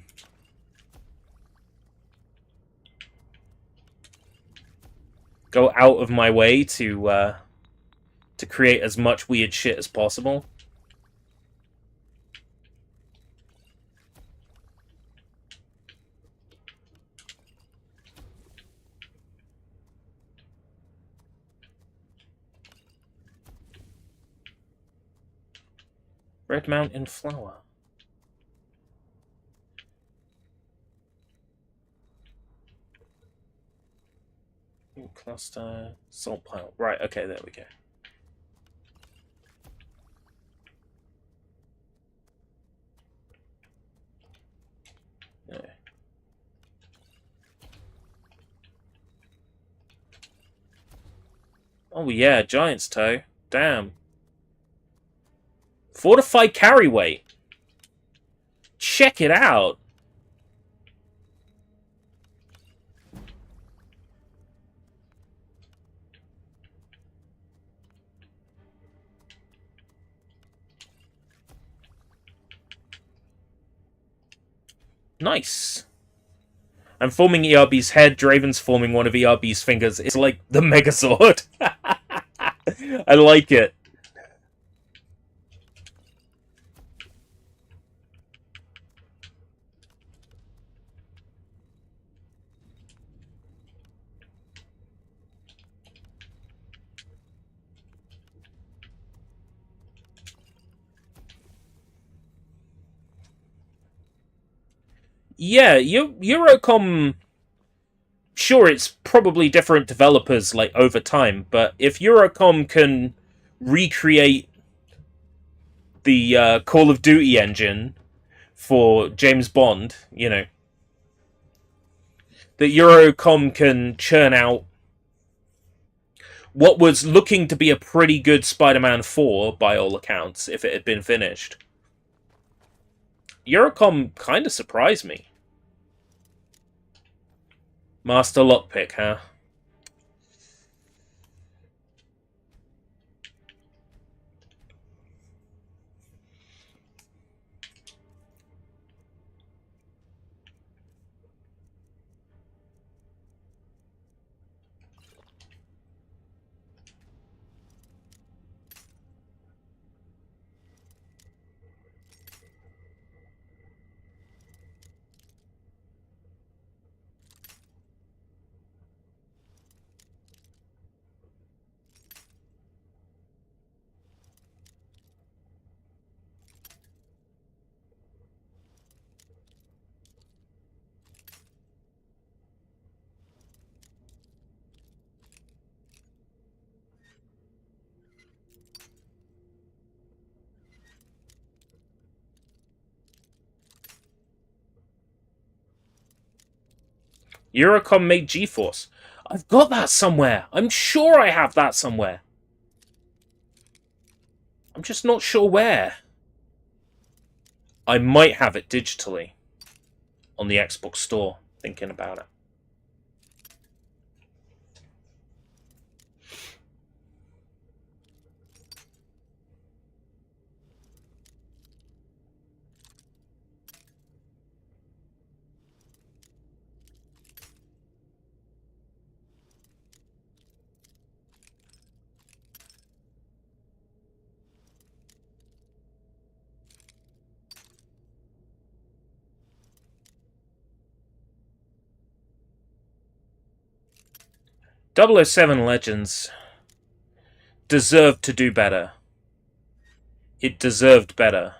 Speaker 1: go out of my way to create as much weird shit as possible. Red Mountain Flower. Cluster, salt pile. Right, okay, there we go. Yeah. Oh yeah, Giant's Toe. Damn. Fortified carry weight. Check it out. Nice. I'm forming ERB's head, Draven's forming one of ERB's fingers. It's like the Megazord. I like it. Yeah, Eurocom... Sure, it's probably different developers, like, over time, but if Eurocom can recreate the Call of Duty engine for James Bond, you know, that Eurocom can churn out what was looking to be a pretty good Spider-Man 4, by all accounts, if it had been finished. Eurocom kind of surprised me. Master Lockpick, huh? Eurocom made GeForce. I've got that somewhere. I'm sure I have that somewhere. I'm just not sure where. I might have it digitally on the Xbox Store, thinking about it. 007 Legends deserved to do better. It deserved better.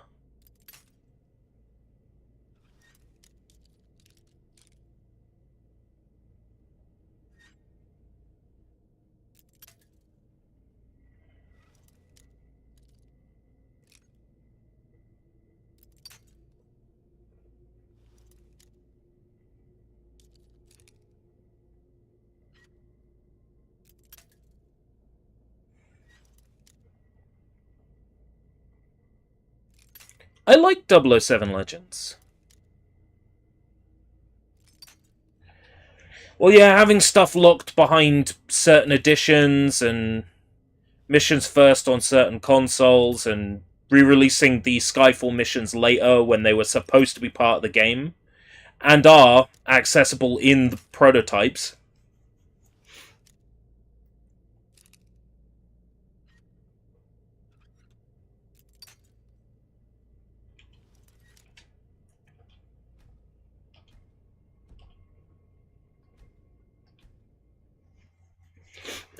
Speaker 1: I like 007 Legends. Well, yeah, having stuff locked behind certain editions and missions first on certain consoles and re-releasing the Skyfall missions later when they were supposed to be part of the game and are accessible in the prototypes.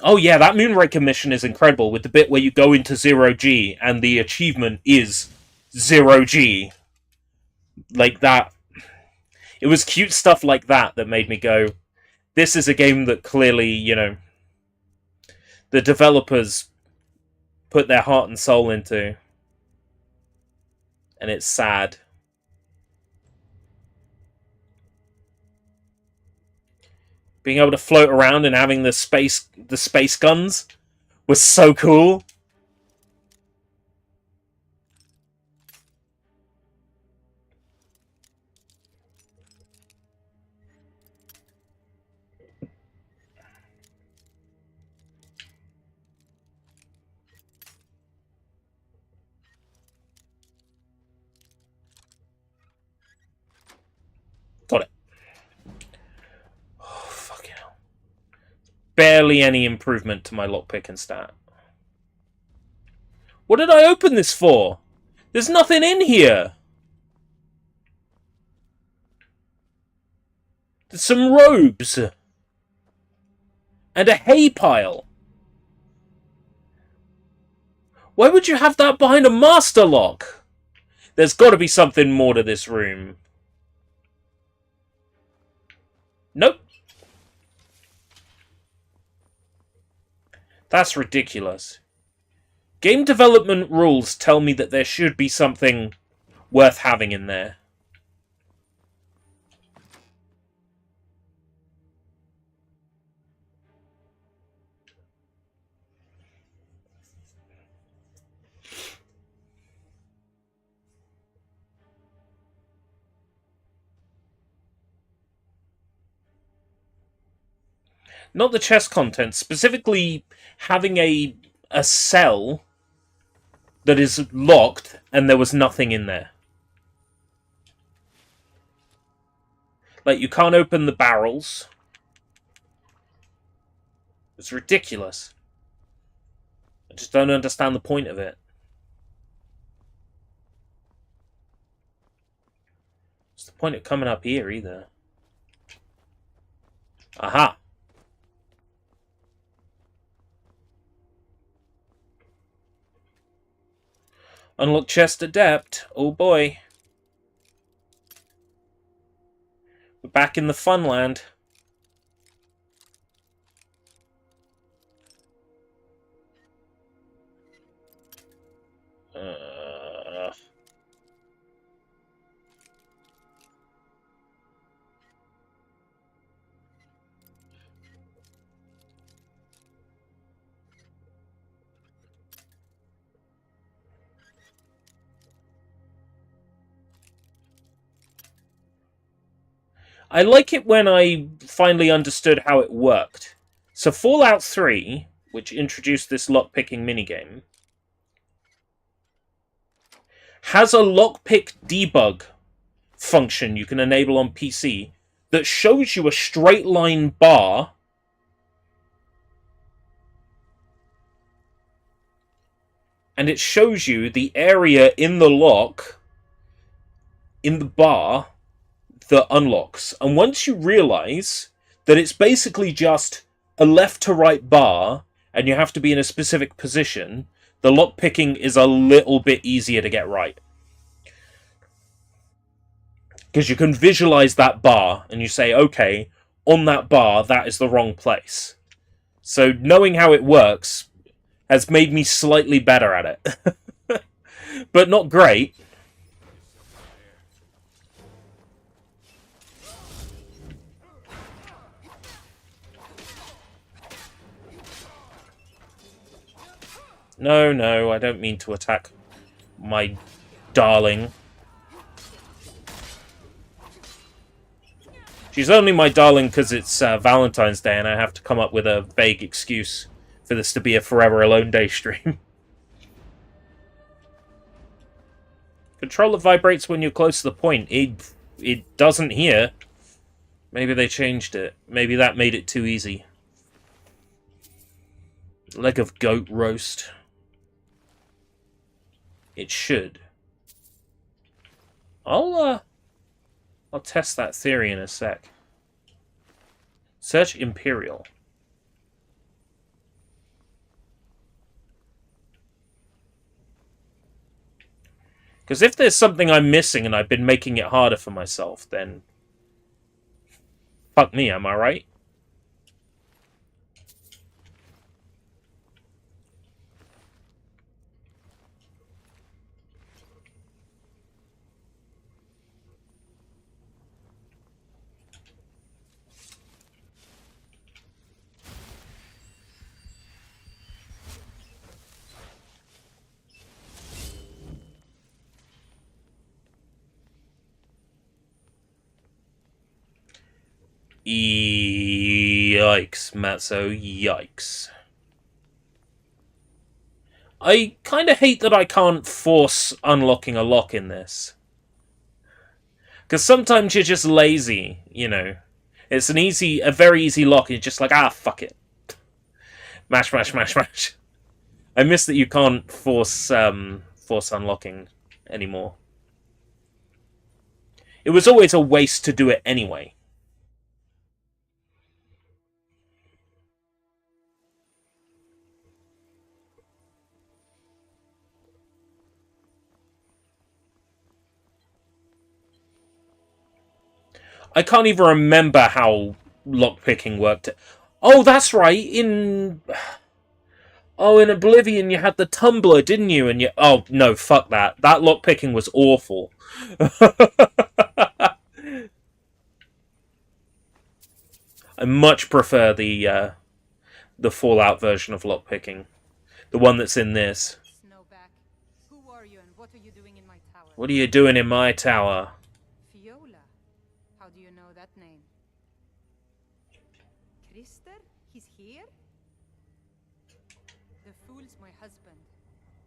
Speaker 1: Oh yeah, that Moonraker mission is incredible, with the bit where you go into 0G and the achievement is 0G. Like that. It was cute stuff like that that made me go, this is a game that clearly, you know, the developers put their heart and soul into. And it's sad. Being able to float around and having the space guns was so cool. Got it. Oh, fucking hell. Barely any improvement to my lockpicking stat. What did I open this for? There's nothing in here. There's some robes. And a hay pile. Why would you have that behind a master lock? There's got to be something more to this room. Nope. That's ridiculous. Game development rules tell me that there should be something worth having in there. Not the chest content, specifically having a cell that is locked and there was nothing in there. Like, you can't open the barrels. It's ridiculous. I just don't understand the point of it. What's the point of coming up here, either? Aha! Unlock chest adept. Oh boy. We're back in the fun land. I like it when I finally understood how it worked. So Fallout 3, which introduced this lockpicking minigame, has a lockpick debug function you can enable on PC that shows you a straight line bar and it shows you the area in the lock, in the bar, that unlocks. And once you realize that it's basically just a left to right bar and you have to be in a specific position, the lockpicking is a little bit easier to get right. Because you can visualize that bar and you say, okay, on that bar, that is the wrong place. So knowing how it works has made me slightly better at it. But not great. No, I don't mean to attack my darling. She's only my darling because it's Valentine's Day and I have to come up with a vague excuse for this to be a Forever Alone Day stream. Controller vibrates when you're close to the point. It doesn't here. Maybe they changed it. Maybe that made it too easy. Leg of goat roast. It should. I'll test that theory in a sec. Search Imperial. Because if there's something I'm missing and I've been making it harder for myself, then... fuck me, am I right? Yikes, Matzo, yikes. I kind of hate that I can't force unlocking a lock in this. Because sometimes you're just lazy, you know. It's a very easy lock, and you're just like, ah, fuck it. Mash, mash, mash, mash. I miss that you can't force unlocking anymore. It was always a waste to do it anyway. I can't even remember how lockpicking worked. Oh, that's right. In Oblivion, you had the tumbler, didn't you? And oh no, fuck that. That lockpicking was awful. I much prefer the Fallout version of lockpicking, the one that's in this.
Speaker 6: Snowback, who are you and what are you doing in my tower?
Speaker 1: What are you doing in my tower?
Speaker 6: Fiola. How do you know that name? Krister? He's here? The fool's my husband.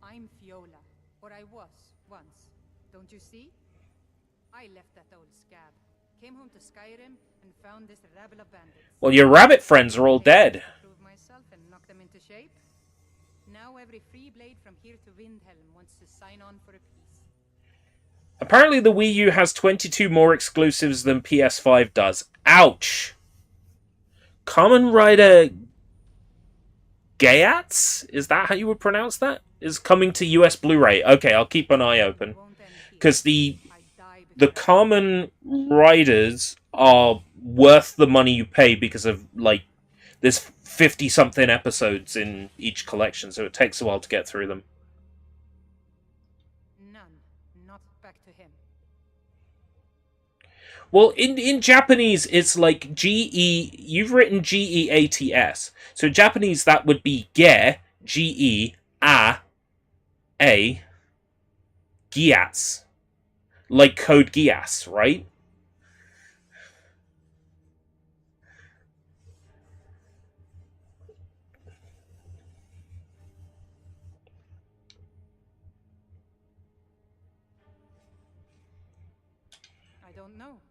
Speaker 6: I'm Fiola. Or I was, once. Don't you see? I left that old scab. Came home to Skyrim and found this rabble of bandits.
Speaker 1: Well, your rabbit friends are all dead.
Speaker 6: Prove myself and knock them into shape. Now every free blade from here to Windhelm wants to sign on for a piece.
Speaker 1: Apparently the Wii U has 22 more exclusives than PS5 does. Ouch! Kamen Rider Gaiatz? Is that how you would pronounce that? Is coming to US Blu-ray. Okay, I'll keep an eye open. Because the Kamen Riders are worth the money you pay because of, like, there's 50-something episodes in each collection, so it takes a while to get through them.
Speaker 6: None. Not back to him.
Speaker 1: Well, in Japanese, it's like G-E... You've written G-E-A-T-S. So in Japanese, that would be Ge, G-E-A, Giats. Like Code Geass, right?
Speaker 6: I don't know.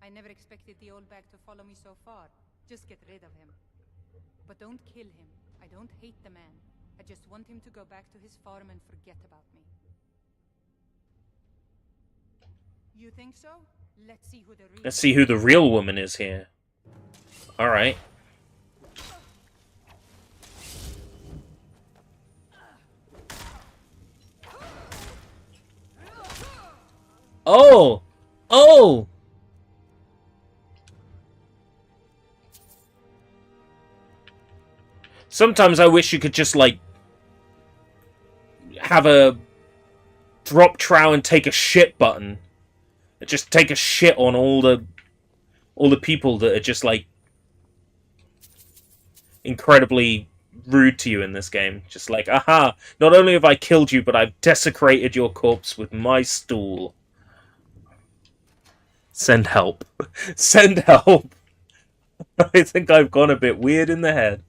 Speaker 6: I never expected the old bag to follow me so far. Just get rid of him. But don't kill him. I don't hate the man. I just want him to go back to his farm and forget about me. You think so? Let's see who the real
Speaker 1: Let's see who the real woman is here. Alright. Oh! Oh! Sometimes I wish you could just, like, have a drop trow and take a shit button. Just take a shit on all the people that are just, like, incredibly rude to you in this game. Just like, aha, not only have I killed you, but I've desecrated your corpse with my stool. Send help. Send help. I think I've gone a bit weird in the head.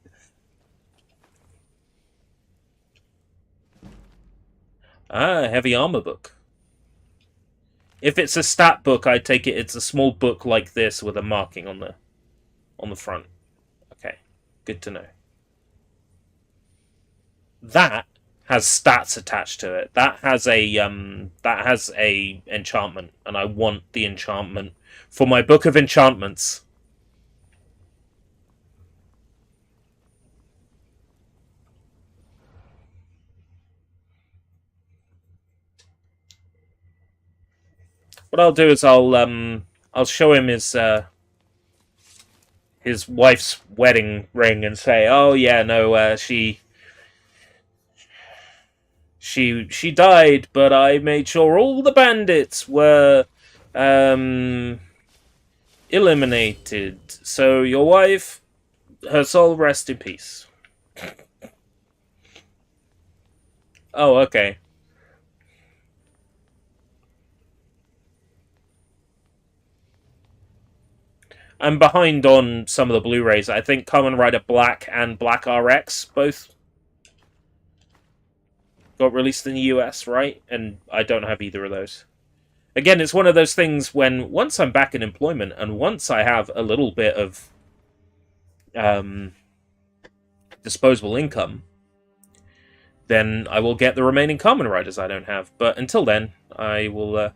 Speaker 1: Ah, heavy armor book. If it's a stat book, I take it it's a small book like this with a marking on the front. Okay, good to know. That has stats attached to it. That has a enchantment, and I want the enchantment for my book of enchantments. What I'll do is I'll show him his wife's wedding ring and say, "Oh yeah, no, she died, but I made sure all the bandits were eliminated. So your wife, her soul rest in peace." Oh, okay. I'm behind on some of the Blu-rays. I think Kamen Rider Black and Black RX both got released in the US, right? And I don't have either of those. Again, it's one of those things when once I'm back in employment and once I have a little bit of disposable income, then I will get the remaining Kamen Riders I don't have. But until then, I will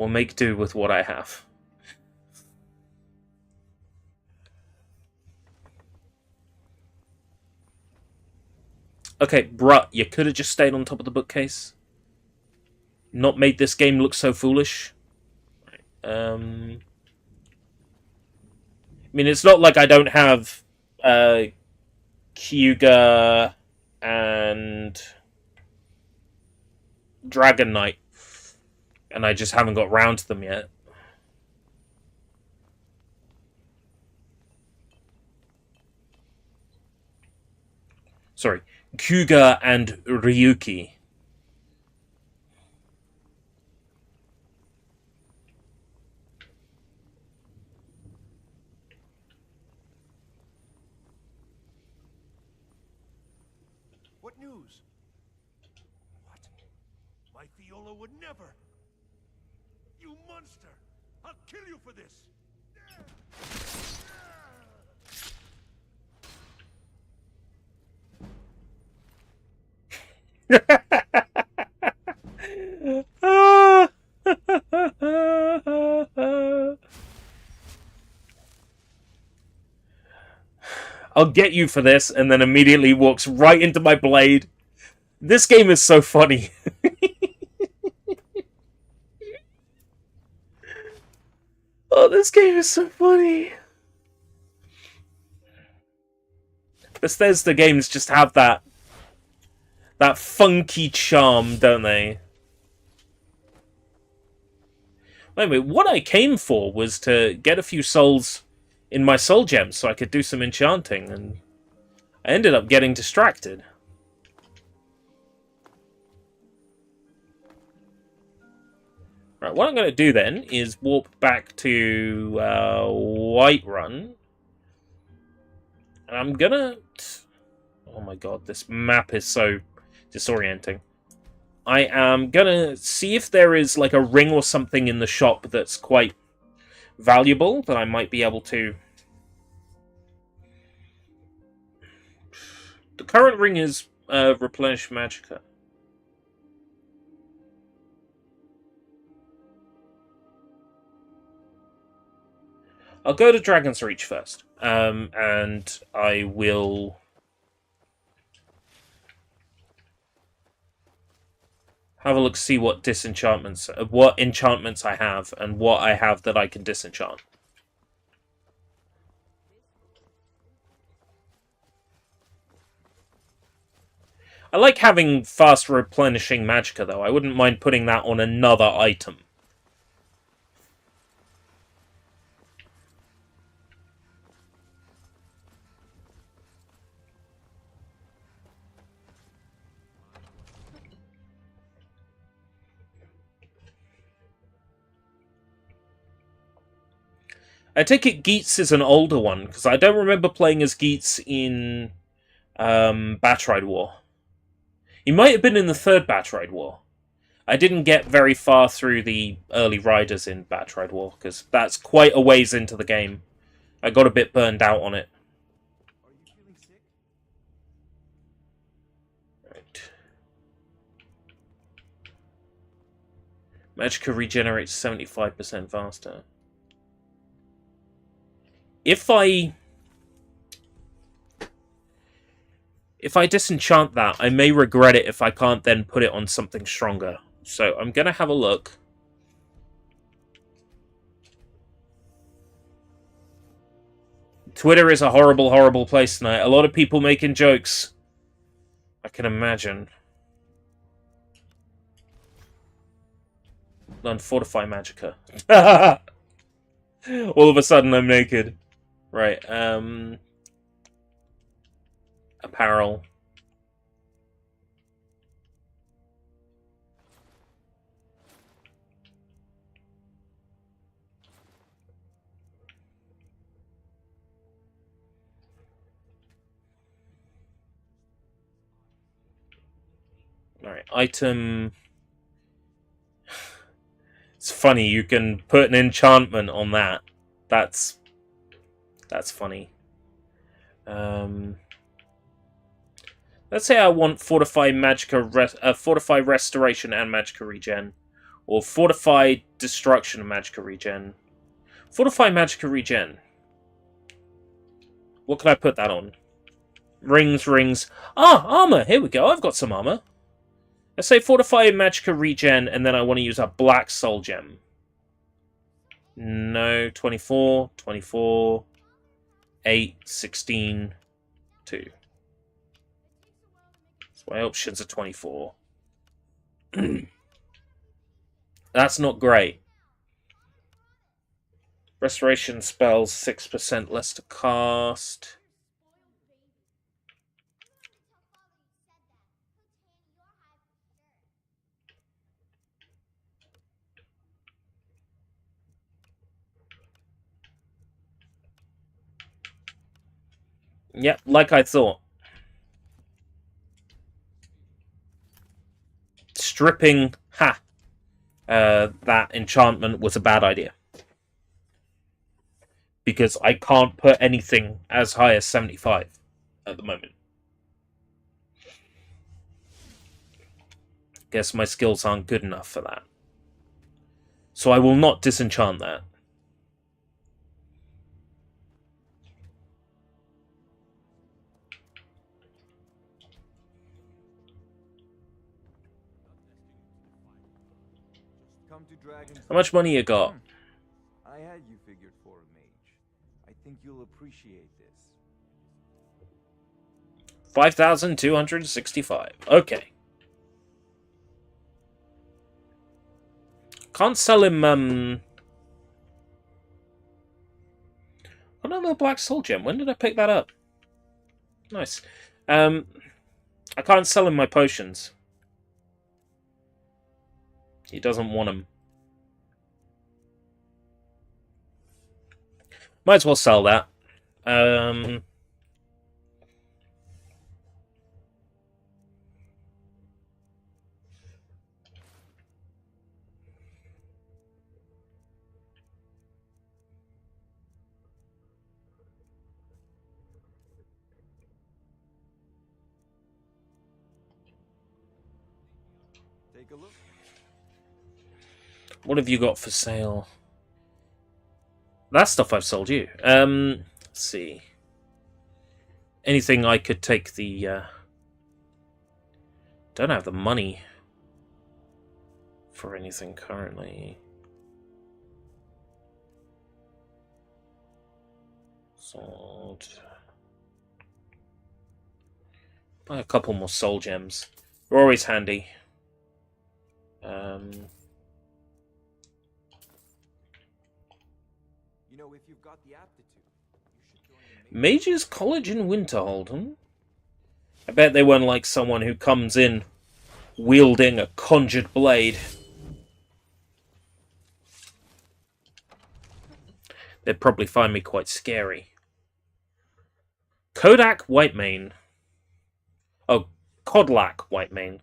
Speaker 1: make do with what I have. Okay, bruh, you could have just stayed on top of the bookcase. Not made this game look so foolish. I mean, it's not like I don't have Kyuga and Dragon Knight, and I just haven't got round to them yet. Sorry, Kyuga and Ryuki.
Speaker 5: What news? What? My Fiola would never! You monster! I'll kill you for this!
Speaker 1: I'll get you for this, and then immediately walks right into my blade. This game is so funny. Oh, this game is so funny. Bethesda games just have that funky charm, don't they? Wait a minute, what I came for was to get a few souls in my soul gems so I could do some enchanting, and I ended up getting distracted. Right, what I'm going to do then is warp back to Whiterun. And I'm going to... Oh my god, this map is so disorienting. I am going to see if there is like a ring or something in the shop that's quite valuable that I might be able to... The current ring is Replenish Magicka. I'll go to Dragon's Reach first, and I will... Have a look, see what what enchantments I have, and what I have that I can disenchant. I like having fast replenishing magicka, though. I wouldn't mind putting that on another item. I take it Geats is an older one, because I don't remember playing as Geats in Batch Ride War. He might have been in the third Batch Ride War. I didn't get very far through the early riders in Batch Ride War, because that's quite a ways into the game. I got a bit burned out on it.
Speaker 7: Are you feeling sick?
Speaker 1: Right. Magicka regenerates 75% faster. If I disenchant that, I may regret it if I can't then put it on something stronger. So I'm going to have a look. Twitter is a horrible, horrible place tonight. A lot of people making jokes. I can imagine. Learn Fortify Magicka. All of a sudden I'm naked. Right, apparel. Alright, item. It's funny, you can put an enchantment on that. That's funny. Let's say I want Fortify Magicka, Fortify Restoration and Magicka Regen. Or Fortify Destruction and Magicka Regen. Fortify Magicka Regen. What can I put that on? Rings. Ah, armor! Here we go, I've got some armor. Let's say Fortify Magicka Regen, and then I want to use a Black Soul Gem. No, 24, 24, 8, 16, 2. So my options are 24. That's not great. Restoration spells 6% less to cast. Yep, like I thought. Stripping, that enchantment was a bad idea. Because I can't put anything as high as 75 at the moment. Guess my skills aren't good enough for that. So I will not disenchant that.
Speaker 7: Come to Dragon's
Speaker 1: How much money you got?
Speaker 7: I had you figured for a mage. I think you'll appreciate this.
Speaker 1: 5,265. Okay. Can't sell him, Another Black Soul Gem. When did I pick that up? Nice. I can't sell him my potions. He doesn't want them. Might as well sell that.
Speaker 7: Take a look.
Speaker 1: What have you got for sale? That stuff I've sold you. Let's see. Anything I could take the... Don't have the money. for anything currently. Sword. Buy a couple more soul gems. They're always handy.
Speaker 7: You know, if you've got the aptitude, you should join the
Speaker 1: Mage's College in Winterholden? I bet they weren't like someone who comes in wielding a conjured blade. They'd probably find me quite scary. Kodak Whitemane. Oh, Kodlak Whitemane.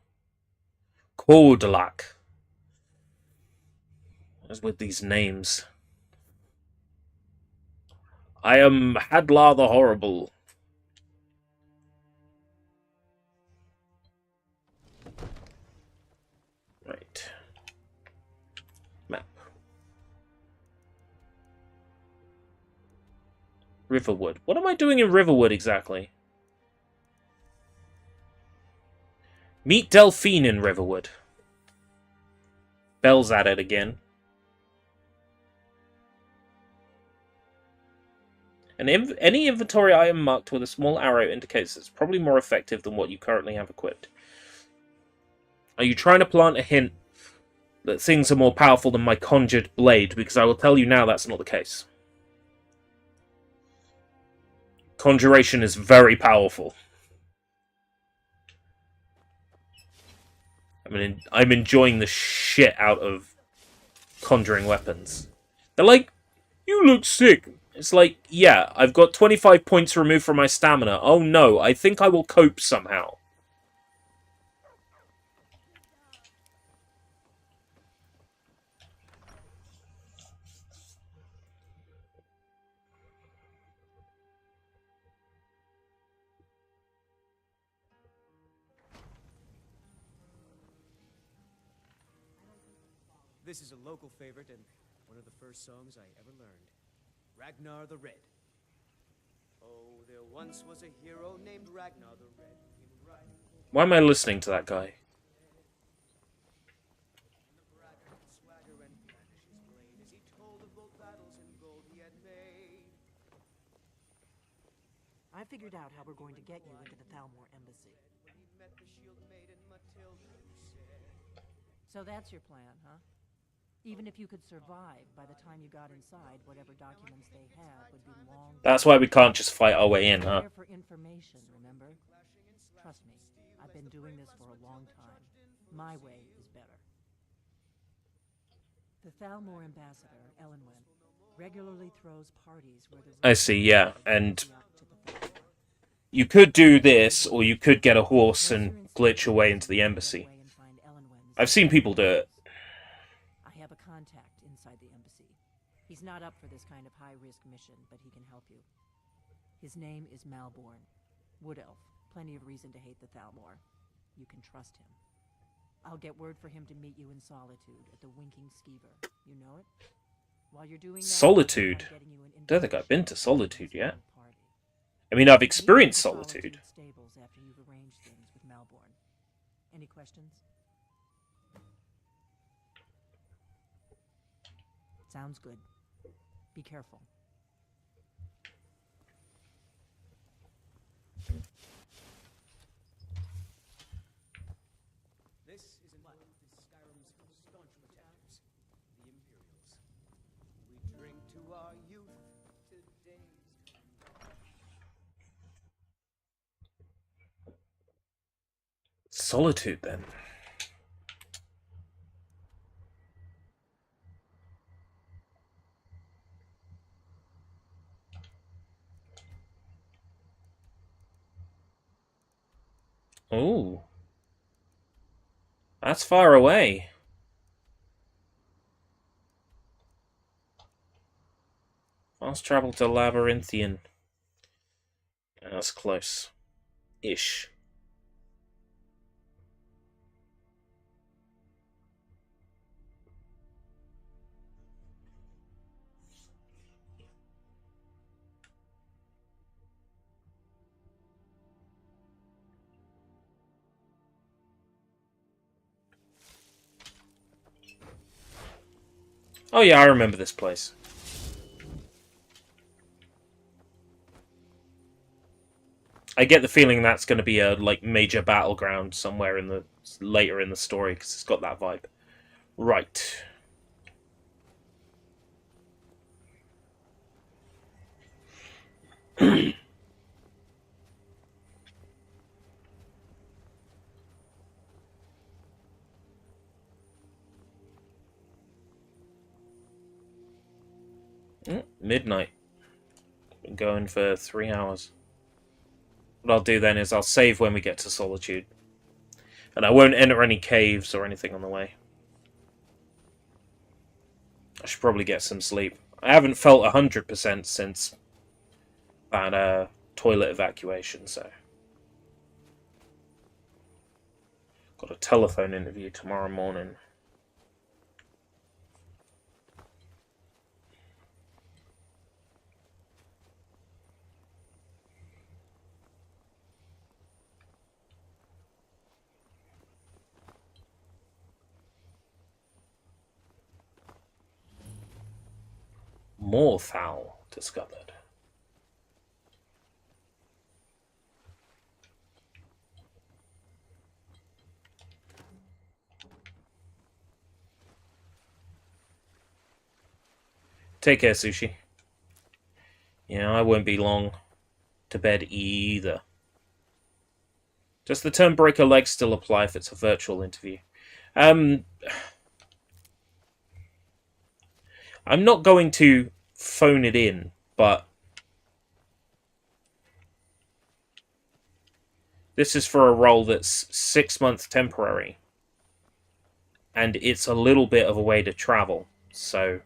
Speaker 1: Kodlak. As with these names. I am Hadlar the Horrible. Right. Map. Riverwood. What am I doing in Riverwood exactly? Meet Delphine in Riverwood. Bell's at it again. And any inventory item marked with a small arrow indicates it's probably more effective than what you currently have equipped. Are you trying to plant a hint that things are more powerful than my conjured blade? Because I will tell you now that's not the case. Conjuration is very powerful. I mean, I'm enjoying the shit out of conjuring weapons. They're like, you look sick. It's like, yeah, I've got 25 points removed from my stamina. Oh no, I think I will cope somehow.
Speaker 4: This is a local favorite and one of the first songs I ever learned. Ragnar the Red. Oh, there once was a hero named Ragnar the Red.
Speaker 1: Why am I listening to that guy?
Speaker 4: Swagger and flash his blade as he told of both battles and gold he had made.
Speaker 2: I figured out how we're going to get you into the Thalmor embassy.
Speaker 4: When he met the shield maiden Matilda, he said,
Speaker 2: So that's your plan, huh? Even if you could survive, by the time you got inside, whatever documents they had would be long.
Speaker 1: That's why we can't just fight our way in, huh?
Speaker 2: There for information, remember? Trust me, I've been doing this for a long time. My way is better. The Thalmor ambassador, Elenwen, regularly throws parties where the
Speaker 1: I see, yeah, and you could do this, or you could get a horse and glitch your way into the embassy. I've seen people do it.
Speaker 2: I have a contact inside the embassy. He's not up for this kind of high-risk mission, but he can help you. His name is Malborn. Wood Elf. Plenty of reason to hate the Thalmor. You can trust him. I'll get word for him to meet you in Solitude at the Winking Skeever. You know it? While you're doing that,
Speaker 1: Solitude?
Speaker 2: I'm getting you an
Speaker 1: Don't think I've been to Solitude yet.
Speaker 2: party.
Speaker 1: I mean, I've
Speaker 2: Meet
Speaker 1: experienced
Speaker 2: at the
Speaker 1: Solitude.
Speaker 2: Stables after you've arranged things with Malborn. Any questions? Sounds good. Be careful.
Speaker 4: this is in one of Skyrim's staunch protectors, the Imperials. We drink to our youth, to days come.
Speaker 1: Solitude, then. Ooh. That's far away. Fast travel to Labyrinthian. That's close. Ish. Oh yeah, I remember this place. I get the feeling that's going to be a like major battleground somewhere in the later in the story because it's got that vibe. Right. Midnight. Been going for 3 hours. What I'll do then is I'll save when we get to Solitude. And I won't enter any caves or anything on the way. I should probably get some sleep. I haven't felt 100% since that toilet evacuation, so... Got a telephone interview tomorrow morning. More foul discovered. Take care, Sushi. Yeah, I won't be long to bed either. Does the term break a leg still apply if it's a virtual interview? I'm not going to phone it in, but this is for a role that's 6 months temporary. And it's a little bit of a way to travel, so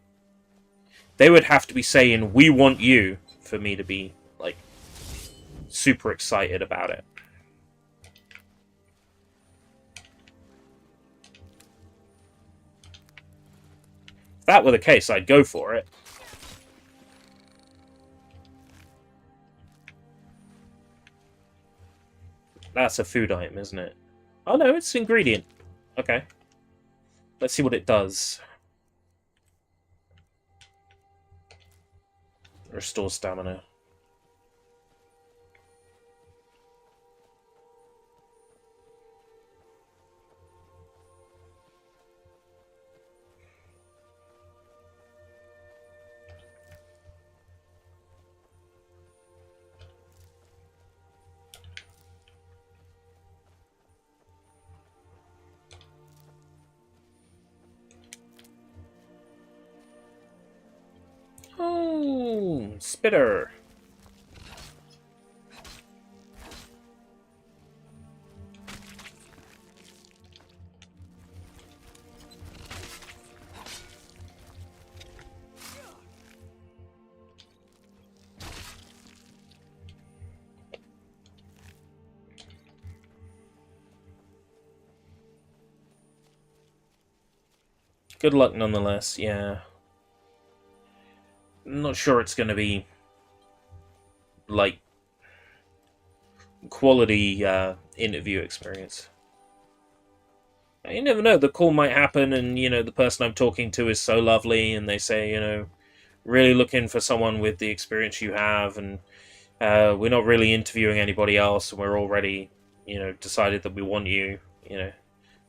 Speaker 1: they would have to be saying, "We want you," for me to be, like, super excited about it. If that were the case, I'd go for it. That's a food item, isn't it? Oh no, it's an ingredient. Okay. Let's see what it does. Restore stamina. Oh, spitter. Good luck nonetheless, yeah. I'm not sure it's going to be, like, quality interview experience. You never know, the call might happen and, you know, the person I'm talking to is so lovely and they say, you know, really looking for someone with the experience you have and we're not really interviewing anybody else and we're already, you know, decided that we want you, you know.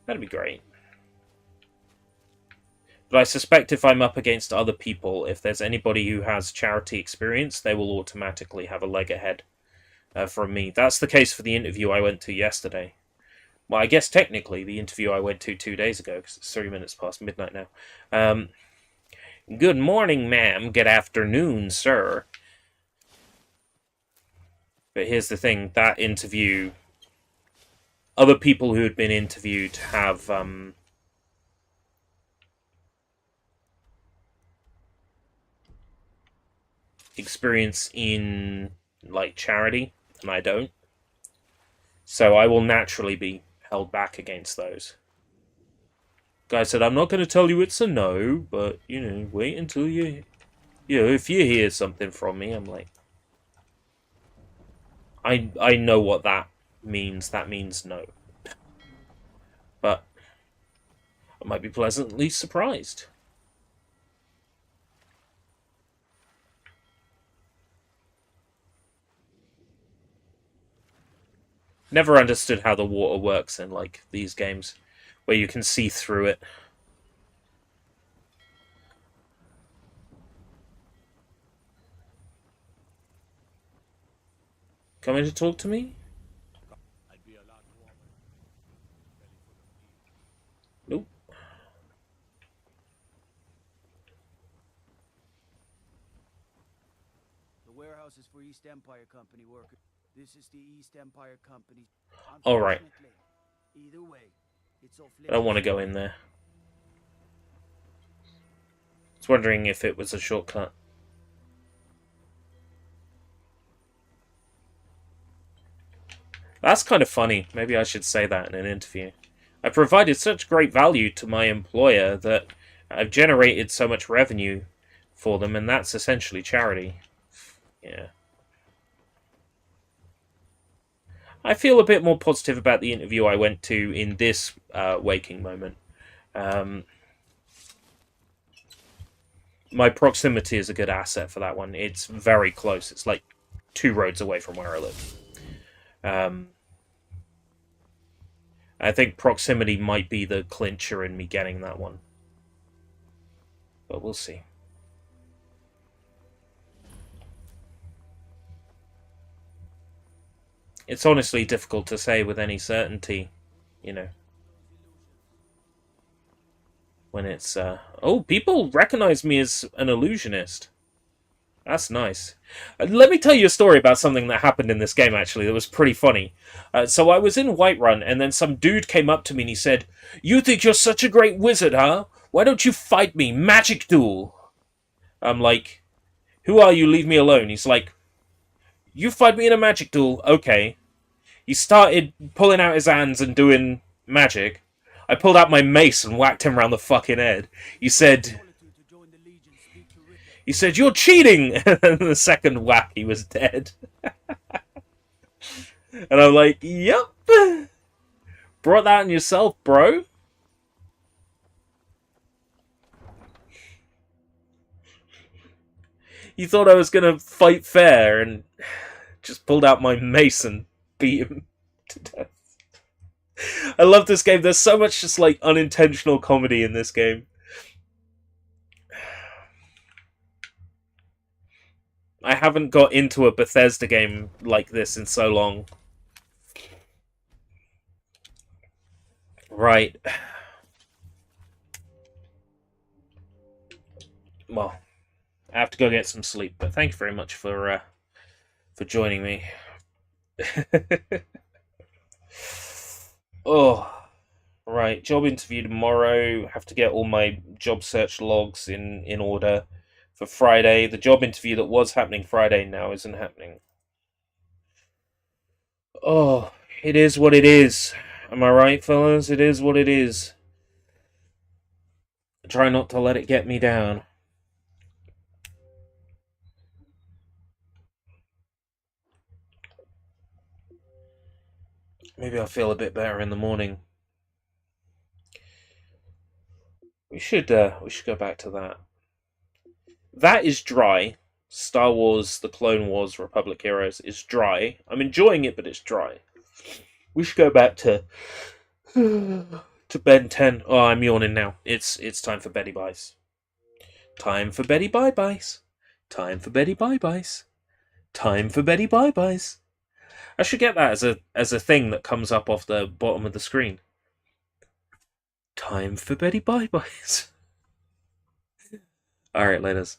Speaker 1: That'd be great. But I suspect if I'm up against other people, if there's anybody who has charity experience, they will automatically have a leg ahead from me. That's the case for the interview I went to yesterday. Well, I guess technically the interview I went to 2 days ago, because it's 3 minutes past midnight now. Good morning, ma'am. Good afternoon, sir. But here's the thing, that interview... Other people who had been interviewed have... experience in, like, charity, and I don't. So I will naturally be held back against those. Guy said, I'm not going to tell you it's a no, but, you know, wait until you know, if you hear something from me, I'm like... I know what that means. That means no. But I might be pleasantly surprised. Never understood how the water works in like these games, where you can see through it. Coming to talk to me?
Speaker 5: I'd be a lot warmer. Belly full of meat.
Speaker 1: Nope.
Speaker 4: The warehouse is for East Empire Company workers. This is the East Empire Company.
Speaker 1: All right.
Speaker 4: Either way, it's off
Speaker 1: I don't want to go in there. I was wondering if it was a shortcut. That's kind of funny. Maybe I should say that in an interview. I provided such great value to my employer that I've generated so much revenue for them, and that's essentially charity. Yeah. I feel a bit more positive about the interview I went to in this waking moment. My proximity is a good asset for that one. It's very close. It's like 2 roads away from where I live. I think proximity might be the clincher in me getting that one. But we'll see. It's honestly difficult to say with any certainty, you know. When it's, oh, people recognize me as an illusionist. That's nice. Let me tell you a story about something that happened in this game, actually, that was pretty funny. So I was in Whiterun, and then some dude came up to me and he said, "You think you're such a great wizard, huh? Why don't you fight me? Magic duel." I'm like, "Who are you? Leave me alone." He's like, "You fight me in a magic duel? Okay." He started pulling out his hands and doing magic. I pulled out my mace and whacked him around the fucking head. He said, "You're cheating!" And the second whack, he was dead. And I'm like, "Yep. Brought that on yourself, bro." You thought I was gonna fight fair and just pulled out my mace and beat him to death. I love this game. There's so much just like unintentional comedy in this game. I haven't got into a Bethesda game like this in so long. Right. Well, I have to go get some sleep, but thank you very much for joining me. Oh, right. Job interview tomorrow. Have to get all my job search logs in order for Friday. The job interview that was happening Friday now isn't happening. Oh, it is what it is. Am I right, fellas? It is what it is. Try not to let it get me down. Maybe I'll feel a bit better in the morning. We should go back to that. That is dry. Star Wars, The Clone Wars, Republic Heroes is dry. I'm enjoying it, but it's dry. We should go back to Ben 10. Oh, I'm yawning now. It's time for Betty Bice. Time for Betty Bye-Byes. Time for Betty Bye-Byes. Time for Betty Bye-Byes. I should get that as a thing that comes up off the bottom of the screen. Time for Betty Bye-Byes. Alright, laters.